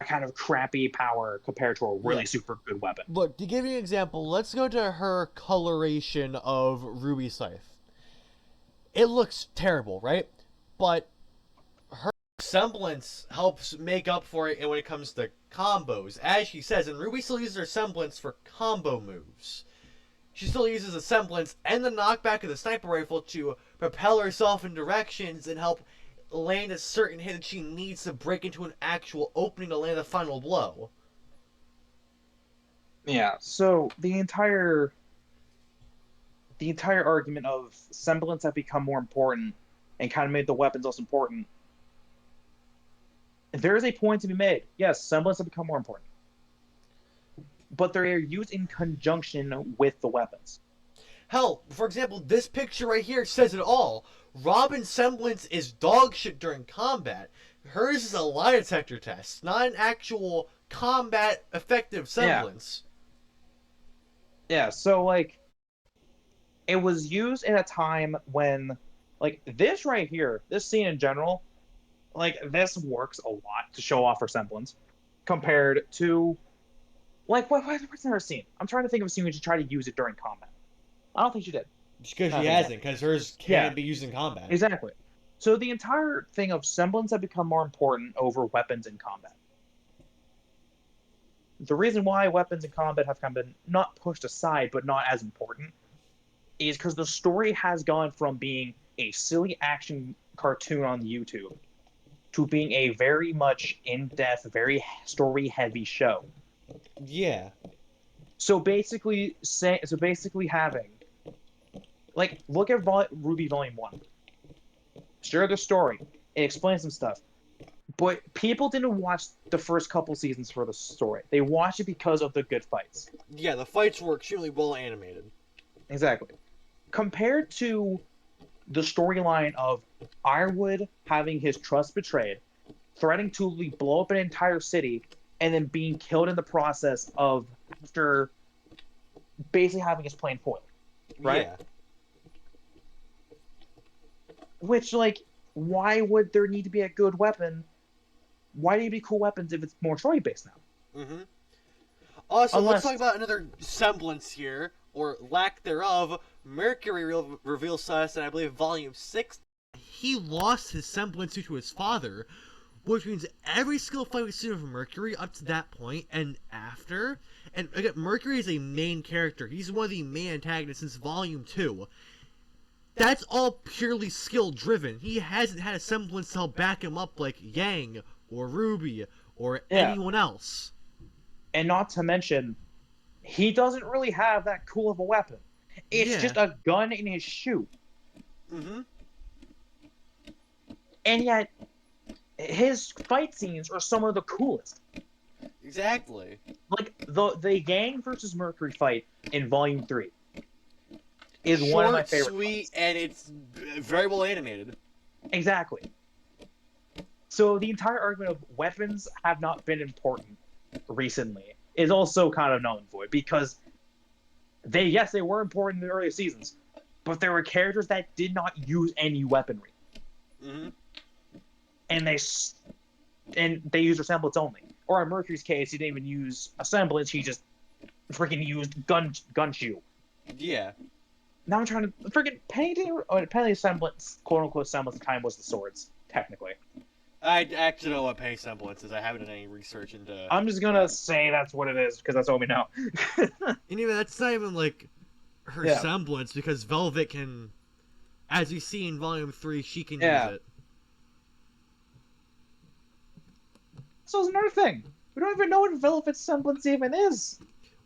a kind of crappy power compared to a really super good weapon. Look, to give you an example, let's go to her coloration of Ruby Scythe. It looks terrible, right? But her semblance helps make up for it when it comes to combos. As she says, and Ruby still uses her semblance for combo moves. She still uses the semblance and the knockback of the sniper rifle to propel herself in directions and help land a certain hit that she needs to break into an actual opening to land the final blow. Yeah, so the entire argument of semblance have become more important and kind of made the weapons less important. There is a point to be made. Yes, semblance have become more important. But they are used in conjunction with the weapons. Hell, for example, this picture right here says it all. Robin's semblance is dog shit during combat. Hers is a lie detector test, not an actual combat effective semblance. Yeah, so like it was used in a time when, like, this right here, this scene in general, like, this works a lot to show off her semblance compared to, like, what's in her scene? I'm trying to think of a scene when she tried to use it during combat. I don't think she did. Because she Okay. hasn't, because hers Yeah. can't be used in combat. Exactly. So the entire thing of semblance had become more important over weapons in combat. The reason why weapons in combat have kind of been not pushed aside, but not as important, is because the story has gone from being a silly action cartoon on YouTube to being a very much in-depth, very story-heavy show. Yeah. So basically having, like, look at Ruby Volume 1. Sure, the story. It explains some stuff. But people didn't watch the first couple seasons for the story. They watched it because of the good fights. Yeah, the fights were extremely well animated. Exactly. Compared to the storyline of Ironwood having his trust betrayed, threatening to blow up an entire city, and then being killed in the process of after basically having his plan foiled. Right? Yeah. Which, like, why would there need to be a good weapon? Why do you need cool weapons if it's more story based now? Mm-hmm. Also, Unless- let's talk about another semblance here, or lack thereof. Mercury reveals to us in, I believe, Volume 6, he lost his semblance due to his father, which means every skill fight we've seen of Mercury up to that point and after, and again, Mercury is a main character. He's one of the main antagonists since Volume 2. That's all purely skill driven. He hasn't had a semblance to help back him up like Yang or Ruby or anyone else. And not to mention, he doesn't really have that cool of a weapon. It's Yeah. just a gun in his shoe. Mm-hmm. And yet, his fight scenes are some of the coolest. Exactly. Like, the Yang versus Mercury fight in Volume 3 is one of my favorite sweet, fights. and it's very well animated. Exactly. So the entire argument of weapons have not been important recently is also kind of null and void, because they were important in the earlier seasons, but there were characters that did not use any weaponry, Mm-hmm. and they used resemblance only. Or in Mercury's case, he didn't even use a semblance; he just freaking used gun shoe. Yeah. Now I'm trying to freaking Penny's semblance, quote unquote semblance, time was the swords technically. I actually don't know what Penny semblance is. I haven't done any research into. I'm just gonna say that's what it is because that's all we know. And even that's not even like her Yeah. semblance, because Velvet can, as you see in Volume 3, she can Yeah. use it. So it's another thing. We don't even know what Velvet's semblance even is.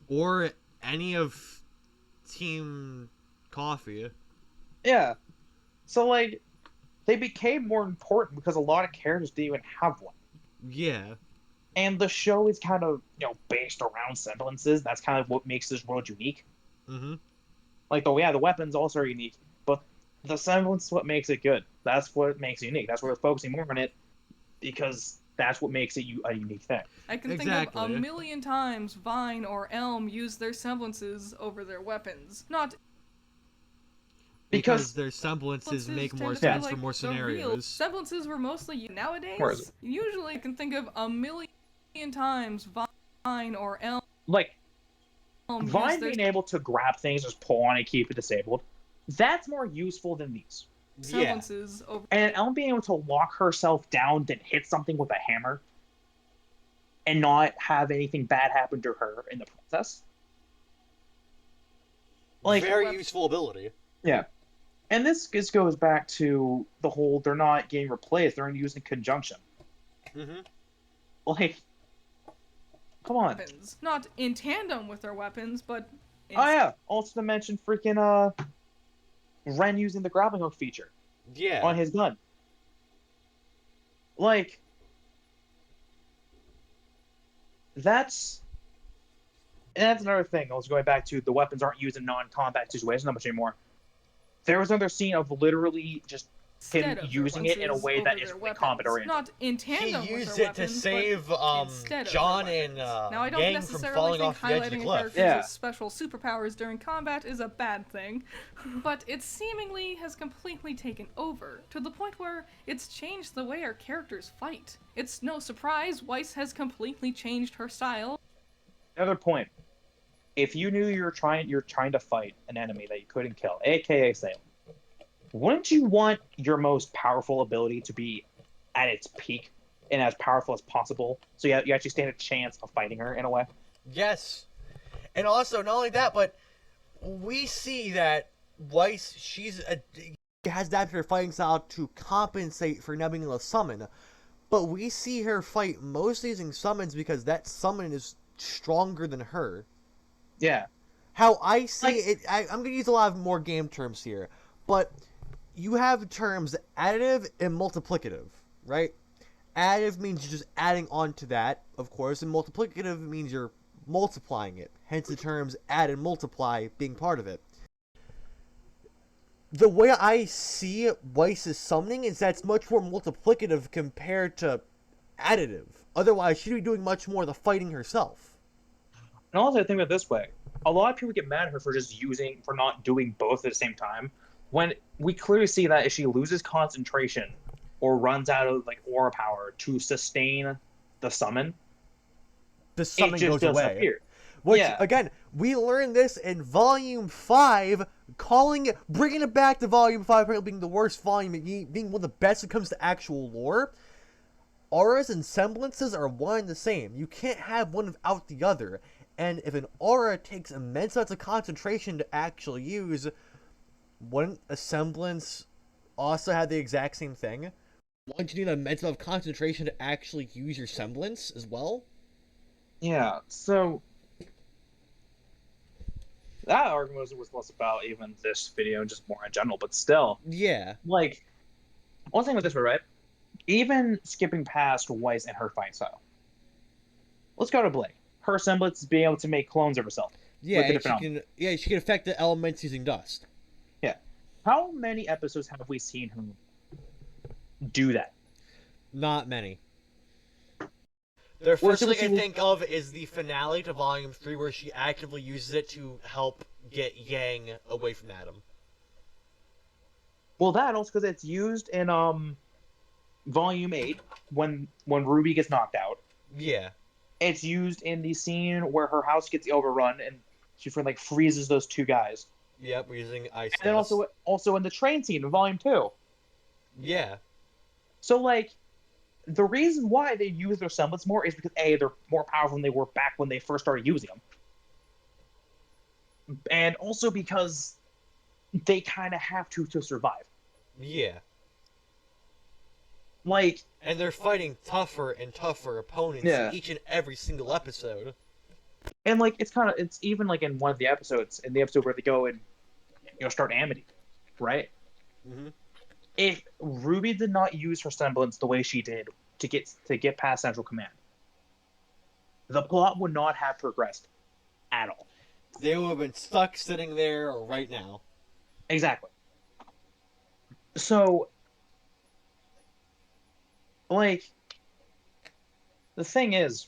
Or any of Team Coffee. Yeah. So, like, they became more important because a lot of characters didn't even have one. Yeah. And the show is kind of, based around semblances. That's kind of what makes this world unique. Mm-hmm. Like, the weapons also are unique, but the semblance is what makes it good. That's what makes it unique. That's why we're focusing more on it, because that's what makes it a unique thing. I can think Exactly. of a million times Vine or Elm use their semblances over their weapons. Not Because Because their semblances make more tend to be sense for like more the real- scenarios. Semblances were mostly nowadays. Where is it? Usually, I can think of a million times Vine or Elm. Like, use Vine their being able to grab things, just pull on it, keep it disabled, that's more useful than these. Yeah. semblances over. And Ellen being able to lock herself down, then hit something with a hammer, and not have anything bad happen to her in the process. Like, Very useful ability. yeah. And this goes back to the whole they're not getting replaced, they're used in conjunction. Mm-hmm. Like, come on. Weapons. Not in tandem with their weapons, but. Oh yeah, also to mention freaking Ren using the grappling hook feature Yeah. on his gun. Like, that's another thing. I was going back to, the weapons aren't used in non-combat situations not much anymore. There was another scene of literally just instead him of using their it in a lenses way that over is their really weapons. competent oriented. Not in He tandem with used their it to weapons, save but instead of John their and weapons. Now, I don't Gang from necessarily falling think off the edge of the highlighting a cliff. character's Yeah. special superpowers during combat is a bad thing, but it seemingly has completely taken over, to the point where it's changed the way our characters fight. It's no surprise Weiss has completely changed her style. Another point. If you knew you're trying to fight an enemy that you couldn't kill, aka Salem, wouldn't you want your most powerful ability to be at its peak and as powerful as possible, so you actually stand a chance of fighting her in a way? Yes. And also, not only that, but we see that Weiss, she has adapted her fighting style to compensate for not being able to summon. But we see her fight mostly using summons because that summon is stronger than her. Yeah. How I see it, I'm going to use a lot of more game terms here, but you have terms additive and multiplicative, right? Additive means you're just adding on to that, of course, and multiplicative means you're multiplying it. Hence the terms add and multiply being part of it. The way I see Weiss's summoning is that it's much more multiplicative compared to additive. Otherwise, she'd be doing much more of the fighting herself. And also, I think of it this way: a lot of people get mad at her for not doing both at the same time. When we clearly see that if she loses concentration or runs out of aura power to sustain the summon, The summon it just goes away. disappears. Which, Yeah. again, we learned this in Volume 5, bringing it back to Volume 5 apparently being the worst volume, being one of the best when it comes to actual lore. Auras and semblances are one and the same. You can't have one without the other. And if an aura takes immense amounts of concentration to actually use, wouldn't a semblance also have the exact same thing? Wouldn't you need an immense amount of concentration to actually use your semblance as well? Yeah, so that argument was less about even this video, just more in general, but still, Yeah. one thing with this one, right? Even skipping past Weiss and her fight style, let's go to Blake. Her semblance is being able to make clones of herself. Yeah, with the and different she can affect the elements using dust. Yeah. How many episodes have we seen her do that? Not many. The first thing I think of is the finale to Volume 3 where she actively uses it to help get Yang away from Adam. Well, that also because it's used in Volume 8 when Ruby gets knocked out. Yeah. It's used in the scene where her house gets overrun and she freezes those two guys. Yep, we're using ice. And then also in the train scene in Volume 2. Yeah. So the reason why they use their semblance more is because A, they're more powerful than they were back when they first started using them. And also because they kind of have to survive. Yeah. And they're fighting tougher and tougher opponents each and every single episode. And it's even in one of the episodes, in the episode where they go and start Amity, right? Mm-hmm. If Ruby did not use her semblance the way she did to get past Central Command, the plot would not have progressed at all. They would have been stuck sitting there right now. Exactly. So, the thing is,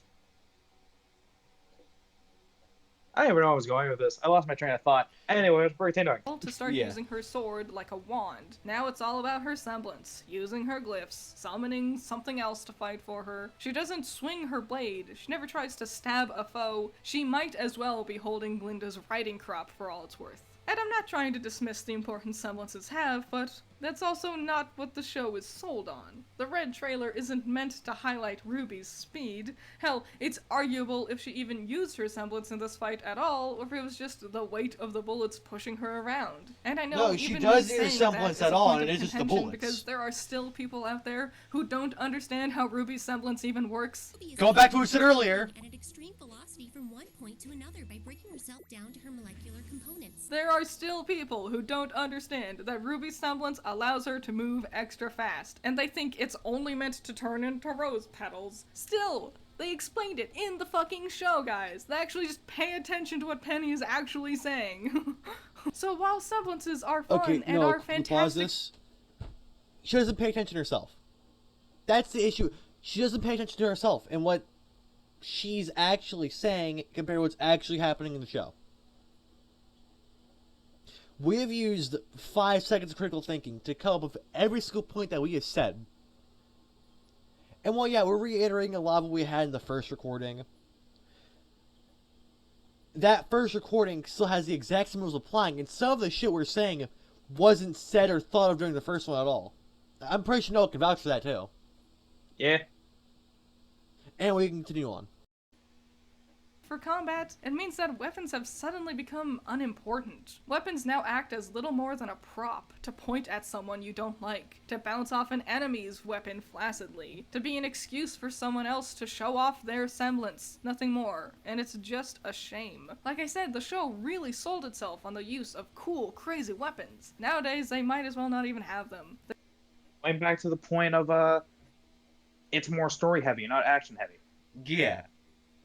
I don't even know where I was going with this. I lost my train of thought. Anyway, what's Brittany doing? To start using her sword like a wand. Now it's all about her semblance, using her glyphs, summoning something else to fight for her. She doesn't swing her blade, she never tries to stab a foe. She might as well be holding Glinda's riding crop for all it's worth. And I'm not trying to dismiss the importance semblances have, but that's also not what the show is sold on. The red trailer isn't meant to highlight Ruby's speed. Hell, it's arguable if she even used her semblance in this fight at all, or if it was just the weight of the bullets pushing her around. And I know No, she even does me use saying semblance that is at a all, point and of it is just the contention bullets. because there are still people out there who don't understand how Ruby's semblance even works. Ruby is Go back to what we said earlier. At an extreme velocity from one point to another by breaking herself down to her molecular components. There are still people who don't understand that Ruby's semblance allows her to move extra fast, and they think it's only meant to turn into rose petals. Still, they explained it in the fucking show, guys. They actually just pay attention to what Penny is actually saying. So while semblances are fun and are fantastic... she doesn't pay attention to herself. That's the issue. She doesn't pay attention to herself and what she's actually saying compared to what's actually happening in the show. We have used 5 seconds of critical thinking to come up with every single point that we have said. And while, yeah, we're reiterating a lot of what we had in the first recording, that first recording still has the exact same rules applying, and some of the shit we're saying wasn't said or thought of during the first one at all. I'm pretty sure Noah can vouch for that, too. Yeah. And we can continue on. For combat, it means that weapons have suddenly become unimportant. Weapons now act as little more than a prop to point at someone you don't like, to bounce off an enemy's weapon flaccidly, to be an excuse for someone else to show off their semblance, nothing more. And it's just a shame. Like I said, the show really sold itself on the use of cool, crazy weapons. Nowadays, they might as well not even have them. Going back to the point of, it's more story heavy, not action heavy. Yeah.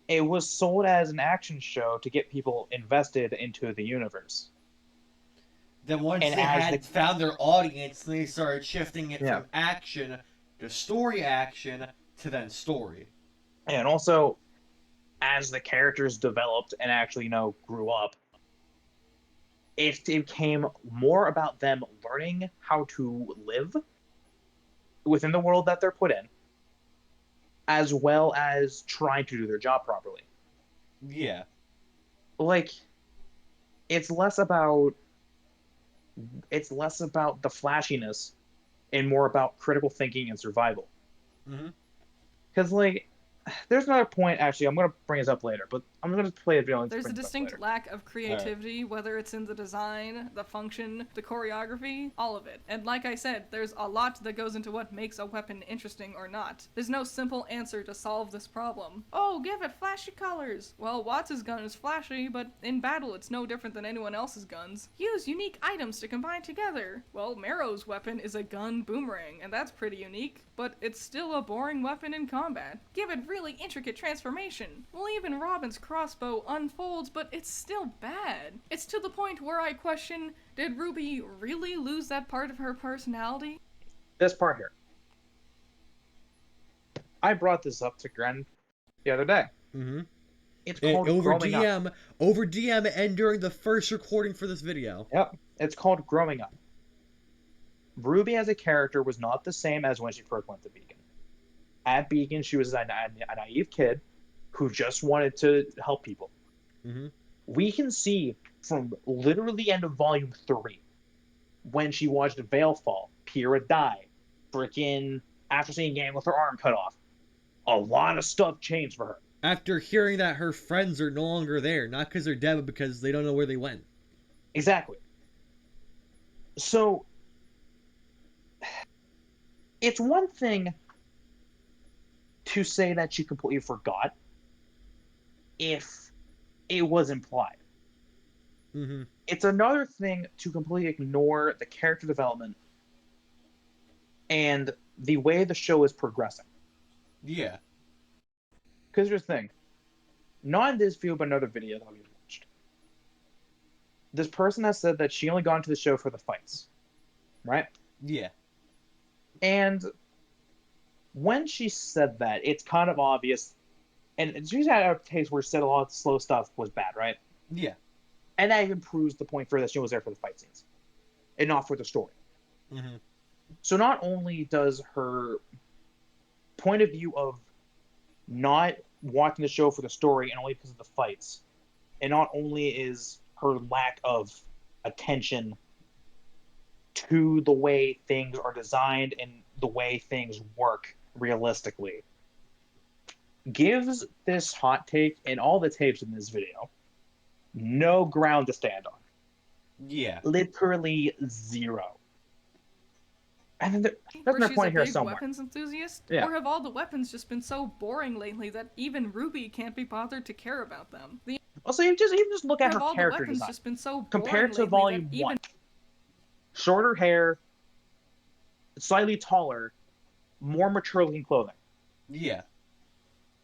It was sold as an action show to get people invested into the universe. Then once And they as had the- found their audience, they started shifting it Yeah. from action to story action to then story. And also, as the characters developed and actually, grew up, it became more about them learning how to live within the world that they're put in, as well as trying to do their job properly. Yeah. Like, it's less about the flashiness and more about critical thinking and survival. Mm-hmm. Because, like, there's another point, actually, I'm going to bring this up later, but I'm going to play a video and There's a bring this up distinct later. lack of creativity, whether it's in the design, the function, the choreography, all of it. And like I said, there's a lot that goes into what makes a weapon interesting or not. There's no simple answer to solve this problem. Oh, give it flashy colors! Well, Watts' gun is flashy, but in battle it's no different than anyone else's guns. Use unique items to combine together. Well, Marrow's weapon is a gun boomerang, and that's pretty unique, but it's still a boring weapon in combat. Give it really intricate transformation. Well, even Robin's crossbow unfolds, but it's still bad. It's to the point where I question, did Ruby really lose that part of her personality? This part here. I brought this up to Gren the other day. Mm-hmm. It's called Over Growing Up. over DM, and during the first recording for this video. Yep, it's called Growing Up. Ruby as a character was not the same as when she first went to Beacon. At Beacon, she was a naive kid who just wanted to help people. Mm-hmm. We can see from literally the end of Volume 3, when she watched Veil fall, Pyrrha die, freaking after seeing Gang with her arm cut off, a lot of stuff changed for her. After hearing that her friends are no longer there, not because they're dead, but because they don't know where they went. Exactly. So, it's one thing to say that she completely forgot if it was implied. Mm-hmm. It's another thing to completely ignore the character development and the way the show is progressing. Yeah. Because here's the thing. Not in this video, but another video that we watched. This person has said that she only got into the show for the fights. Right? Yeah. And when she said that, it's kind of obvious. And she's had a case where she said a lot of slow stuff was bad, right? Yeah. And that even proves the point for that she was there for the fight scenes. And not for the story. Mm-hmm. So not only does her point of view of not watching the show for the story and only because of the fights, and not only is her lack of attention to the way things are designed and the way things work realistically, gives this hot take and all the tapes in this video no ground to stand on. Yeah. Literally zero. And then that's Where my she's point a here big somewhere. weapons enthusiast? Yeah. Or have all the weapons just been so boring lately that even Ruby can't be bothered to care about them? Also, you just look at Have her all the character weapons design. just been so boring Compared to lately Volume that even 1. Shorter hair, slightly taller, more mature-looking clothing. Yeah.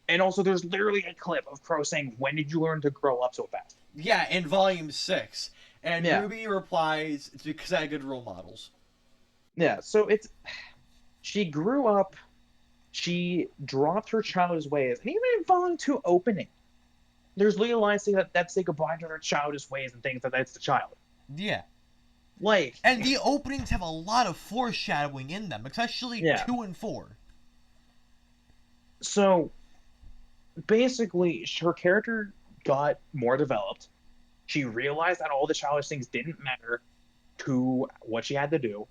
And also, there's literally a clip of Crow saying, "When did you learn to grow up so fast?" Yeah, in Volume 6. And Yeah. Ruby replies, it's because I had good role models. Yeah, so she grew up, she dropped her childish ways, and even in Volume 2 opening, there's little lines saying that say goodbye to her childish ways and things that's the child. Yeah. Like, And the openings have a lot of foreshadowing in them, especially Yeah. 2 and 4. so basically, her character got more developed. She realized that all the childish things didn't matter to what she had to do.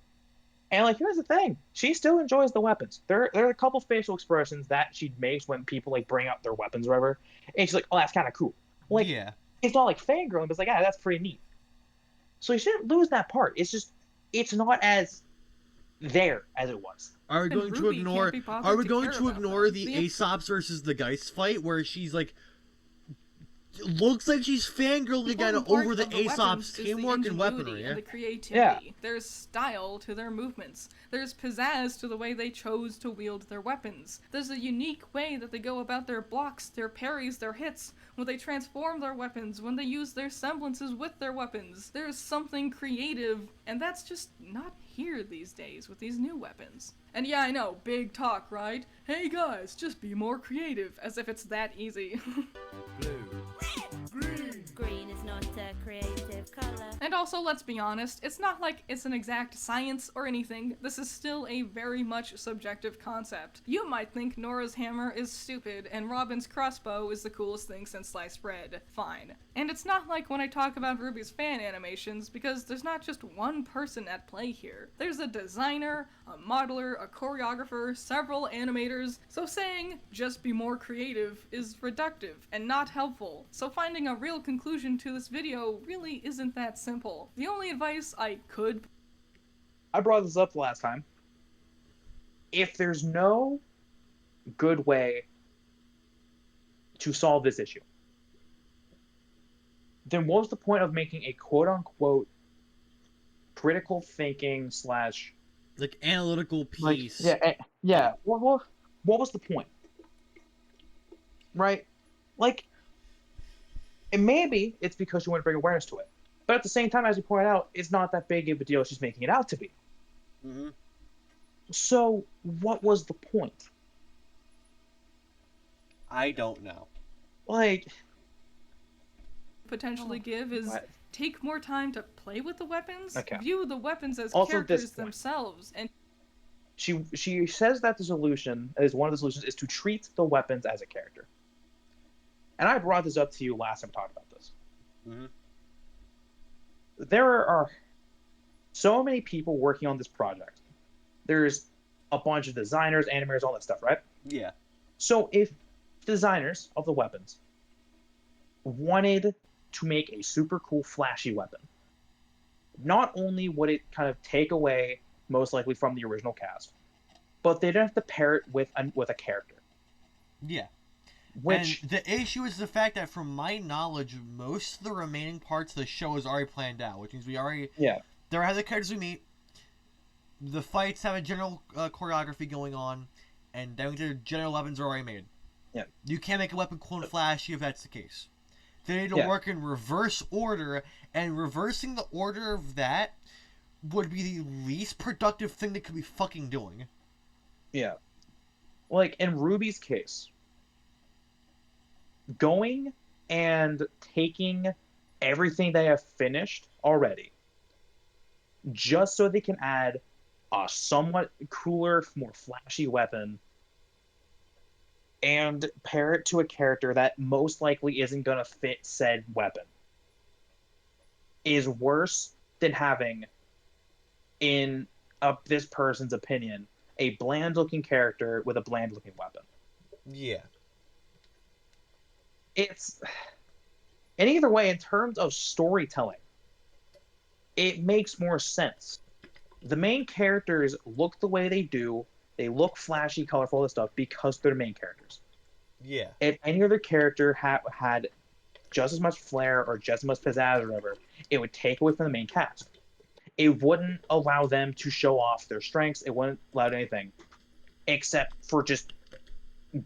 And like, here's the thing: she still enjoys the weapons. There are a couple facial expressions that she makes when people like bring out their weapons or whatever, and she's like, "Oh, that's kind of cool." Like, Yeah. it's not like fangirling, but it's like, "Yeah, that's pretty neat." So you shouldn't lose that part. It's just, it's not as there as it was. Are we And going to Ruby ignore? can't be bothered Are we to going care to about ignore them. the The- Aesops versus the Geist fight, where she's like, looks like she's fangirling again important part over the of weapons Aesop's is the teamwork and ingenuity weaponry? and the creativity. Yeah. There's style to their movements. There's pizzazz to the way they chose to wield their weapons. There's a unique way that they go about their blocks, their parries, their hits, when they transform their weapons, when they use their semblances with their weapons. There's something creative, and that's just not here these days with these new weapons. And yeah, I know, big talk, right? Hey guys, just be more creative, as if it's that easy. Green is not a creative color. And also, let's be honest, it's not like it's an exact science or anything. This is still a very much subjective concept. You might think Nora's hammer is stupid and Robin's crossbow is the coolest thing since sliced bread. Fine. And it's not like when I talk about Ruby's fan animations, because there's not just one person at play here. There's a designer, a modeler, a choreographer, several animators, so saying just be more creative is reductive and not helpful. So finding a real conclusion to this video really isn't that simple. The only advice I could I brought this up last time. If there's no good way to solve this issue, then what was the point of making a quote-unquote critical thinking slash Like analytical like, piece. yeah. What was the point? Right? Like, and maybe it's because she wanted to bring awareness to it. But at the same time, as you pointed out, it's not that big of a deal as she's making it out to be. Mm-hmm. So, what was the point? I don't know. Like, potentially give is what? take more time to play with the weapons, Okay. view the weapons as Also, characters this point. themselves, and she says that the solution is one of the solutions is to treat the weapons as a character. And I brought this up to you last time we talked about this. Mm-hmm. There are so many people working on this project. There's a bunch of designers, animators, all that stuff, right? Yeah. So if designers of the weapons wanted to make a super cool, flashy weapon, not only would it kind of take away, most likely, from the original cast, but they'd have to pair it with a character. Yeah. Which, and the issue is the fact that, from my knowledge, most of the remaining parts of the show is already planned out, which means we already... yeah, There are the characters we meet, the fights have a general choreography going on, and then the general weapons are already made. Yeah. You can't make a weapon cool and flashy if that's the case. They need to Yeah. work in reverse order, and reversing the order of that would be the least productive thing they could be fucking doing. yeah. Like, in Ruby's case, going and taking everything they have finished already, just so they can add a somewhat cooler, more flashy weapon, and pair it to a character that most likely isn't going to fit said weapon, is worse than having, in this person's opinion, a bland-looking character with a bland-looking weapon. Yeah. And either way, in terms of storytelling, it makes more sense. The main characters look the way they do. They look flashy, colorful, all this stuff because they're main characters. Yeah. If any other character had just as much flair or just as much pizzazz or whatever, it would take away from the main cast. It wouldn't allow them to show off their strengths. It wouldn't allow anything except for just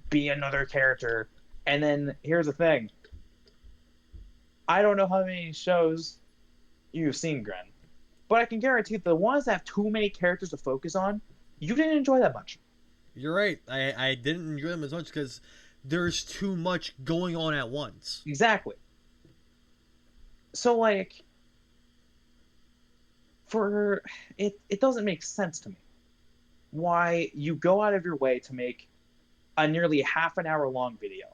be another character. And then here's the thing. I don't know how many shows you've seen, Gren, But I can guarantee the ones that have too many characters to focus on, you didn't enjoy that much. You're right. I didn't enjoy them as much because there's too much going on at once. Exactly. So like, for it doesn't make sense to me why you go out of your way to make a nearly half an hour long video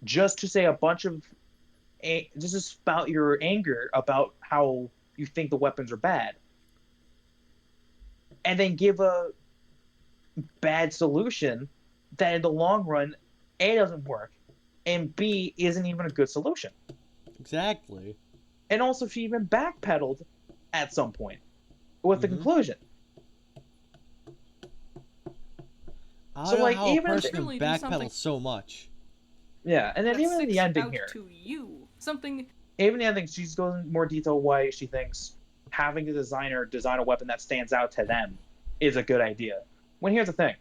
just to say a bunch of just spout your anger about how you think the weapons are bad, and then give a bad solution that in the long run A doesn't work and B isn't even a good solution. Exactly. And also she even backpedaled at some point with the conclusion. I So, don't know like, how a even person can really do backpedal something- so much. Yeah, and then that even in the sticks ending out here, to you. Something even the ending, she's going into more detail why she thinks having a designer design a weapon that stands out to them is a good idea. When here's the thing,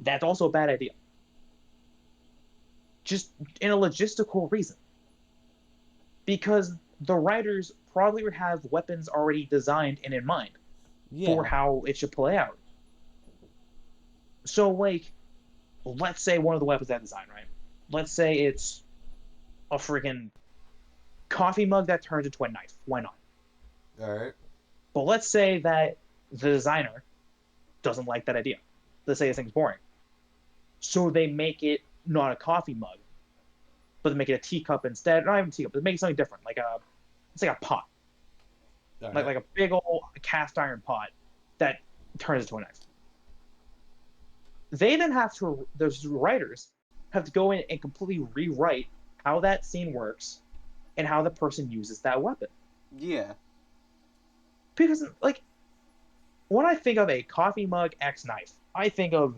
that's also a bad idea. Just in a logistical reason. Because the writers probably would have weapons already designed and in mind for how it should play out. So, like, let's say one of the weapons that design, right? Let's say it's a freaking coffee mug that turns into a knife. Why not? Alright. But let's say that the designer doesn't like that idea. Let's say this thing's boring. So they make it not a coffee mug, but they make it a teacup instead. Not even a teacup, but they make it something different, like it's like a pot, like a big old cast iron pot that turns into a knife. They then have to, those writers have to go in and completely rewrite how that scene works and how the person uses that weapon. Yeah. Because, like, when I think of a coffee mug X knife, I think of,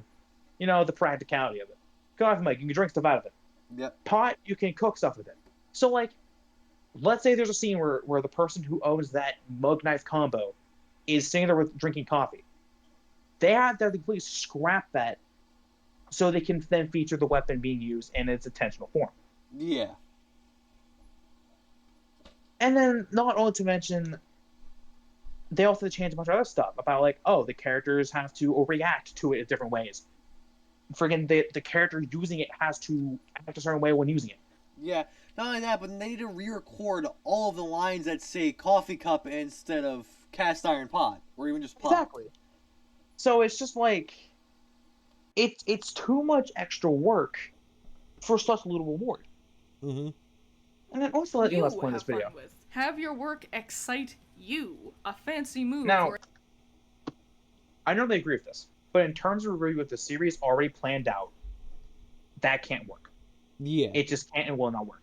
the practicality of it. Coffee mug, you can drink stuff out of it. Yep. Pot, you can cook stuff with it. So, like, let's say there's a scene where the person who owns that mug knife combo is sitting there with drinking coffee. They have to completely scrap that so they can then feature the weapon being used in its intentional form. Yeah. And then, not only to mention, they also change a bunch of other stuff about, like, the characters have to react to it in different ways. Friggin' the character using it has to act a certain way when using it. Yeah. Not only that, but they need to re-record all of the lines that say coffee cup instead of cast iron pot, or even just pot. Exactly. So it's just like, it's too much extra work for such little reward. Mm-hmm. And then also let me you last point in have this video. fun with. Have your work excite you. A fancy move. Now, or I normally agree with this, but in terms of review with the series already planned out, that can't work. Yeah. It just can't and will not work.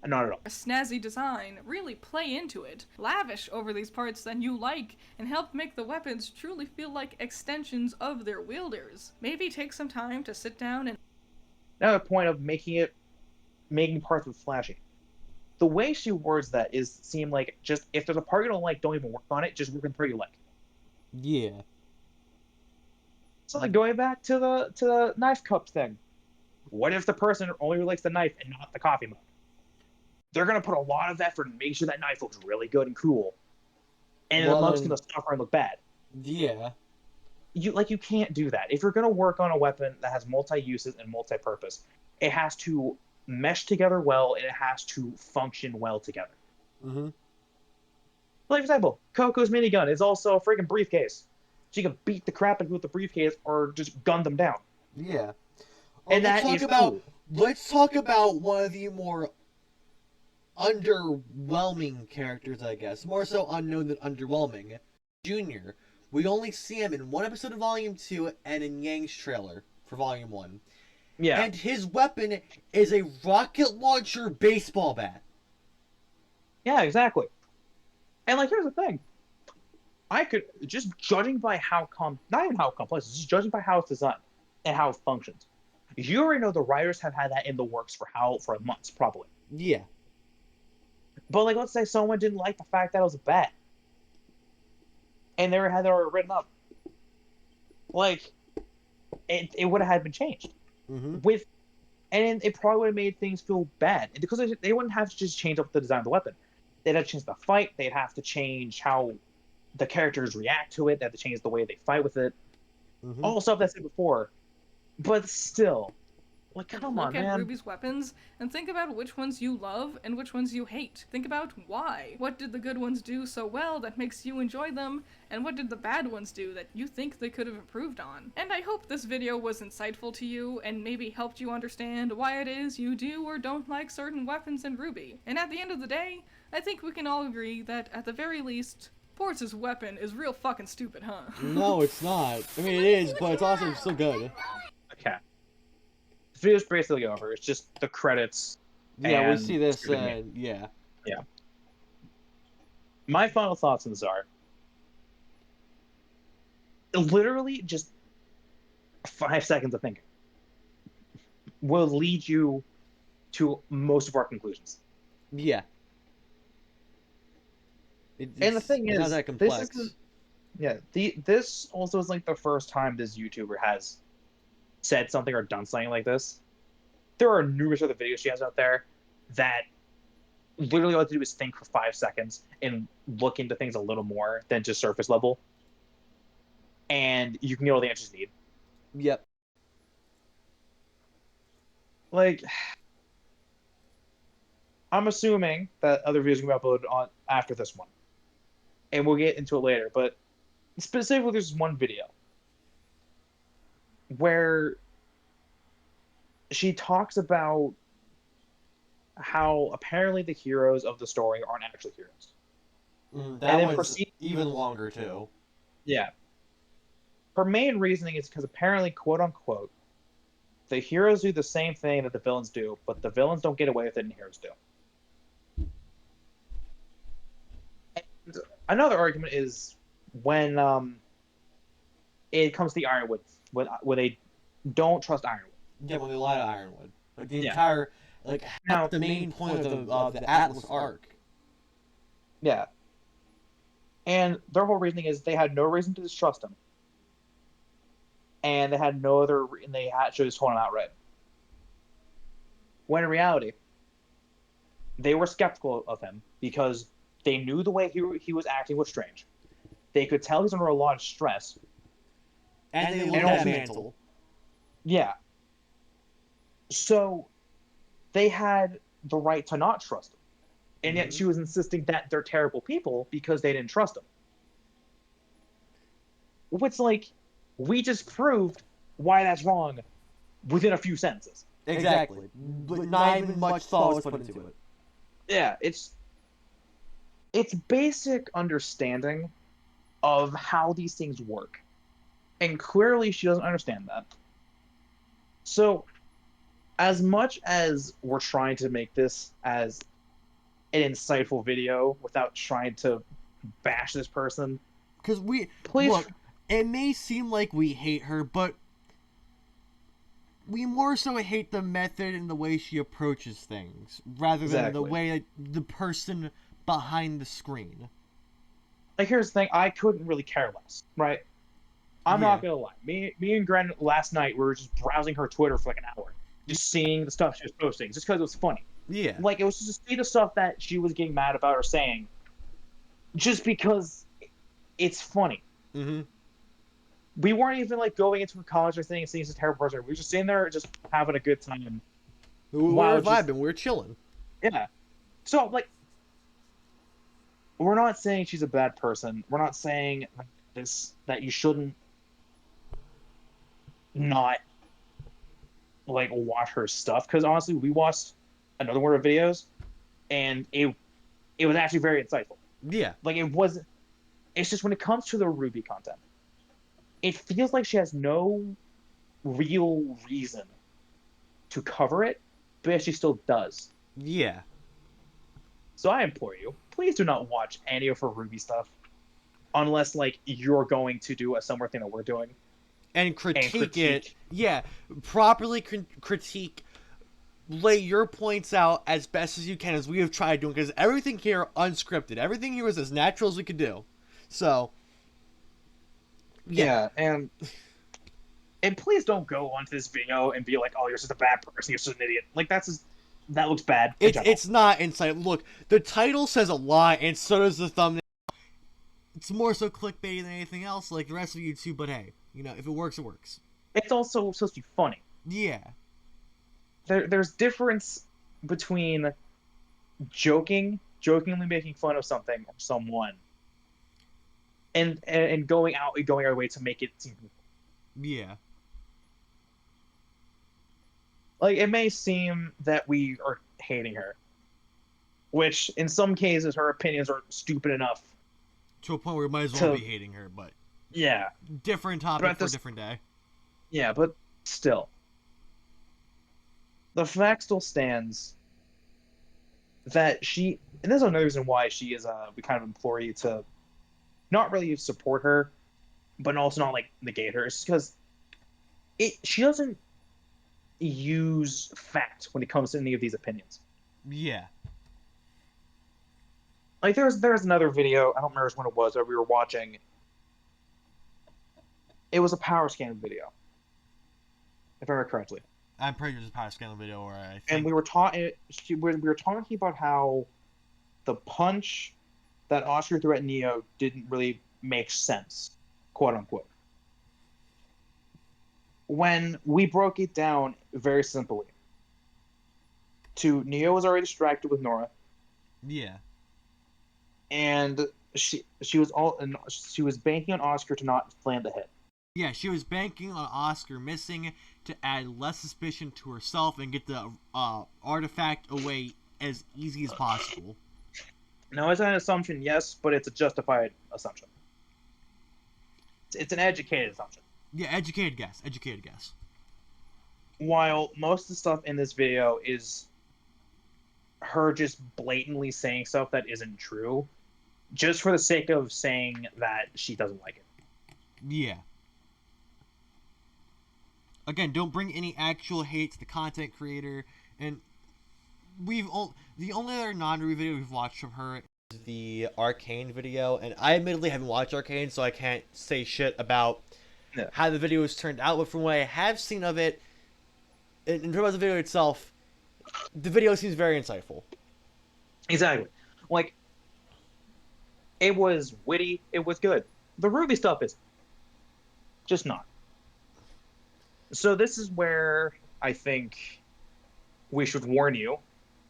Not at all. a snazzy design, really play into it, lavish over these parts that you like, and help make the weapons truly feel like extensions of their wielders. Maybe take some time to sit down and Another point of making parts with flashy. The way she words that seem like just, if there's a part you don't like, don't even work on it, just work on the part you like. Yeah. So, like, going back to the knife cup thing. What if the person only likes the knife and not the coffee mug? They're gonna put a lot of effort and make sure that knife looks really good and cool, and the mug's gonna suffer and look bad. Yeah. You can't do that. If you're gonna work on a weapon that has multi-uses and multi-purpose, it has to mesh together well and it has to function well together. Mm-hmm. Like, for example, Coco's minigun is also a freaking briefcase. She can beat the crap out of people with the briefcase or just gun them down. Yeah. And that is cool. Let's talk about one of the more underwhelming characters, I guess. More so unknown than underwhelming. Junior. We only see him in one episode of Volume 2 and in Yang's trailer for Volume 1. Yeah. And his weapon is a rocket launcher baseball bat. Yeah, exactly. And, like, here's the thing. I could, just judging by not even how complex, just judging by how it's designed and how it functions. You already know the writers have had that in the works for months, probably. Yeah. But, like, let's say someone didn't like the fact that it was a bat. And they had it already written up. Like, it would have had been changed. Mm-hmm. And it probably would have made things feel bad. Because they wouldn't have to just change up the design of the weapon. they'd have to change the fight. They'd have to change how the characters react to it. They have to change the way they fight with it. Mhm. All stuff that's said before, but still, like, come on, Look at man. Ruby's weapons and think about which ones you love and which ones you hate. Think about why. What did the good ones do so well that makes you enjoy them, and what did the bad ones do that you think they could have improved on? And I hope this video was insightful to you and maybe helped you understand why it is you do or don't like certain weapons in Ruby. And at the end of the day, I think we can all agree that at the very least, Ports' weapon is real fucking stupid, huh? No, it's not. I mean, it is, but it's also still good. Okay. The video's basically over. It's just the credits. Yeah, we and see this, stupid me. yeah. My final thoughts on this are literally just 5 seconds of thinking will lead you to most of our conclusions. Yeah. And the thing it's not is, that complex. this isn't. Yeah, this also is like the first time this YouTuber has said something or done something like this. There are numerous other videos she has out there that literally all you have to do is think for 5 seconds and look into things a little more than just surface level. And you can get all the answers you need. Yep. Like, I'm assuming that other videos will be uploaded on after this one. And we'll get into it later, but specifically there's one video where she talks about how apparently the heroes of the story aren't actually heroes. That And then one's proceed- even longer, too. Yeah. Her main reasoning is because apparently, quote unquote, the heroes do the same thing that the villains do, but the villains don't get away with it and the heroes do. And another argument is when it comes to the Ironwood, when they don't trust Ironwood. Yeah, when they lie to Ironwood. Like, the Yeah. entire, like, Now- the main point of the Atlas arc. Yeah. And their whole reasoning is they had no reason to distrust him. And they had no other, and they had to just hold him outright. When in reality, they were skeptical of him because they knew the way he was acting was strange. They could tell he's under a lot of stress. And they looked and at also- Mantle. Yeah. So they had the right to not trust him. And yet she was insisting that they're terrible people because they didn't trust him. Which, like, we just proved why that's wrong within a few sentences. Exactly. But not even much thought was put into it. Yeah, it's basic understanding of how these things work. And clearly she doesn't understand that. So, as much as we're trying to make this as an insightful video without trying to bash this person, Because please. look, it may seem like we hate her, but we more so hate the method and the way she approaches things, rather than the Exactly. way the person behind the screen. Like, here's the thing, I couldn't really care less, right? I'm not gonna lie. Me and Gren last night we were just browsing her Twitter for like an hour, just seeing the stuff she was posting, just because it was funny. Yeah. Like, it was just to see the stuff that she was getting mad about or saying, just because it's funny. Mm-hmm. We weren't even like going into a college or thing and seeing she's a terrible person. We were just sitting there, just having a good time. We were Wow, vibing. just- We were chilling. Yeah. So, like, we're not saying she's a bad person. We're not saying that you shouldn't not like watch her stuff, because honestly, we watched another one of her videos, and it was actually very insightful. Yeah. Like, it wasn't. It's just when it comes to the Ruby content, it feels like she has no real reason to cover it, but she still does. Yeah. So I implore you, please do not watch any of her Ruby stuff, unless like you're going to do a similar thing that we're doing. And critique it. critique. Yeah. Properly critique. Lay your points out as best as you can, as we have tried doing, because everything here unscripted. Everything here is as natural as we could do. So. Yeah, and please don't go onto this video and be like, "Oh, you're just a bad person. You're just an idiot." Like, that's just, That looks bad. in general. It's not insight. Look, the title says a lot, and so does the thumbnail. It's more so clickbait than anything else, like the rest of YouTube. But hey, you know, if it works, it works. It's also supposed to be funny. Yeah. There's difference between jokingly making fun of something or someone, and going our way to make it seem. Yeah. Like, it may seem that we are hating her, which in some cases her opinions are stupid enough. To a point where we might as well To- be hating her, but Yeah, different But topic at for a this- different day. yeah, but still. The fact still stands that she, and there's another reason why she is, we kind of implore you to not really support her, but also not, like, negate her. It's because she doesn't use fact when it comes to any of these opinions. Yeah. Like, there's another video, I don't remember when it was, that we were watching. It was a power scan video, if I remember correctly. I'm pretty sure there's a power scaling video where I think... And we were talking about how the punch that Oscar threw at Neo didn't really make sense, quote unquote. When we broke it down very simply, Neo was already distracted with Nora, Yeah. and she was banking on Oscar to not land the hit. Yeah, she was banking on Oscar missing to add less suspicion to herself and get the artifact away as easy as possible. Now, is that an assumption? Yes, but it's a justified assumption. It's an educated assumption. Yeah, educated guess. Educated guess. While most of the stuff in this video is her just blatantly saying stuff that isn't true, just for the sake of saying that she doesn't like it. Yeah. Again, don't bring any actual hate to the content creator. And the only other non-review video we've watched from her is the Arcane video, and I admittedly haven't watched Arcane, so I can't say shit about how the video has turned out. But from what I have seen of it, in terms of the video itself, the video seems very insightful. Exactly. Like, it was witty, it was good. The Ruby stuff is just not. So this is where I think we should warn you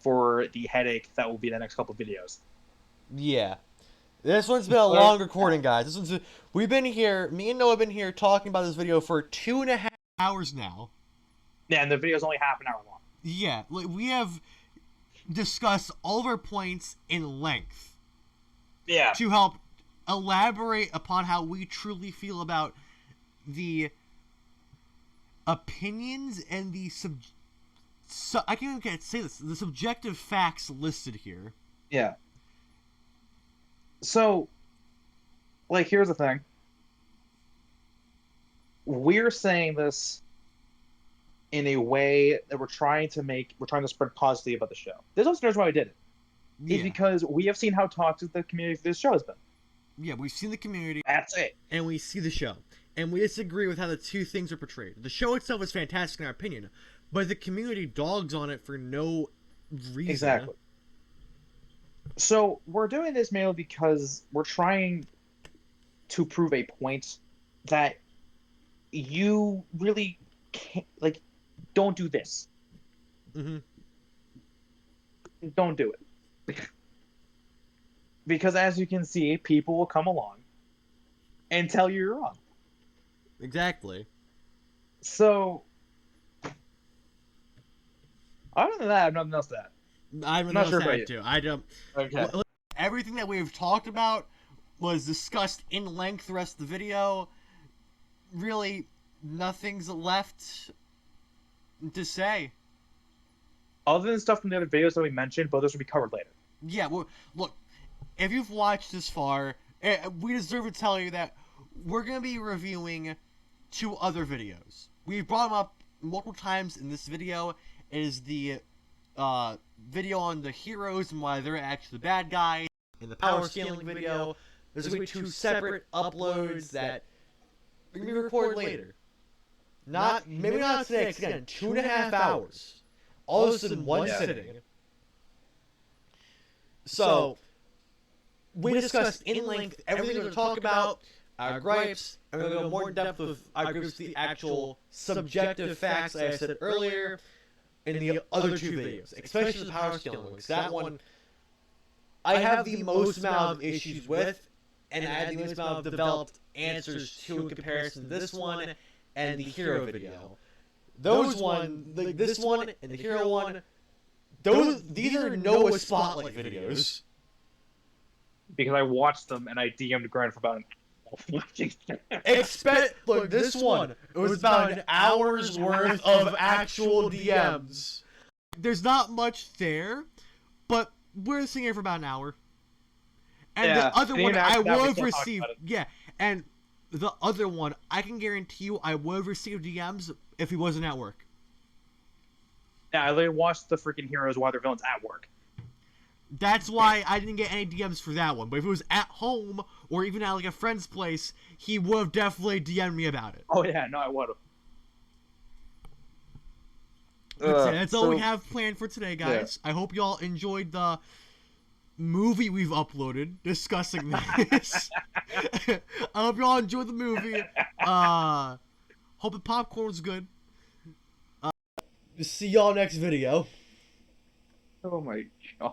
for the headache that will be the next couple of videos. Yeah. This one's been a long recording, guys. We've been here, me and Noah have been here talking about this video for 2.5 hours now. Yeah, and the video's only half an hour long. Yeah, we have discussed all of our points in length. Yeah. To help elaborate upon how we truly feel about the opinions and the I can't even say this, the subjective facts listed here. Yeah. So, like, here's the thing. We're saying this in a way that we're trying to spread positivity about the show. There's also reason why we did it. It's because we have seen how toxic the community for this show has been. Yeah, we've seen the community. That's it. And we see the show. And we disagree with how the two things are portrayed. The show itself is fantastic in our opinion, but the community dogs on it for no reason. Exactly. So we're doing this mainly because we're trying to prove a point that you really can't, like, don't do this. Mm-hmm. Don't do it. Because as you can see, people will come along and tell you you're wrong. Exactly. So, other than that, I have nothing else to add. I'm not sure about about you. too. I don't. Okay. Everything that we've talked about was discussed in length the rest of the video. Really, nothing's left to say. Other than stuff from the other videos that we mentioned, but those will be covered later. Yeah, well, look, if you've watched this far, we deserve to tell you that we're going to be reviewing 2 other videos. We've brought them up multiple times in this video. It is the video on the heroes and why they're actually the bad guys. In the power scaling video, there's going to be 2 separate uploads that are going to be recorded later. Maybe not today, 'cause again, 2.5 hours all of a sudden one Yeah. sitting. So we discussed in length everything we're going to talk about, our gripes, and we're going to go more in depth with our gripes, the actual subjective facts I said earlier in the other two videos, especially the power scaling one, because that one I have the most amount of issues with, and I have the most amount of developed answers to in comparison to this one and the hero video. Those one, like this one and the hero one, these are Noah Spotlight videos. Because I watched them and I DM'd Grant for about an hour watching them. Look, this one, it was about an hour's worth of actual DMs. There's not much there, but we're sitting here for about an hour. And Yeah, the other and one, even after I that, we would have still talked received, about it. yeah, and the other one, I can guarantee you, I would have received DMs if he wasn't at work. Yeah, I literally watched the freaking heroes while they're villains at work. That's why I didn't get any DMs for that one. But if it was at home or even at like a friend's place, he would have definitely DM'd me about it. Oh yeah, no, I would have. That's all we have planned for today, guys. I hope you all enjoyed the movie we've uploaded discussing this. I hope you all enjoyed the movie. Hope the popcorn's good. See y'all next video. Oh my god.